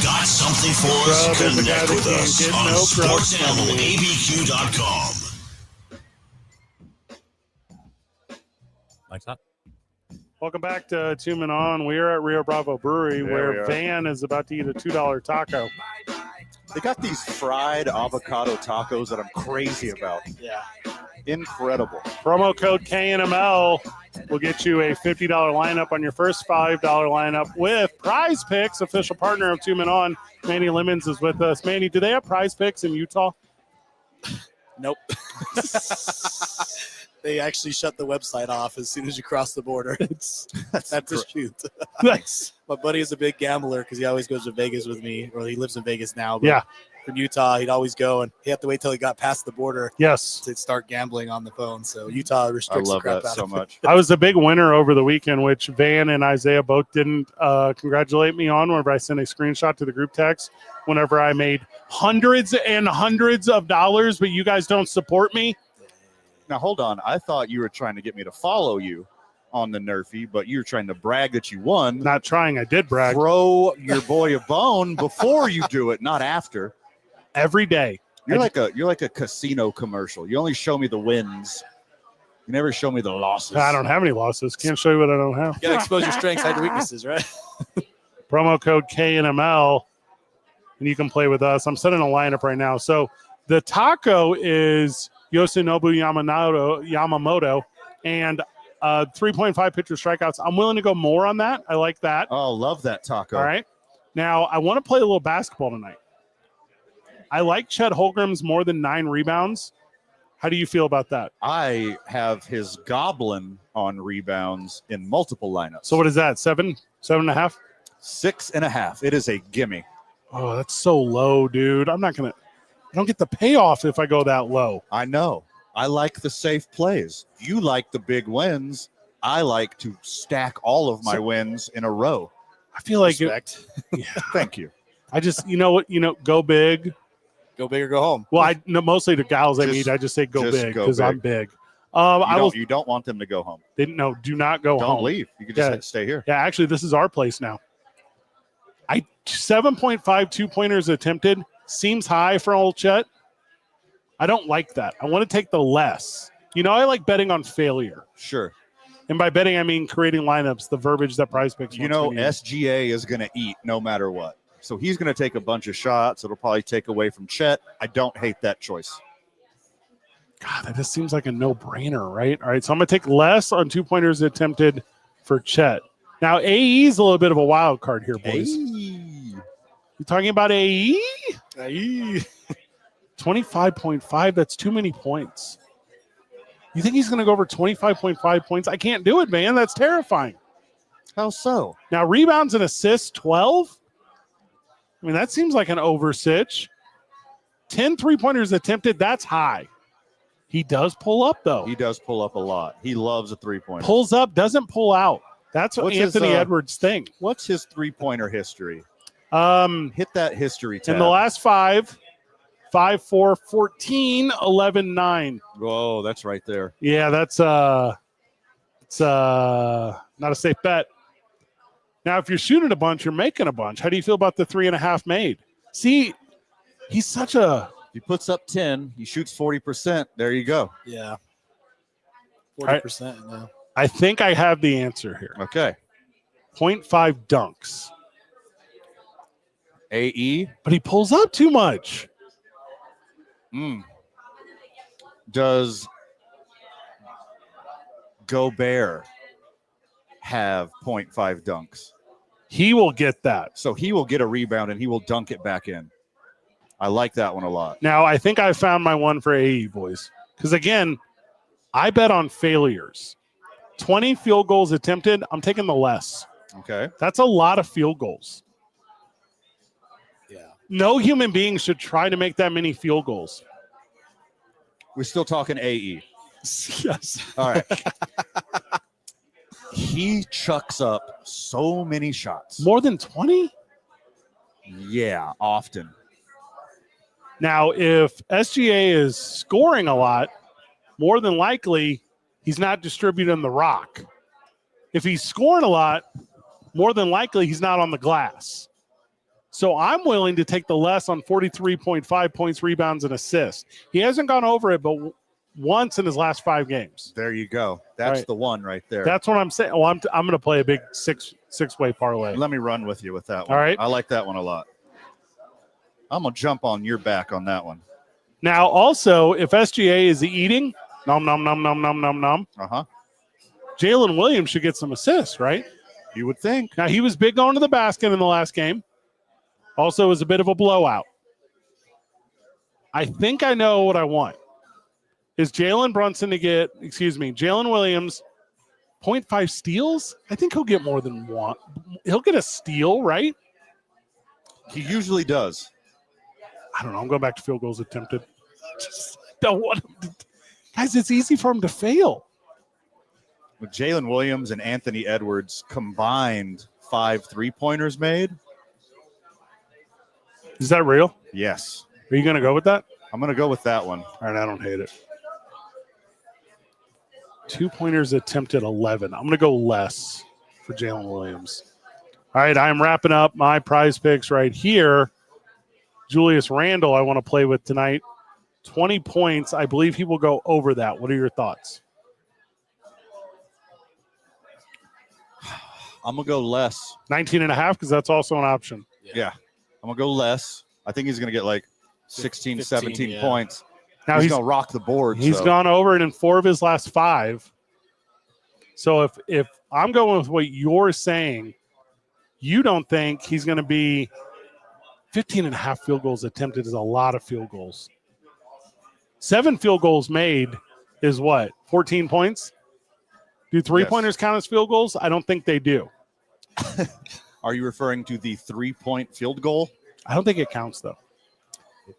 Got something for us? Scrub is the guy Connect that with can't us get on no scrubs from me. sportsanimalabq.com. Like that. Welcome back to Two Men On. We are at Rio Bravo Brewery, where Van is about to eat a $2 taco. They got these fried avocado tacos that I'm crazy about. Yeah. Incredible. Promo code KNML will get you a $50 lineup on your first $5 lineup with Prize Picks, official partner of Two Men On. Manny Lemons is with us. Manny, do they have Prize Picks in Utah? Nope. They actually shut the website off as soon as you cross the border. That's a shoot. Nice. My buddy is a big gambler because he always goes to Vegas with me, or he lives in Vegas now. But Yeah. from Utah, he'd always go, and he had to wait till he got past the border Yes. to start gambling on the phone. So Utah I restricts love the crap that out so of it. much. I was the big winner over the weekend, which Van and Isaiah both didn't congratulate me on whenever I sent a screenshot to the group text whenever I made hundreds and hundreds of dollars, but you guys don't support me. Now, hold on. I thought you were trying to get me to follow you on the Nerfy, but you're trying to brag that you won. Not trying. I did brag. Throw your boy a bone before you do it, not after. Every day. You're like a casino commercial. You only show me the wins. You never show me the losses. I don't have any losses. Can't show you what I don't have. You got to expose your strengths and weaknesses, right? Promo code KNML, and you can play with us. I'm setting a lineup right now. So the taco is Yoshinobu Yamamoto and 3.5 pitcher strikeouts. I'm willing to go more on that. I like that. Oh, love that taco. All right. Now, I want to play a little basketball tonight. I like Chet Holmgren's more than 9 rebounds. How do you feel about that? I have his goblin on rebounds in multiple lineups. So what is that? 7.5? 6.5. It is a gimme. Oh, that's so low, dude. I don't get the payoff if I go that low. I know. I like the safe plays. You like the big wins. I like to stack all of my wins in a row. I feel like Respect. Thank you. I just, go big. Go big or go home. Well, mostly the gals I Just- meet, I just say go just big go because big. I'm big. You don't want them to go home. Do not go Don't home. leave. You can just stay here. Yeah, actually, this is our place now. 7.5 2-pointers attempted seems high for old Chet. I don't like that. I want to take the less. I like betting on failure. Sure. And by betting, I mean creating lineups, the verbiage that Prize Picks wants me to use. SGA is going to eat no matter what. So he's going to take a bunch of shots. It'll probably take away from Chet. I don't hate that choice. God, that just seems like a no-brainer, right? All right, so I'm going to take less on 2-pointers attempted for Chet. Now, AE is a little bit of a wild card here, boys. You talking about AE? Aye. 25.5, that's too many points. You think he's going to go over 25.5 points? I can't do it, man. That's terrifying. How so? Now, rebounds and assists, 12? I mean, that seems like an oversitch. 10 3-pointers attempted, that's high. He does pull up, though. He does pull up a lot. He loves a 3-pointer. Pulls up, doesn't pull out. That's what What's his, Anthony Edwards thing. What's his 3-pointer history? Hit that history tab. In the last 5, 4, 14, 11, 9. Whoa, that's right there. Yeah, that's not a safe bet. Now, if you're shooting a bunch, you're making a bunch. How do you feel about the 3.5 made? See, he's such a. He puts up 10. He shoots 40%. There you go. Yeah. 40% now. I think I have the answer here. Okay. 0.5 dunks. AE. But he pulls up too much. Does Gobert have 0.5 dunks? He will get that. So he will get a rebound and he will dunk it back in. I like that one a lot. Now, I think I found my one for AE, boys. Because, again, I bet on failures. 20 field goals attempted, I'm taking the less. Okay. That's a lot of field goals. Yeah. No human being should try to make that many field goals. We're still talking AE. Yes. All right. He chucks up so many shots. More than 20? Yeah, often. Now, if SGA is scoring a lot, more than likely he's not distributing the rock. If he's scoring a lot, more than likely he's not on the glass. So I'm willing to take the less on 43.5 points, rebounds, and assists. He hasn't gone over it, but once in his last 5 games. There you go. That's right. The one right there. That's what I'm saying. Well, I'm going to play a big six-way parlay. Let me run with you with that one. All right. I like that one a lot. I'm going to jump on your back on that one. Now, also, if SGA is eating, nom, nom, nom, nom, nom, nom, nom, Jalen Williams should get some assists, right? You would think. Now, he was big going to the basket in the last game. Also, it was a bit of a blowout. I think I know what I want. Is Jalen Williams 0.5 steals? I think he'll get more than one. He'll get a steal, right? He usually does. I don't know. I'm going back to field goals attempted. Just don't want him to. Guys, it's easy for him to fail. With Jalen Williams and Anthony Edwards combined 5 3-pointers made. Is that real? Yes. Are you going to go with that? I'm going to go with that one. All right, I don't hate it. 2-pointers attempted 11. I'm going to go less for Jalen Williams. All right, I'm wrapping up my prize picks right here. Julius Randle, I want to play with tonight. 20 points. I believe he will go over that. What are your thoughts? I'm going to go less. 19.5, because that's also an option. Yeah. I'm going to go less. I think he's going to get like 16, 15, 17 points. Now he's going to rock the board. He's gone over it in 4 of his last 5. So if I'm going with what you're saying, you don't think he's going to be 15.5 field goals attempted is a lot of field goals. 7 field goals made is what? 14 points? Do 3-pointers count as field goals? I don't think they do. Are you referring to the 3-point field goal? I don't think it counts, though.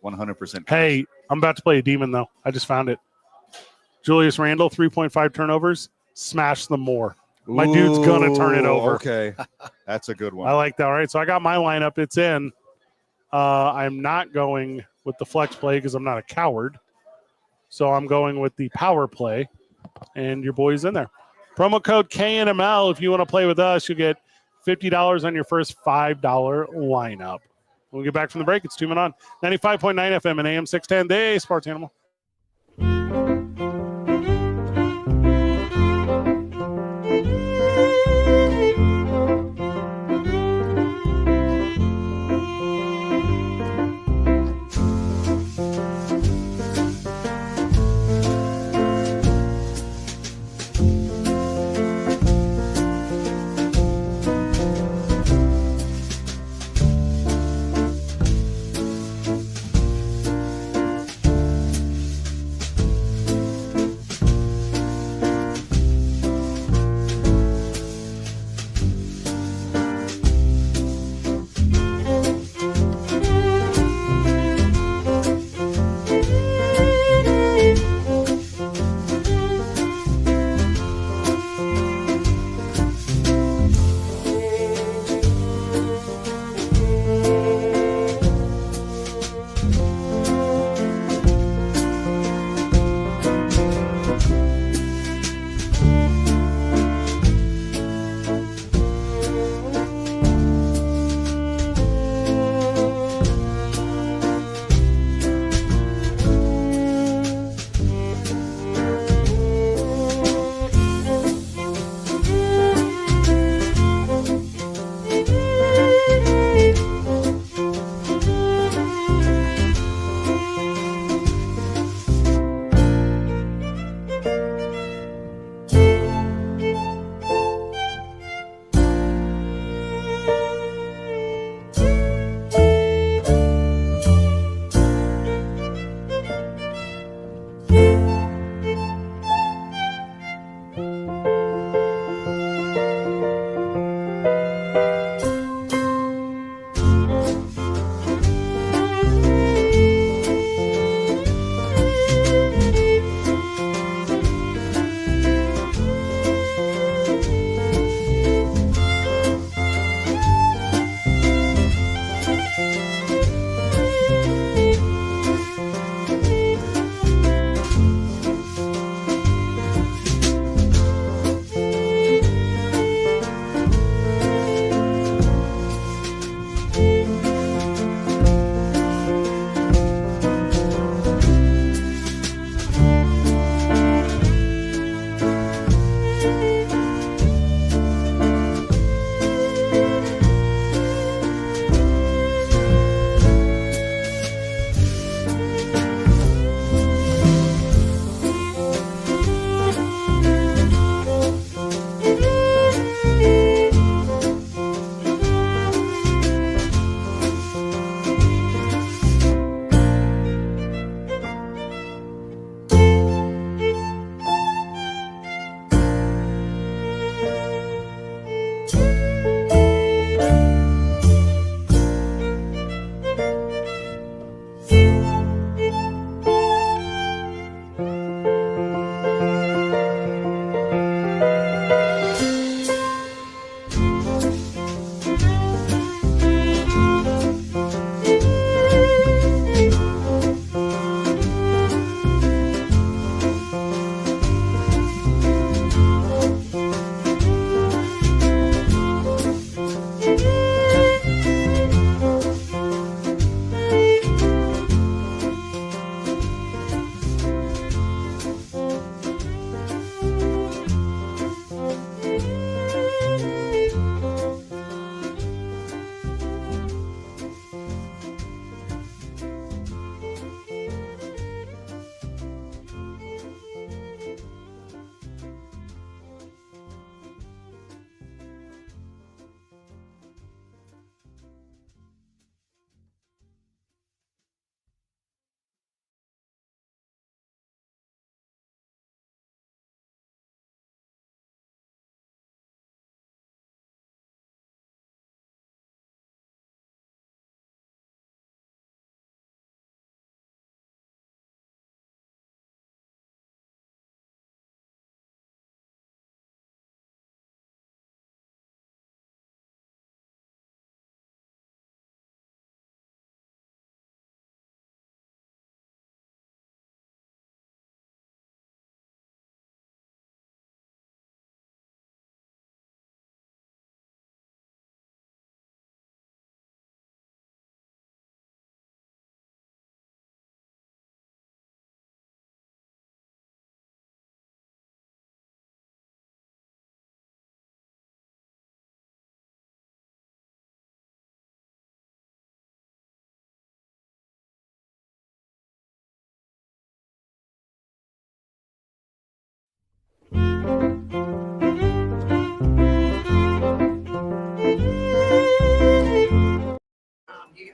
100%. Hey, I'm about to play a demon, though. I just found it. Julius Randle, 3.5 turnovers. Smash them more. My dude's going to turn it over. Okay. That's a good one. I like that. All right, so I got my lineup. It's in. I'm not going with the flex play because I'm not a coward. So I'm going with the power play, and your boy's in there. Promo code KNML. If you want to play with us, you'll get $50 on your first $5 lineup. When we get back from the break, it's 2 Men On 95.9 FM and AM 610, the Sports Animal.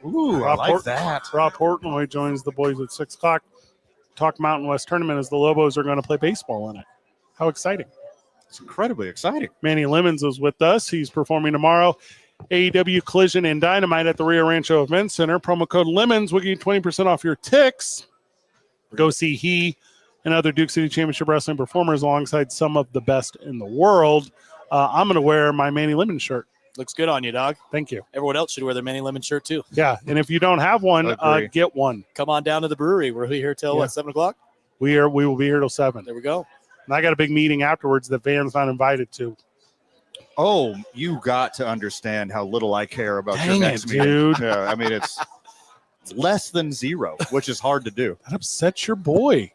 Ooh, I like that. Rob Portnoy joins the boys at 6 o'clock. Talk Mountain West tournament as the Lobos are going to play baseball in it. How exciting. It's incredibly exciting. Manny Lemons is with us. He's performing tomorrow. AEW Collision and Dynamite at the Rio Rancho Event Center. Promo code Lemons will give you 20% off your tickets. Go see he and other Duke City Championship Wrestling performers alongside some of the best in the world. I'm going to wear my Manny Lemons shirt. Looks good on you, dog. Thank you. Everyone else should wear their Manny Lemon shirt too. Yeah, and if you don't have one, get one. Come on down to the brewery. We're here till 7 o'clock? We will be here till 7. There we go. And I got a big meeting afterwards that Van's not invited to. Oh, you got to understand how little I care about your Dang next it, meeting. dude. Yeah, I mean, it's less than 0, which is hard to do. That upsets your boy.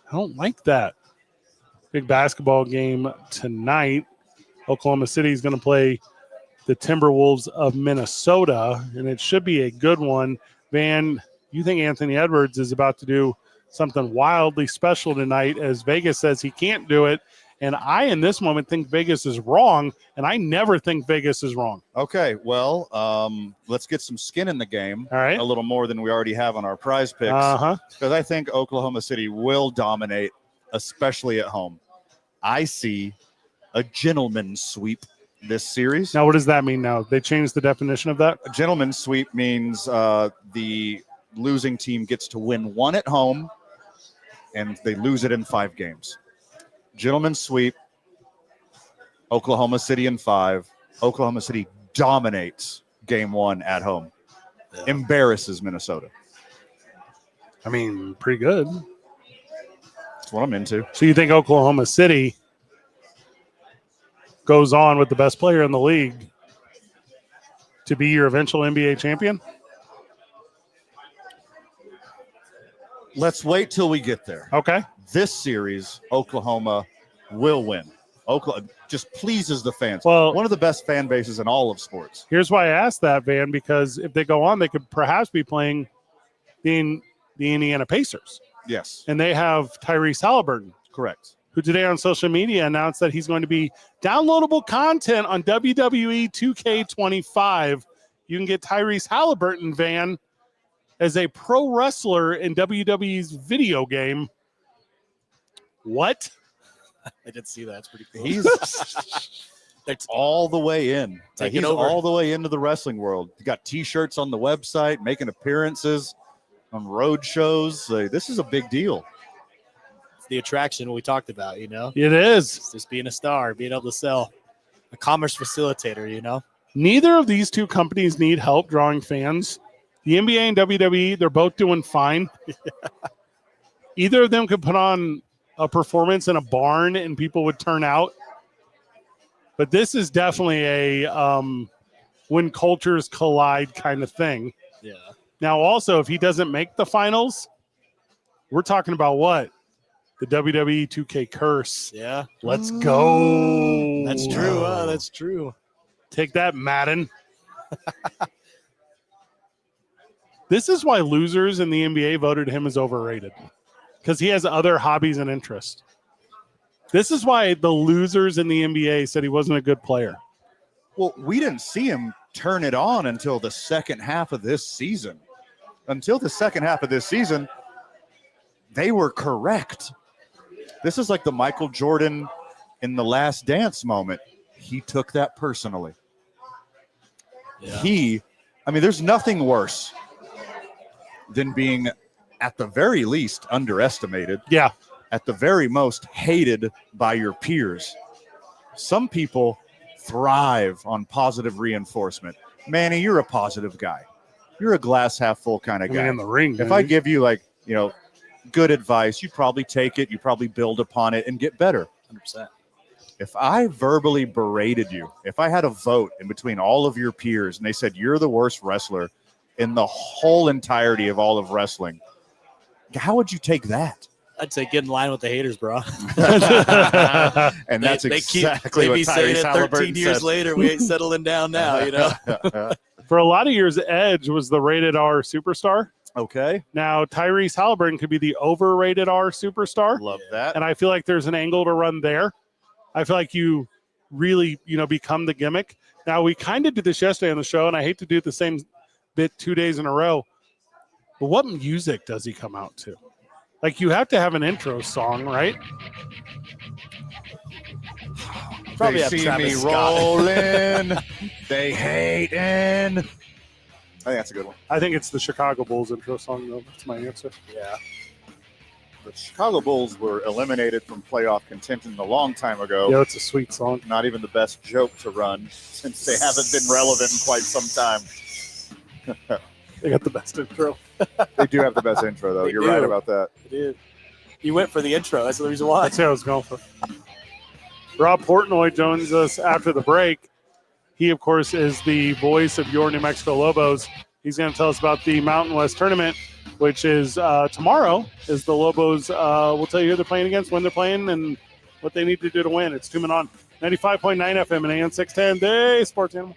I don't like that. Big basketball game tonight. Oklahoma City is going to play the Timberwolves of Minnesota, and it should be a good one. Van, you think Anthony Edwards is about to do something wildly special tonight as Vegas says he can't do it. And I, in this moment, think Vegas is wrong, and I never think Vegas is wrong. Okay, well, let's get some skin in the game. All right. A little more than we already have on our prize picks. Because I think Oklahoma City will dominate, especially at home. I see a gentleman's sweep this series. Now, what does that mean now? They changed the definition of that? A gentleman's sweep means the losing team gets to win 1 at home, and they lose it in 5 games. Gentleman's sweep, Oklahoma City in 5. Oklahoma City dominates game 1 at home. Yeah. Embarrasses Minnesota. I mean, pretty good. That's what I'm into. So you think Oklahoma City goes on with the best player in the league to be your eventual NBA champion? Let's wait till we get there. Okay. This series, Oklahoma will win. Oklahoma just pleases the fans. Well, one of the best fan bases in all of sports. Here's why I asked that, Van, because if they go on, they could perhaps be playing the Indiana Pacers. Yes. And they have Tyrese Halliburton. Correct. Who today on social media announced that he's going to be downloadable content on WWE 2K25. You can get Tyrese Halliburton, Van, as a pro wrestler in WWE's video game. What? I did see that. It's pretty cool. He's all the way in. He's all the way into the wrestling world. He got T-shirts on the website, making appearances on road shows. This is a big deal. It's the attraction we talked about, you know? It is. It's just being a star, being able to sell. A commerce facilitator, you know? Neither of these two companies need help drawing fans. The NBA and WWE, they're both doing fine. Either of them could put on a performance in a barn and people would turn out. But this is definitely a when cultures collide kind of thing. Yeah. Now, also, if he doesn't make the finals, we're talking about what? The WWE 2K curse. Yeah. Let's go. That's true. That's true. Take that, Madden. This is why losers in the NBA voted him as overrated, because he has other hobbies and interests. This is why the losers in the NBA said he wasn't a good player. Well, we didn't see him turn it on until the second half of this season. Until the second half of this season, they were correct. This is like the Michael Jordan in The Last Dance moment. He took that personally. Yeah. There's nothing worse than being, at the very least, underestimated. Yeah. At the very most, hated by your peers. Some people thrive on positive reinforcement. Manny, you're a positive guy. You're a glass half full kind of guy. In the ring. If I give you good advice, you probably take it, you probably build upon it and get better. 100%. If I verbally berated you, if I had a vote in between all of your peers and they said you're the worst wrestler in the whole entirety of all of wrestling, how would you take that? I'd say get in line with the haters, bro. And that's exactly what Tyrese Halliburton 13 years later, we ain't settling down now, you know? For a lot of years, Edge was the rated R superstar. Okay. Now, Tyrese Halliburton could be the overrated R superstar. Love that. And I feel like there's an angle to run there. I feel like you really, become the gimmick. Now, we kind of did this yesterday on the show, and I hate to do it the bit 2 days in a row. But what music does he come out to? Like, you have to have an intro song, right? Probably they have see Travis me Scott. rolling. They hating. I think that's a good one. I think it's the Chicago Bulls intro song, though. That's my answer. Yeah. The Chicago Bulls were eliminated from playoff contention a long time ago. Yeah, it's a sweet song. Not even the best joke to run since they haven't been relevant in quite some time. They got the best intro. They do have the best intro, though. They You're do. right about that. It is. You went for the intro. That's the reason why. That's what I was going for. Rob Portnoy joins us after the break. He, of course, is the voice of your New Mexico Lobos. He's going to tell us about the Mountain West Tournament, which is tomorrow. Is the Lobos? We'll tell you who they're playing against, when they're playing, and what they need to do to win. It's 2 Men On 95.9 FM and AM 610. Day Sports Animal.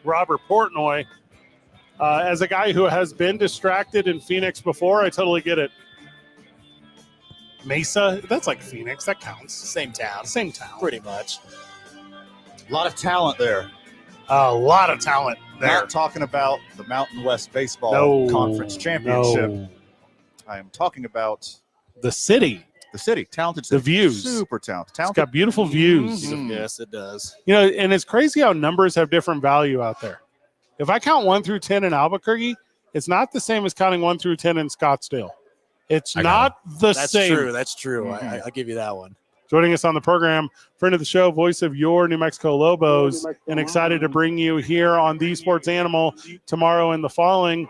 Robert Portnoy. As a guy who has been distracted in Phoenix before, I totally get it. Mesa, that's like Phoenix. That counts. Same town. Same town. Pretty much. A lot of talent there. A lot of talent there. Not talking about the Mountain West Baseball Conference Championship. No. I am talking about the city. The city. Talented city. The views. Super talented. It's got beautiful views. Mhm. Yes, it does. You know, and it's crazy how numbers have different value out there. If I count 1 through 10 in Albuquerque, it's not the same as counting 1 through 10 in Scottsdale. It's not the same. That's true. I'll give you that one. Joining us on the program, friend of the show, voice of your New Mexico Lobos, and excited to bring you here on The Sports Animal tomorrow and the following.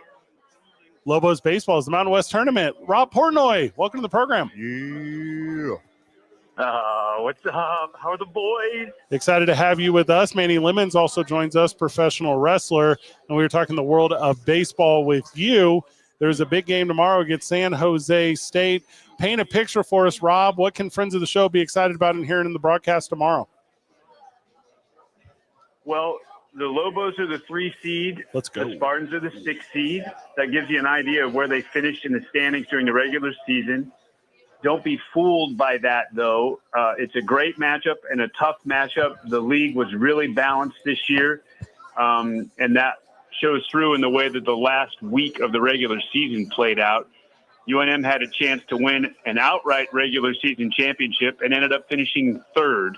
Lobos Baseball is the Mountain West Tournament. Rob Portnoy, welcome to the program. Yeah. What's up? How are the boys? Excited to have you with us. Manny Lemons also joins us, professional wrestler, and we were talking the world of baseball with you. There's a big game tomorrow against San Jose State. Paint a picture for us, Rob. What can friends of the show be excited about and hearing in the broadcast tomorrow? Well, the Lobos are the 3 seed. Let's go. The Spartans are the 6 seed. That gives you an idea of where they finished in the standings during the regular season. Don't be fooled by that, though. It's a great matchup and a tough matchup. The league was really balanced this year, and that shows through in the way that the last week of the regular season played out. UNM had a chance to win an outright regular season championship and ended up finishing 3rd.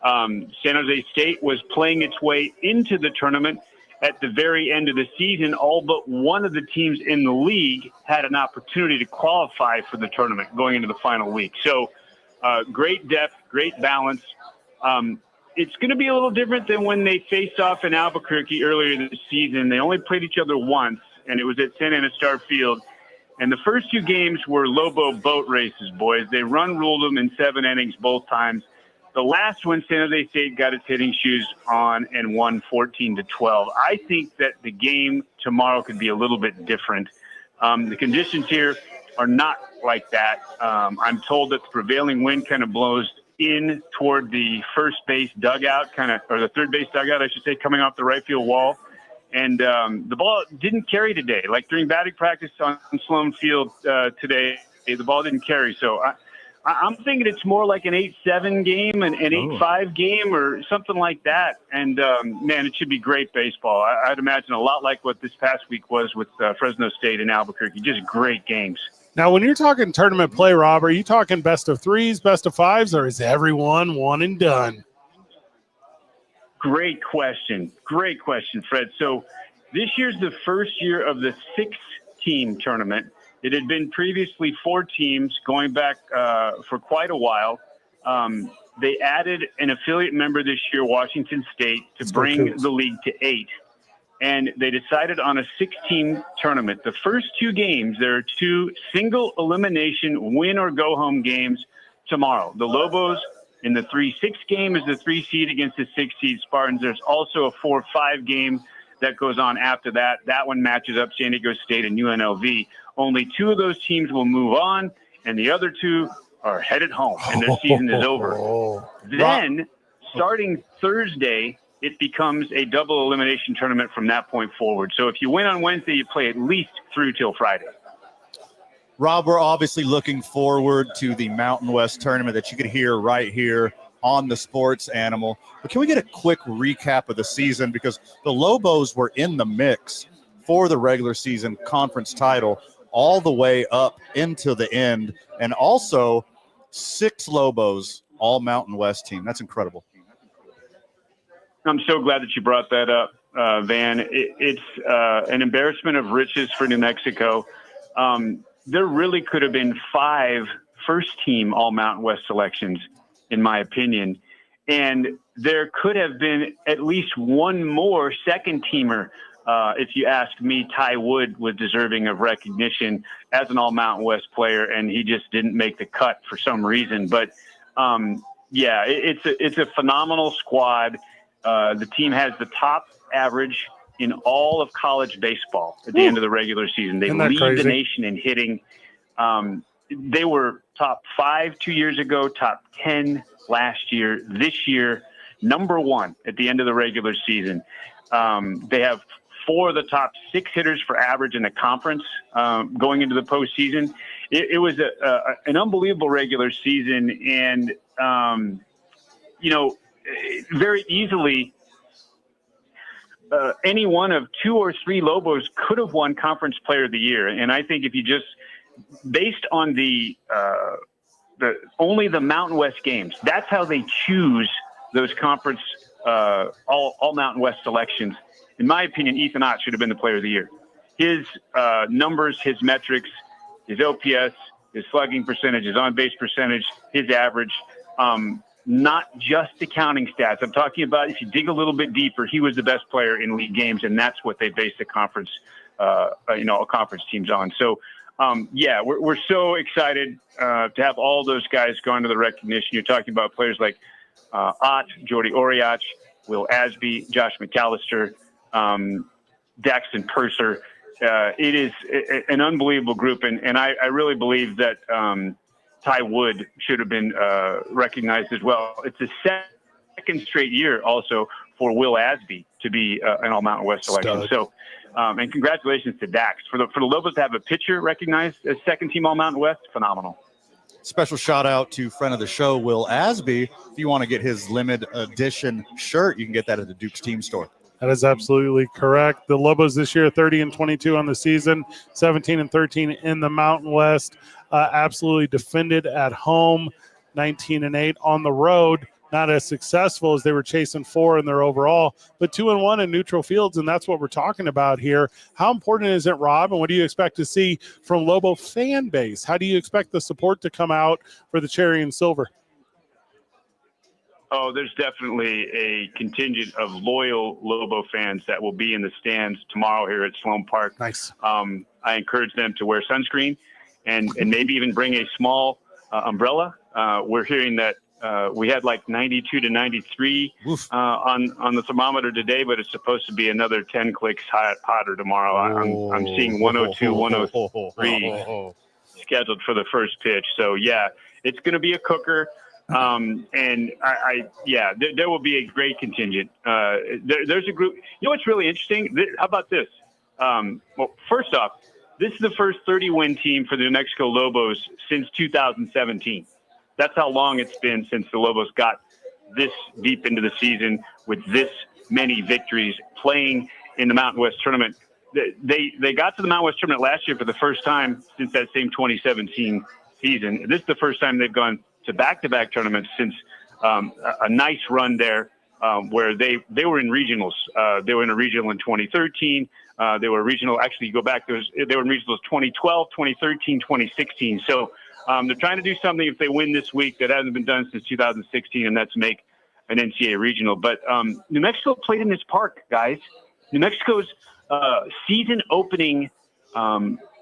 San Jose State was playing its way into the tournament at the very end of the season. All but one of the teams in the league had an opportunity to qualify for the tournament going into the final week. So great depth, great balance. It's going to be a little different than when they faced off in Albuquerque earlier this season. They only played each other once, and it was at Santa Ana Star Field. And the first 2 games were Lobo boat races, boys. They ruled them in 7 innings both times. The last one, San Jose State got its hitting shoes on and won 14-12. I think that the game tomorrow could be a little bit different. The conditions here are not like that. I'm told that the prevailing wind kind of blows in toward the first base dugout, or the third base dugout, I should say, coming off the right field wall. And the ball didn't carry today. Like during batting practice on Sloan Field today, the ball didn't carry. So I'm thinking it's more like an 8-7 game, an 8-5 game, or something like that. And, man, it should be great baseball. I'd imagine a lot like what this past week was with Fresno State and Albuquerque. Just great games. Now, when you're talking tournament play, Rob, are you talking best of 3s, best of 5s, or is everyone one and done? Great question. Great question, Fred. So this year's the first year of the 6-team tournament. It had been previously 4 teams going back for quite a while. They added an affiliate member this year, Washington State, to bring the league to 8. And they decided on a 6-team tournament. The first 2 games, there are 2 single elimination win or go home games tomorrow. The Lobos in the 3-6 game is the 3 seed against the 6 seed Spartans. There's also a 4-5 game that goes on after that. That one matches up San Diego State and UNLV. Only 2 of those teams will move on, and the other 2 are headed home, and their season is over. Then, starting Thursday, it becomes a double elimination tournament from that point forward. So if you win on Wednesday, you play at least through till Friday. Rob, we're obviously looking forward to the Mountain West tournament that you could hear right here on the Sports Animal. But can we get a quick recap of the season? Because the Lobos were in the mix for the regular season conference title all the way up into the end. And also 6 Lobos, all Mountain West team. That's incredible. I'm so glad that you brought that up, Van. It's an embarrassment of riches for New Mexico. There really could have been 5 first-team All-Mountain West selections, in my opinion. And there could have been at least 1 more second-teamer. If you ask me, Ty Wood was deserving of recognition as an All-Mountain West player, and he just didn't make the cut for some reason. But, yeah, it's a phenomenal squad. The team has the top average in all of college baseball at the end of the regular season. They lead the nation in hitting. They were top 5 2 years ago, top 10 last year. This year, number one at the end of the regular season. They have 4 of the top 6 hitters for average in the conference going into the postseason. It was an unbelievable regular season, and very easily any one of 2 or 3 Lobos could have won Conference Player of the Year. And I think if you just based on the only the Mountain West games, that's how they choose those conference all Mountain West selections. In my opinion, Ethan Ott should have been the Player of the Year. His numbers, his metrics, his OPS, his slugging percentage, his on-base percentage, his average, not just the counting stats. I'm talking about if you dig a little bit deeper, he was the best player in league games, and that's what they base the conference, conference teams on. So, we're so excited to have all those guys go into the recognition. You're talking about players like Ott, Jordy Oriach, Will Asby, Josh McAllister, Daxton Purser. It is an unbelievable group, and I really believe that Ty Wood should have been recognized as well. It's the second straight year also for Will Asby to be an All-Mountain West selection. Stud. So, and congratulations to Dax. For the Lobos to have a pitcher recognized as second-team All-Mountain West, phenomenal. Special shout out to friend of the show, Will Asby. If you want to get his limited edition shirt, you can get that at the Duke's Team Store. That is absolutely correct. The Lobos this year, 30-22 on the season, 17-13 in the Mountain West. Absolutely defended at home, 19-8 on the road. Not as successful as they were chasing 4 in their overall, but 2-1 in neutral fields, and that's what we're talking about here. How important is it, Rob, and what do you expect to see from Lobo fan base? How do you expect the support to come out for the Cherry and Silver? Oh, there's definitely a contingent of loyal Lobo fans that will be in the stands tomorrow here at Sloan Park. Nice. I encourage them to wear sunscreen and maybe even bring a small umbrella. We're hearing that we had like 92 to 93 on the thermometer today, but it's supposed to be another 10 clicks hotter tomorrow. I'm seeing 102, 103 scheduled for the first pitch. So, yeah, it's going to be a cooker. And there will be a great contingent. There's a group. You know what's really interesting? How about this? Well, first off, this is the first 30-win team for the New Mexico Lobos since 2017. That's how long it's been since the Lobos got this deep into the season with this many victories playing in the Mountain West tournament. They got to the Mountain West tournament last year for the first time since that same 2017 season. This is the first time they've gone to back-to-back tournaments since a nice run there where they were in regionals. They were in a regional in 2013. They were regional. Actually, you go back, they were in regionals 2012, 2013, 2016. So they're trying to do something if they win this week that hasn't been done since 2016, and that's make an NCAA regional. But New Mexico played in this park, guys. New Mexico's season opening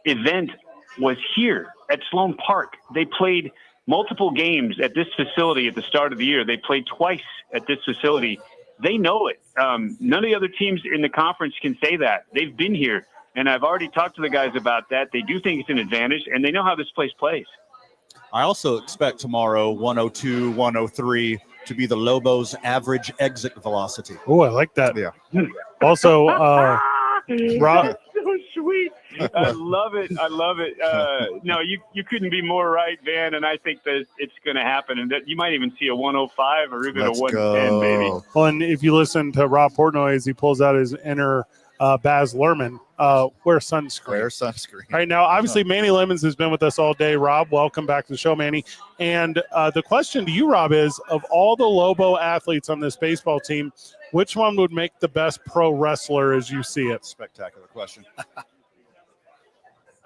event was here at Sloan Park. They played multiple games at this facility at the start of the year. They played twice at this facility. They know it. None of the other teams in the conference can say that. They've been here, and I've already talked to the guys about that. They do think it's an advantage, and they know how this place plays. I also expect tomorrow 102, 103 to be the Lobos' average exit velocity. Oh, I like that. Yeah. Also, Rob. So sweet. I love it. No, you couldn't be more right, Van, and I think that it's going to happen, and that you might even see a 105 or even Let's a 110, maybe. Well, and if you listen to Rob Portnoy as he pulls out his inner Baz Luhrmann, wear sunscreen. Wear sunscreen. All right, now, obviously, Manny Lemons has been with us all day. Rob, welcome back to the show, Manny. And the question to you, Rob, is of all the Lobo athletes on this baseball team, which one would make the best pro wrestler as you see it? Spectacular question.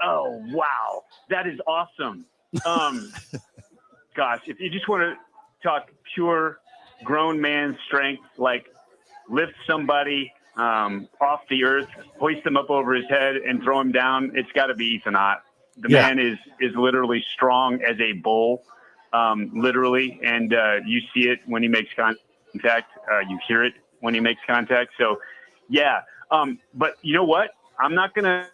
Oh, wow. That is awesome. Gosh, if you just want to talk pure grown man strength, like lift somebody off the earth, hoist him up over his head and throw him down, it's got to be Ethan Ott. The man is literally strong as a bull, literally. And you see it when he makes contact. You hear it when he makes contact. So, yeah. But you know what? I'm not going to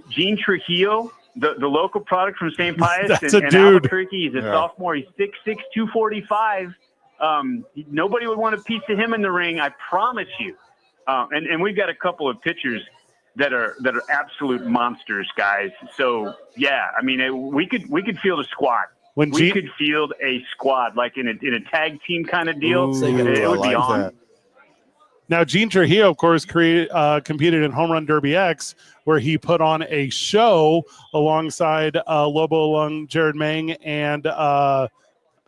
Gene Trujillo, the local product from St. Pius That's and a dude. Albuquerque. He's a sophomore. He's 6'6", 245. Nobody would want a piece of him in the ring, I promise you. And we've got a couple of pitchers that are absolute monsters, guys. So yeah, I mean, we could field a squad. We could field a squad like in a tag team kind of deal. It would be on. That. Now, Gene Trujillo, of course, competed in Home Run Derby X, where he put on a show alongside Lobo Lung, Jared Mang, and help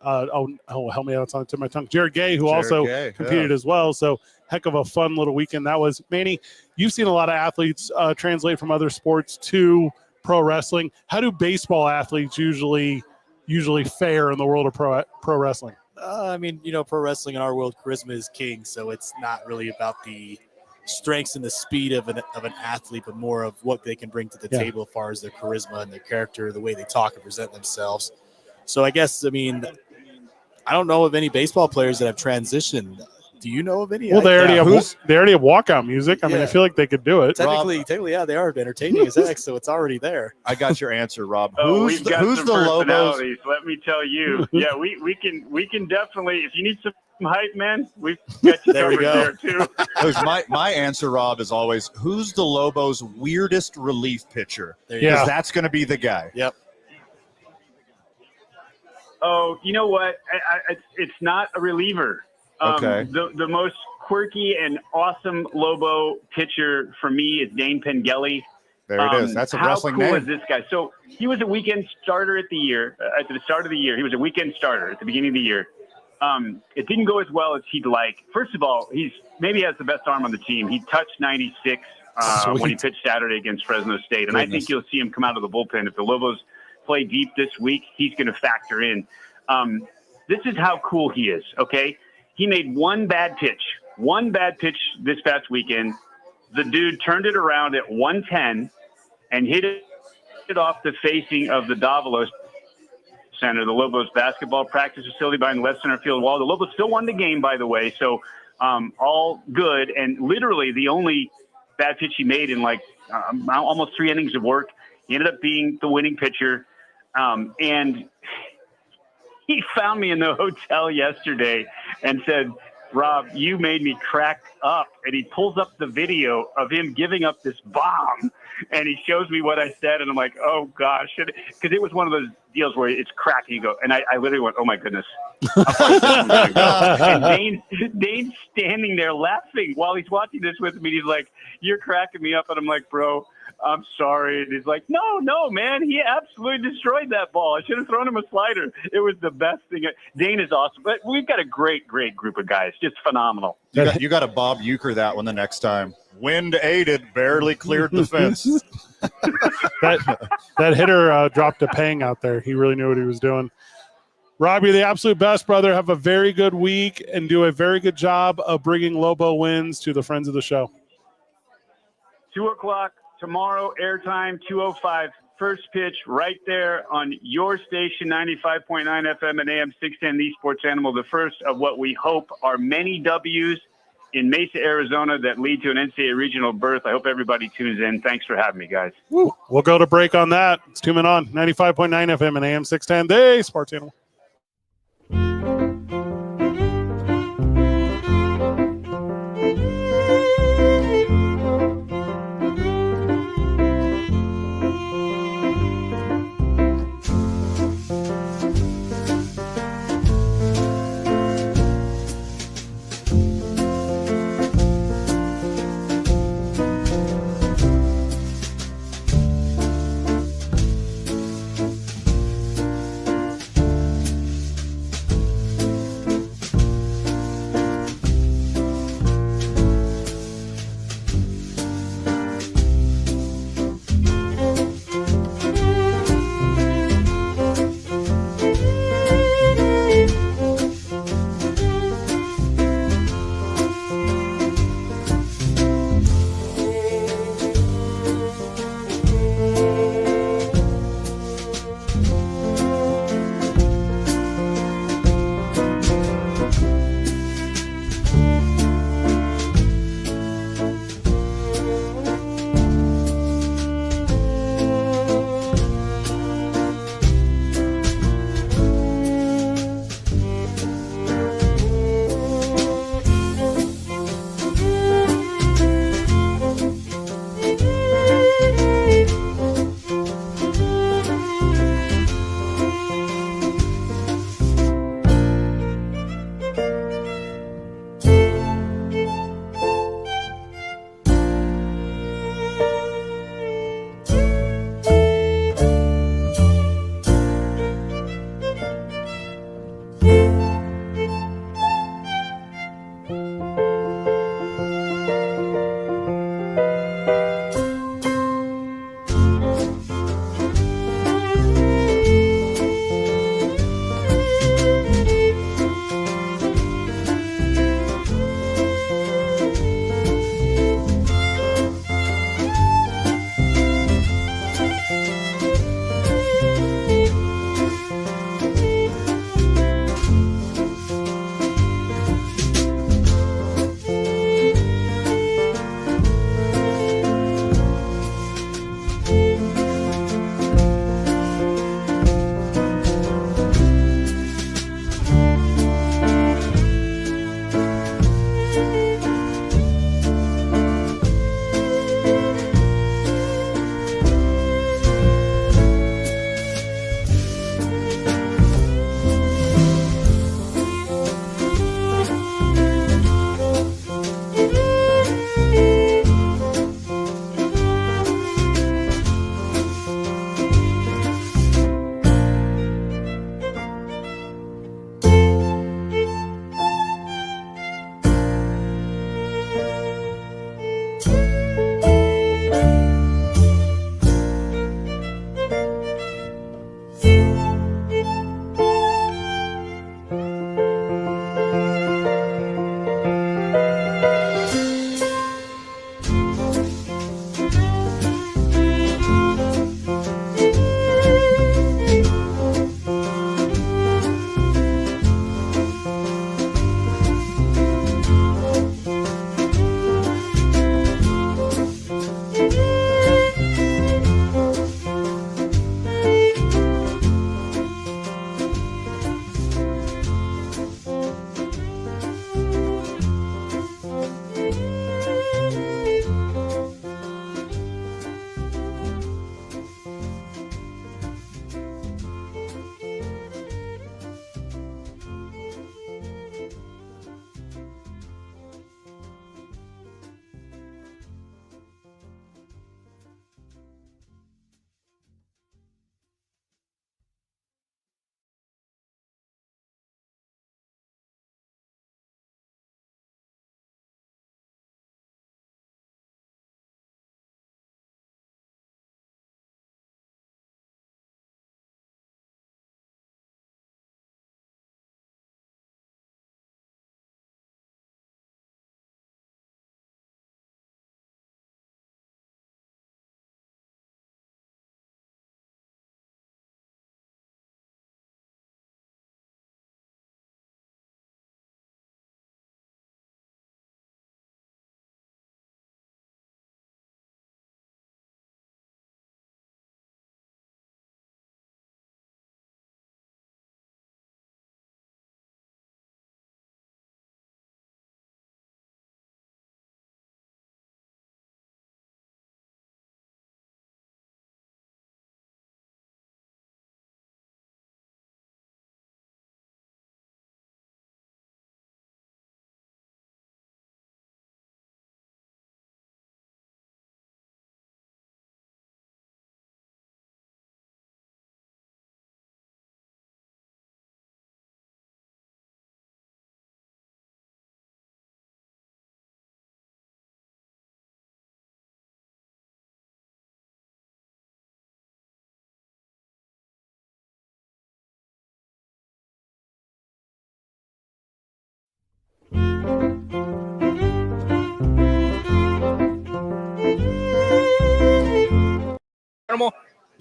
me out, it's on the tip of my tongue, Jared Gay, who also competed as well. So heck of a fun little weekend that was. Manny, you've seen a lot of athletes translate from other sports to pro wrestling. How do baseball athletes usually fare in the world of pro wrestling? I mean, pro wrestling in our world, charisma is king. So it's not really about the strengths and the speed of an athlete, but more of what they can bring to the table as far as their charisma and their character, the way they talk and present themselves. So I guess, I don't know of any baseball players that have transitioned. Do you know of any? Well, they already have walkout music. I mean, I feel like they could do it. Technically, yeah, they are entertaining as heck, so it's already there. I got your answer, Rob. Who's the Lobos? Let me tell you. Yeah, we can definitely. If you need some hype, man, we've got you covered there too. My answer, Rob, is always who's the Lobos' weirdest relief pitcher? Because that's going to be the guy. Yep. Oh, you know what? It's not a reliever. Okay. The most quirky and awesome Lobo pitcher for me is Dane Pengelly. There it is. That's a wrestling name. How cool is this guy? So he was a weekend starter at the start of the year. He was a weekend starter at the beginning of the year. It didn't go as well as he'd like. First of all, he has the best arm on the team. He touched 96 when he pitched Saturday against Fresno State. And I think you'll see him come out of the bullpen. If the Lobos play deep this week, he's going to factor in. This is how cool he is, okay? He made one bad pitch this past weekend. The dude turned it around at 110 and hit it off the facing of the Davalos Center, the Lobos basketball practice facility behind the left center field wall. The Lobos still won the game, by the way, so all good. And literally the only bad pitch he made in almost 3 innings of work, he ended up being the winning pitcher. And he found me in the hotel yesterday and said, Rob, you made me crack up. And he pulls up the video of him giving up this bomb, and he shows me what I said, and I'm like, oh, gosh. Because it was one of those deals where it's cracking. You go, and I literally went, oh, my goodness. And Dane's standing there laughing while he's watching this with me. He's like, you're cracking me up. And I'm like, bro, I'm sorry. And he's like, no, man. He absolutely destroyed that ball. I should have thrown him a slider. It was the best thing. Dane is awesome. But we've got a great, great group of guys. Just phenomenal. You got to Bob Uecker that one the next time. Wind aided, barely cleared the fence. that hitter dropped a pang out there. He really knew what he was doing. Rob, you're the absolute best, brother. Have a very good week and do a very good job of bringing Lobo wins to the friends of the show. 2:00 tomorrow, airtime, 2:05. First pitch right there on your station, 95.9 FM and AM 610, the Sports Animal. The first of what we hope are many W's in Mesa, Arizona that lead to an NCAA regional berth. I hope everybody tunes in. Thanks for having me, guys. Woo. We'll go to break on that. It's 2 Men On, 95.9 FM and AM 610, the Sports Animal.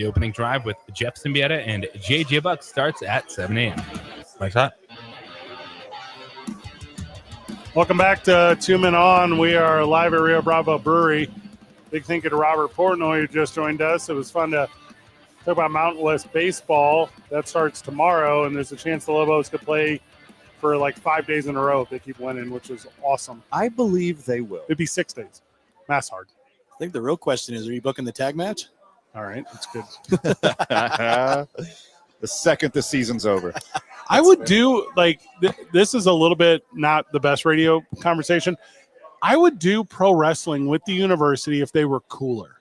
The opening drive with Jeff Symbieta and J.J. Buck starts at 7 a.m. Mike's hot. Welcome back to 2 Men On. We are live at Rio Bravo Brewery. Big thank you to Robert Portnoy, who just joined us. It was fun to talk about Mountain West baseball. That starts tomorrow, and there's a chance the Lobos could play for like 5 days in a row if they keep winning, which is awesome. I believe they will. It'd be 6 days. Mass hard. I think the real question is, are you booking the tag match? All right, that's good. The second the season's over. I would do like this is a little bit not the best radio conversation. I would do pro wrestling with the university if they were cooler.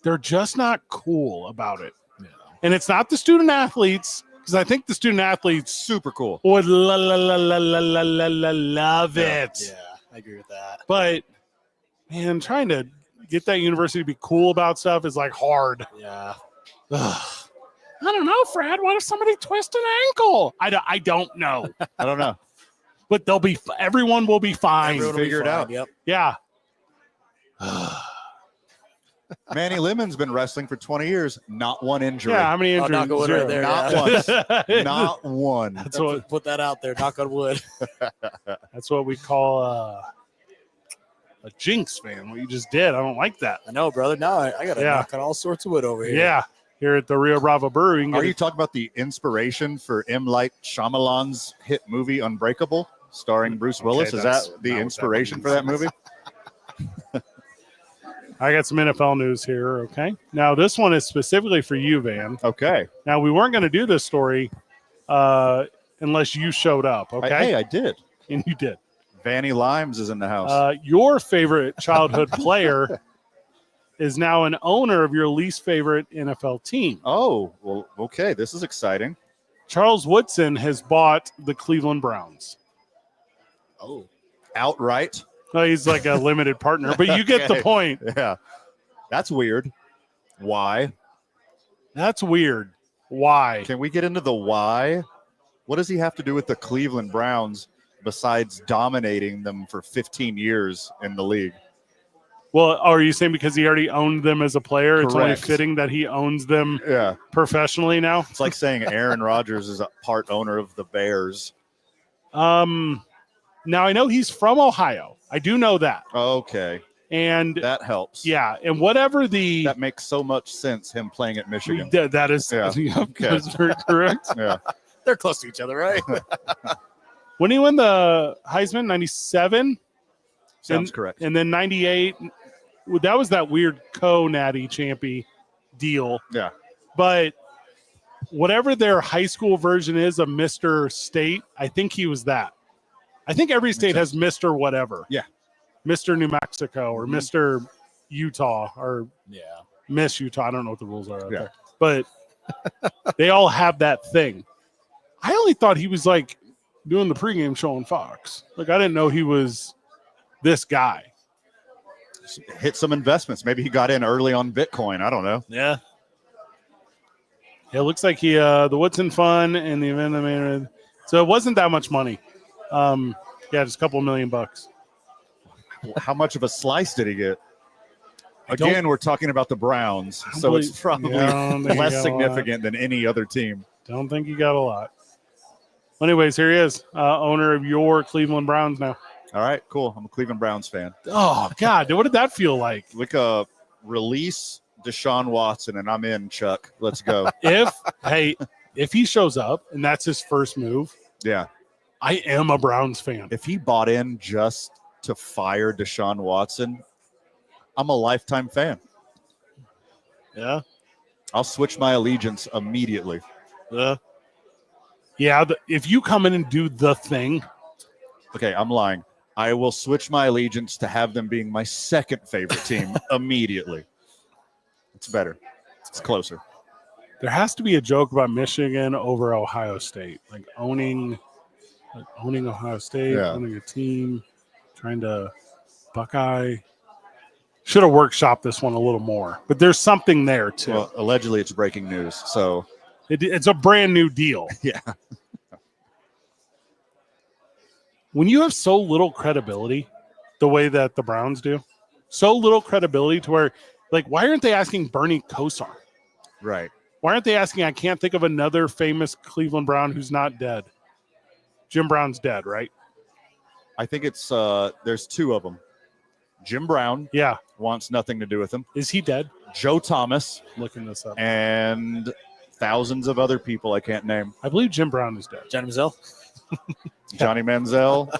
They're just not cool about it. Yeah. And it's not the student athletes, because I think the student athletes Super cool. would love it. Yeah, I agree with that. But man, trying to get that university to be cool about stuff is like hard. Yeah. Ugh. I don't know, Fred. What if somebody twists an ankle? I don't know. I don't know. But everyone will be fine. Everyone will be Figure it fine, out. Yep. Yeah. Manny Lemon's been wrestling for 20 years. Not one injury. Yeah, how many injuries? knock on wood Zero. right there. Not Yeah. once. Not one. That's what Put that out there. Knock on wood. that's what we call a jinx, man. What you just did. I don't like that. I know, brother. Now I got to Yeah. knock on all sorts of wood over here. Yeah. Here at the Rio Bravo Brewery. Are you talking about the inspiration for M. Night Shyamalan's hit movie Unbreakable, starring Bruce Willis? Okay, Is that's that the not what inspiration that for that movie? I got some NFL news here, okay? Now, this one is specifically for you, Van. Okay. Now, we weren't going to do this story unless you showed up, okay? I did. And you did. Vanny Limes is in the house. Your favorite childhood player is now an owner of your least favorite NFL team. Oh, well, okay. This is exciting. Charles Woodson has bought the Cleveland Browns. Oh. Outright. No, he's like a limited partner, but you get the Okay. point. Yeah. That's weird. Why? That's weird. Why? Can we get into the why? What does he have to do with the Cleveland Browns besides dominating them for 15 years in the league? Well, are you saying because he already owned them as a player, it's only Correct. fitting that he owns them Yeah. professionally now? It's like saying Aaron Rodgers is a part owner of the Bears. Now, I know he's from Ohio. I do know that. Okay. And That helps. yeah, and whatever the That makes so much sense, him playing at Michigan. that is Yeah. that's very correct. Yeah. They're close to each other, right? When he won the Heisman, 97? Sounds correct. And then 98, that was that weird co-natty champy deal. Yeah. But whatever their high school version is of Mr. State, I think he was that. I think every state has Mr. whatever. Yeah. Mr. New Mexico or Mr. Utah or Yeah. Miss Utah. I don't know what the rules are out Yeah. there. But they all have that thing. I only thought he was like doing the pregame show on Fox. Like I didn't know he was this guy. Hit some investments. Maybe he got in early on Bitcoin. I don't know. Yeah. It looks like he the Woodson Fund and the event I made. So it wasn't that much money. Yeah, just a couple $1 million. How much of a slice did he get? don't- Again, we're talking about the Browns, I so it's believe- probably Yeah, I don't think he less got a significant than any other team. Don't think he got a lot. Well, anyways, here he is, owner of your Cleveland Browns now. All right, cool. I'm a Cleveland Browns fan. Oh God, what did that feel like? Like release Deshaun Watson, and I'm in, Chuck. Let's go. If he shows up and that's his first move, Yeah. I am a Browns fan. If he bought in just to fire Deshaun Watson, I'm a lifetime fan. Yeah. I'll switch my allegiance immediately. Yeah. If you come in and do the thing, Okay, I'm lying. I will switch my allegiance to have them being my second favorite team immediately. It's better. It's closer. there has to be a joke about Michigan over Ohio State, like owning Ohio State, Yeah. owning a team, trying to Buckeye. Should have workshopped this one a little more, but there's something there too. Well, allegedly, it's breaking news. So, It's a brand new deal. yeah. When you have so little credibility, the way that the Browns do, so little credibility to where, like, why aren't they asking Bernie Kosar? Right. Why aren't they asking? I can't think of another famous Cleveland Brown who's not dead. Jim Brown's dead, right? I think it's there's two of them. Jim Brown wants nothing to do with him. Is he dead? Joe Thomas. Looking this up. And thousands of other people I can't name. I believe Jim Brown is dead. Johnny Manziel? Johnny Manziel.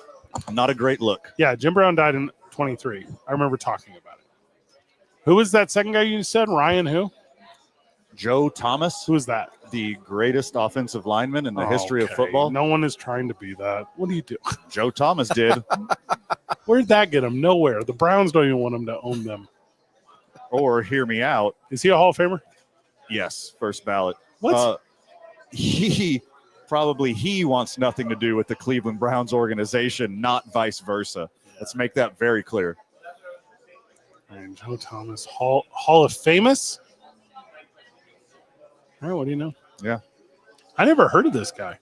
Not a great look. Yeah, Jim Brown died in 23. I remember talking about it. Who was that second guy you said? Ryan who? Joe Thomas. Who is that? The greatest offensive lineman in the history of football. No one is trying to be that. What do you do? Joe Thomas did. Where'd that get him? Nowhere. The Browns don't even want him to own them. Or hear me out. Is he a Hall of Famer? Yes, first ballot. What? He wants nothing to do with the Cleveland Browns organization, not vice versa. Let's make that very clear. And Joe Thomas, Hall of Famous? All right, what do you know? Yeah. I never heard of this guy.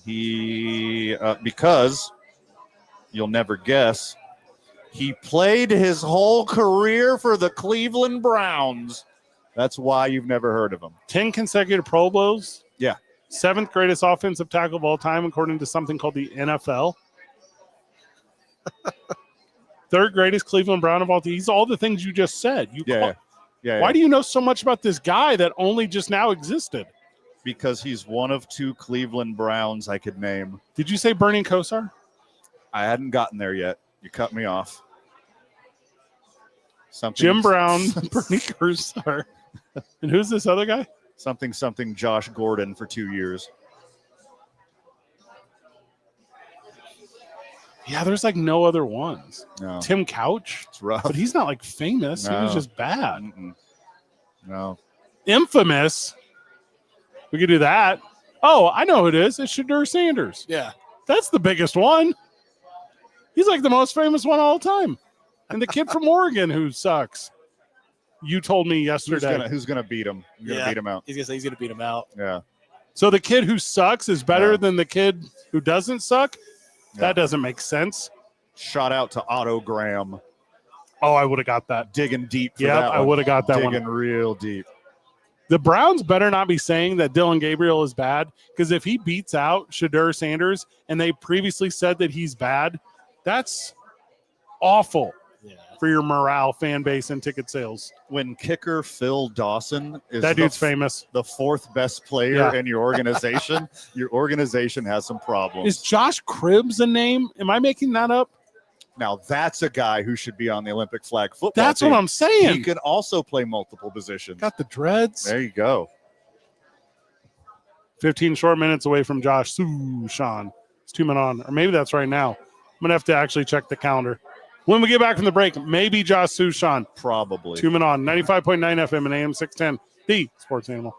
He, because you'll never guess, he played his whole career for the Cleveland Browns. That's why you've never heard of him. 10 consecutive Pro Bowls. Yeah. 7th greatest offensive tackle of all time, according to something called the NFL. 3rd greatest Cleveland Brown of all time. He's all the things you just said. Why do you know so much about this guy that only just now existed? Because he's one of 2 Cleveland Browns I could name. Did you say Bernie Kosar? I hadn't gotten there yet. You cut me off. Jim Brown, Bernie Kosar. And who's this other guy? Something Josh Gordon for 2 years. Yeah, there's like no other ones. No. Tim Couch. It's rough. But he's not like famous. No. He was just bad. No. Infamous. We could do that. Oh, I know who it is. It's Shedeur Sanders. Yeah. That's the biggest one. He's like the most famous one of all time. And the kid from Oregon who sucks. You told me yesterday. Who's gonna beat him? You're gonna beat him out. He's gonna say he's gonna beat him out. Yeah. So the kid who sucks is better than the kid who doesn't suck? Yeah. That doesn't make sense. Shout out to Otto Graham. Oh, I would have got that. Digging deep for Yeah, that I one. would have got that one. Digging real deep. The Browns better not be saying that Dylan Gabriel is bad, because if he beats out Shedeur Sanders and they previously said that he's bad, that's awful for your morale, fan base, and ticket sales. When kicker Phil Dawson is that dude's famous, the 4th best player in your organization, your organization has some problems. Is Josh Cribbs a name? Am I making that up? Now that's a guy who should be on the Olympic flag football That's team. what I'm saying. He can also play multiple positions. Got the dreads. There you go. 15 short minutes away from Josh Sushan. It's 2 men on, or maybe that's right now. I'm gonna have to actually check the calendar. When we get back from the break, maybe Josh Sushan. Probably. 2 men on, 95.9 FM and AM 610, the Sports Animal.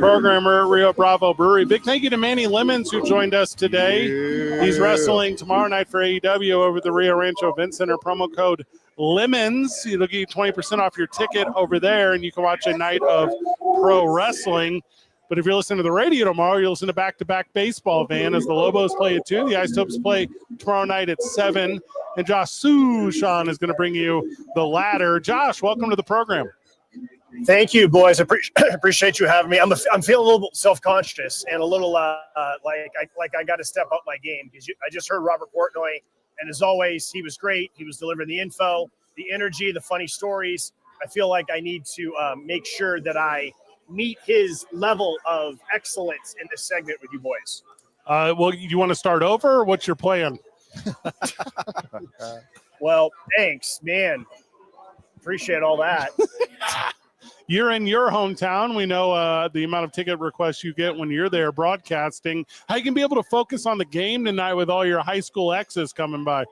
programmer at Rio Bravo Brewery. Big thank you to Manny Lemons, who joined us today. He's wrestling tomorrow night for AEW over the Rio Rancho Event Center. Promo code LEMONS. It'll give you 20% off your ticket over there, and you can watch a night of pro wrestling. But if you're listening to the radio tomorrow, you'll listen to back-to-back baseball, Van, as the Lobos play at 2. The Isotopes play tomorrow night at 7. And Josh Sushan is going to bring you the ladder. Josh, welcome to the program. Thank you, boys. Appreciate you having me. I'm feeling a little self-conscious and a little like I got to step up my game because I just heard Robert Portnoy, and as always, he was great. He was delivering the info, the energy, the funny stories. I feel like I need to make sure that I meet his level of excellence in this segment with you boys. Well, you want to start over, or what's your plan? Well, thanks, man. Appreciate all that. You're in your hometown. We know the amount of ticket requests you get when you're there broadcasting. How you can be able to focus on the game tonight with all your high school exes coming by?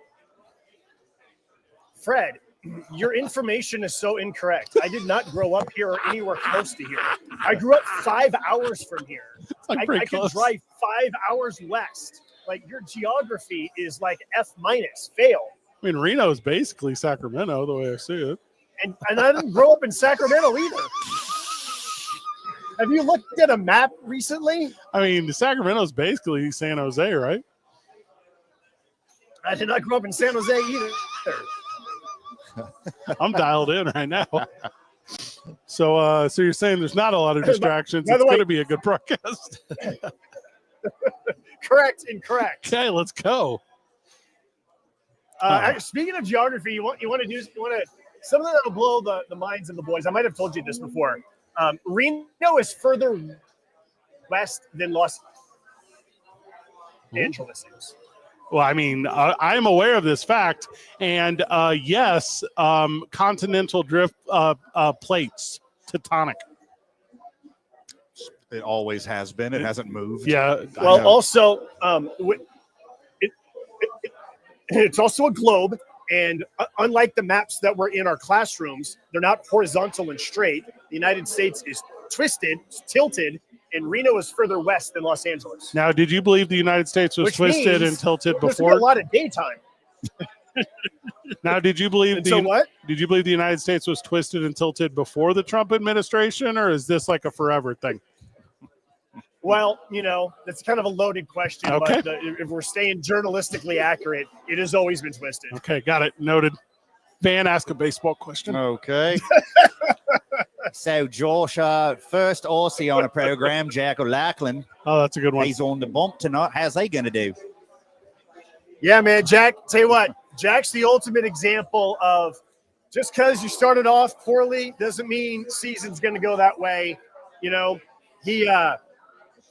Fred, your information is so incorrect. I did not grow up here or anywhere close to here. I grew up 5 hours from here. I could drive 5 hours west. Like, your geography is like F-, fail. I mean, Reno is basically Sacramento, the way I see it. And I didn't grow up in Sacramento either. Have you looked at a map recently? I mean, Sacramento is basically San Jose, right? I did not grow up in San Jose either. I'm dialed in right now. So you're saying there's not a lot of distractions. It's going to be a good broadcast. Correct, incorrect. Okay, let's go. Speaking of geography, you want to something that'll blow the minds of the boys. I might have told you this before. Reno is further west than Los Angeles is. Well, I mean, I'm aware of this fact, and yes, continental drift plates, tectonic. It always has been. It hasn't moved. Yeah. Well, also, it's also a globe, and unlike the maps that were in our classrooms, they're not horizontal and straight. The United States is twisted, tilted, and Reno is further west than Los Angeles. Now, did you believe the United States was twisted and tilted before? There's a lot of daytime. Now, did you believe what? Did you believe the United States was twisted and tilted before the Trump administration, or is this like a forever thing? Well, that's kind of a loaded question. Okay. But if we're staying journalistically accurate, it has always been twisted. Okay, got it. Noted. Van, ask a baseball question. Okay. So, Josh, first Aussie on a program, Jack O'Loughlin. Oh, that's a good one. He's on the bump tonight. How's he going to do? Yeah, man, Jack, tell you what, Jack's the ultimate example of just because you started off poorly doesn't mean season's going to go that way.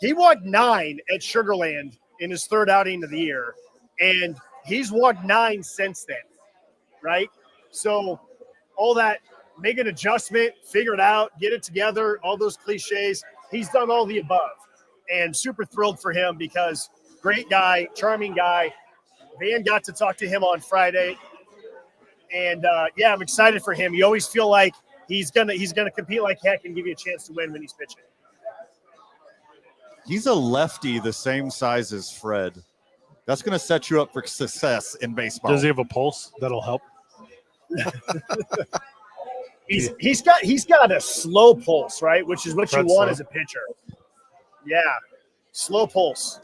He walked 9 at Sugarland in his third outing of the year, and he's walked 9 since then, right? So all that, make an adjustment, figure it out, get it together, all those cliches, he's done all the above. And super thrilled for him because great guy, charming guy. Van got to talk to him on Friday. And, I'm excited for him. You always feel like he's gonna compete like heck and give you a chance to win when he's pitching. He's a lefty the same size as Fred. That's going to set you up for success in baseball. Does he have a pulse? That'll help. He's got a slow pulse, right? Which is what you want as a pitcher. Yeah, slow pulse.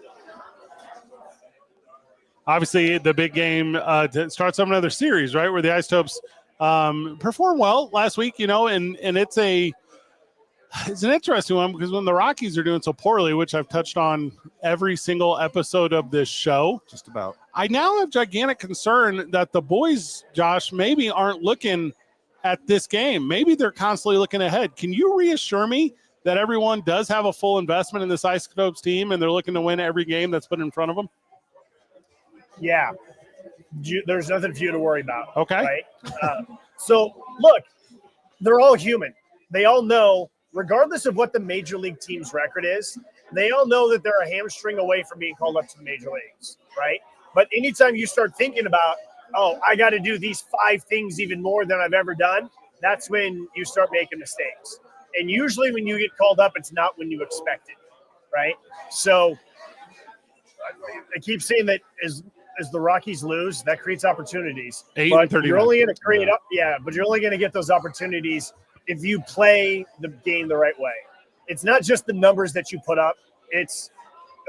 Obviously, the big game starts up another series, right? Where the Isotopes performed well last week, and it's an interesting one because when the Rockies are doing so poorly, which I've touched on every single episode of this show, just about, I now have gigantic concern that the boys, Josh, maybe aren't looking at this game. Maybe they're constantly looking ahead. Can you reassure me that everyone does have a full investment in this Isotopes team and they're looking to win every game that's put in front of them? Yeah. There's nothing for you to worry about. Okay. Right? So, look, they're all human. They all know, regardless of what the major league team's record is, they all know that they're a hamstring away from being called up to the major leagues, right? But anytime you start thinking about, I got to do these 5 things even more than I've ever done, that's when you start making mistakes. And usually when you get called up, it's not when you expect it, right? So I keep saying that as the Rockies lose, that creates opportunities. But you're only going to create but you're only going to get those opportunities if you play the game the right way. It's not just the numbers that you put up. It's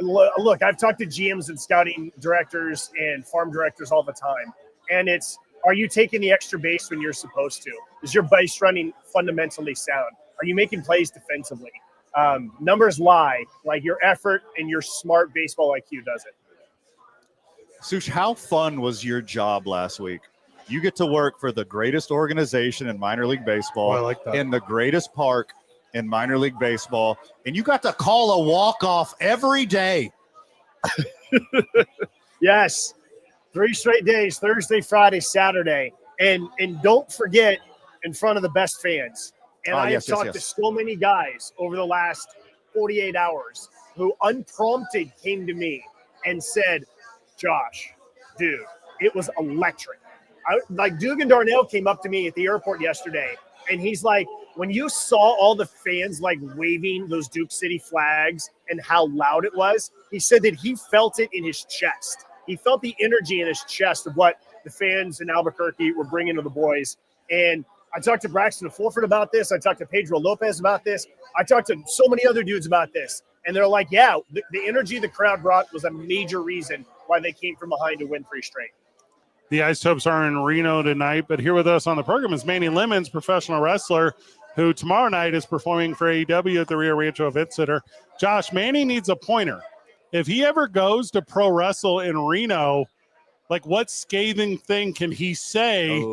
look, I've talked to GMs and scouting directors and farm directors all the time, and it's, are you taking the extra base when you're supposed to? Is your base running fundamentally sound? Are you making plays defensively? Numbers lie, like your effort and your smart baseball IQ does it. Sush, how fun was your job last week? You get to work for the greatest organization in minor league baseball, I like that. in the greatest park in minor league baseball, and you got to call a walk-off every day. Yes. 3 straight days, Thursday, Friday, Saturday. And don't forget, in front of the best fans. And I have talked to so many guys over the last 48 hours who unprompted came to me and said, Josh, dude, it was electric. Like Dugan Darnell came up to me at the airport yesterday, and he's like, when you saw all the fans like waving those Duke City flags and how loud it was, he said that he felt it in his chest. He felt the energy in his chest of what the fans in Albuquerque were bringing to the boys. And I talked to Braxton Fulford about this. I talked to Pedro Lopez about this. I talked to so many other dudes about this. And they're like, yeah, the energy the crowd brought was a major reason why they came from behind to win 3 straight. The Isotopes are in Reno tonight, but here with us on the program is Manny Lemons, professional wrestler, who tomorrow night is performing for AEW at the Rio Rancho Event Center. Josh, Manny needs a pointer. If he ever goes to pro wrestle in Reno, like what scathing thing can he say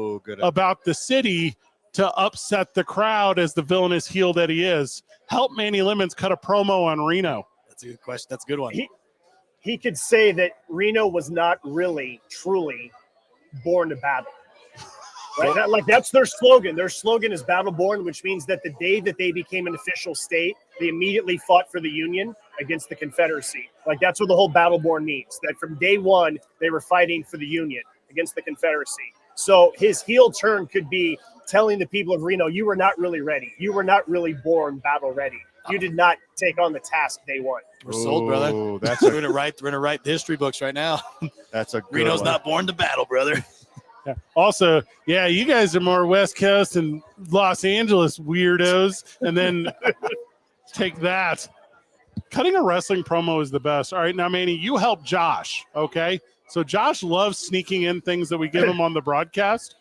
about the city to upset the crowd as the villainous heel that he is? Help Manny Lemons cut a promo on Reno. That's a good question. That's a good one. He could say that Reno was not really, truly born to battle. Right? That's their slogan. Their slogan is Battle Born, which means that the day that they became an official state, they immediately fought for the Union against the Confederacy. Like that's what the whole Battle Born means. That from day one, they were fighting for the Union against the Confederacy. So his heel turn could be telling the people of Reno, you were not really ready. You were not really born battle ready. You did not take on the task day one. We're sold, brother. We're gonna write the history books right now. That's a good Reno's one. not born to battle, brother. Yeah. Also, yeah, you guys are more West Coast and Los Angeles weirdos, and then take that. Cutting a wrestling promo is the best. All right, now, Manny, you help Josh, okay? So Josh loves sneaking in things that we give him on the broadcast.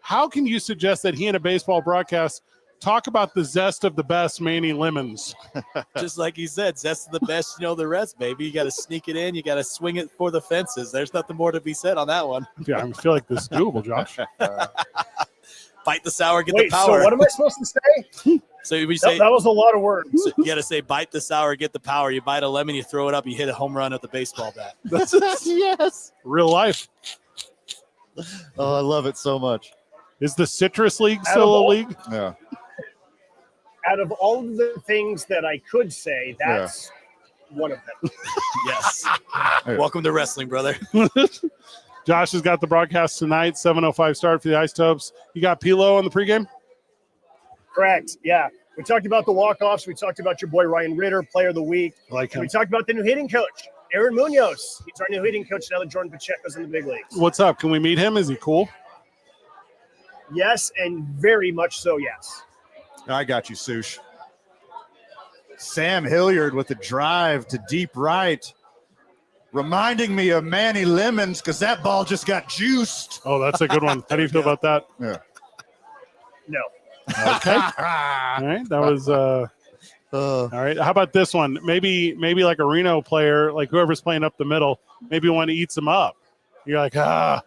How can you suggest that he in a baseball broadcast talk about the zest of the best Manny Lemons? Just like he said, zest of the best, you know the rest, baby. You got to sneak it in. You got to swing it for the fences. There's nothing more to be said on that one. Yeah, I feel like this is doable, Josh. Bite the sour, get the power. So what am I supposed to say? So we say that was a lot of words. So you got to say, bite the sour, get the power. You bite a lemon, you throw it up, you hit a home run at the baseball bat. Yes. Real life. Oh, I love it so much. Is the Citrus League still a league? Yeah. Out of all of the things that I could say, that's one of them. Yes. Welcome to wrestling, brother. Josh has got the broadcast tonight, 7:05 start for the Isotopes. You got Pilo on the pregame? Correct. Yeah. We talked about the walk-offs. We talked about your boy Ryan Ritter, player of the week. Like him. We talked about the new hitting coach, Aaron Munoz. He's our new hitting coach now that Jordan Pacheco's in the big leagues. What's up? Can we meet him? Is he cool? Yes, and very much so, yes. I got you, Sush. Sam Hilliard with the drive to deep right. Reminding me of Manny Lemons because that ball just got juiced. Oh, that's a good one. How do you feel about that? Yeah. No. Okay. All right. That was all right. How about this one? Maybe like a Reno player, like whoever's playing up the middle, maybe one eats them up. You're like, got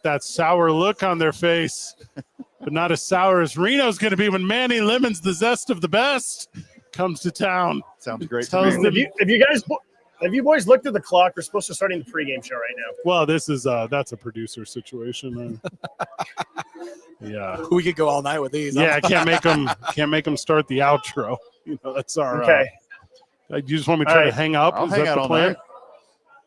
that sour look on their face, but not as sour as Reno's going to be when Manny Lemons, the zest of the best, comes to town. Sounds great. Have you boys looked at the clock? We're supposed to start the pregame show right now. Well, this is that's a producer situation. Yeah, we could go all night with these. Yeah, I can't make them start the outro. You know, that's our. Okay. You just want me to try to hang up? I'll Is hang that out the all plan? night.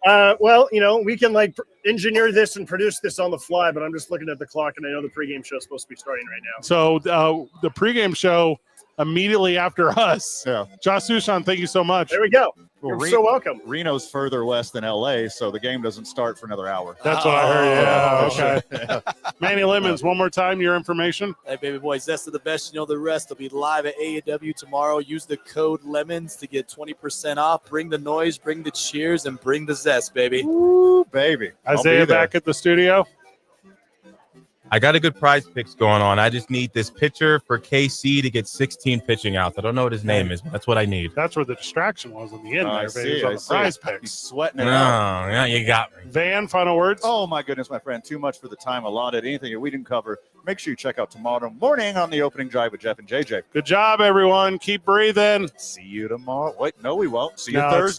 Well, we can engineer this and produce this on the fly, but I'm just looking at the clock, and I know the pregame show is supposed to be starting right now. So the pregame show immediately after us. Yeah. Josh Sushan, thank you so much. There we go. Well, You're so welcome. Reno's further west than LA, so the game doesn't start for another hour. That's what I heard. Yeah. Okay. Manny Lemons, one more time, your information. Hey, baby boy, Zest of the best. You know the rest. They'll be live at AEW tomorrow. Use the code LEMONS to get 20% off. Bring the noise, bring the cheers, and bring the zest, baby. Ooh, baby. Isaiah back at the studio. I got a good prize picks going on. I just need this pitcher for KC to get 16 pitching outs. I don't know what his name is, but that's what I need. That's where the distraction was in the end there, baby. I On the prize picks. He's sweating it No, out. yeah, you got me. Van, final words? Oh, my goodness, my friend. Too much for the time allotted. Anything that we didn't cover, make sure you check out tomorrow morning on the opening drive with Jeff and JJ. Good job, everyone. Keep breathing. See you tomorrow. Wait, no, we won't. See you No, Thursday.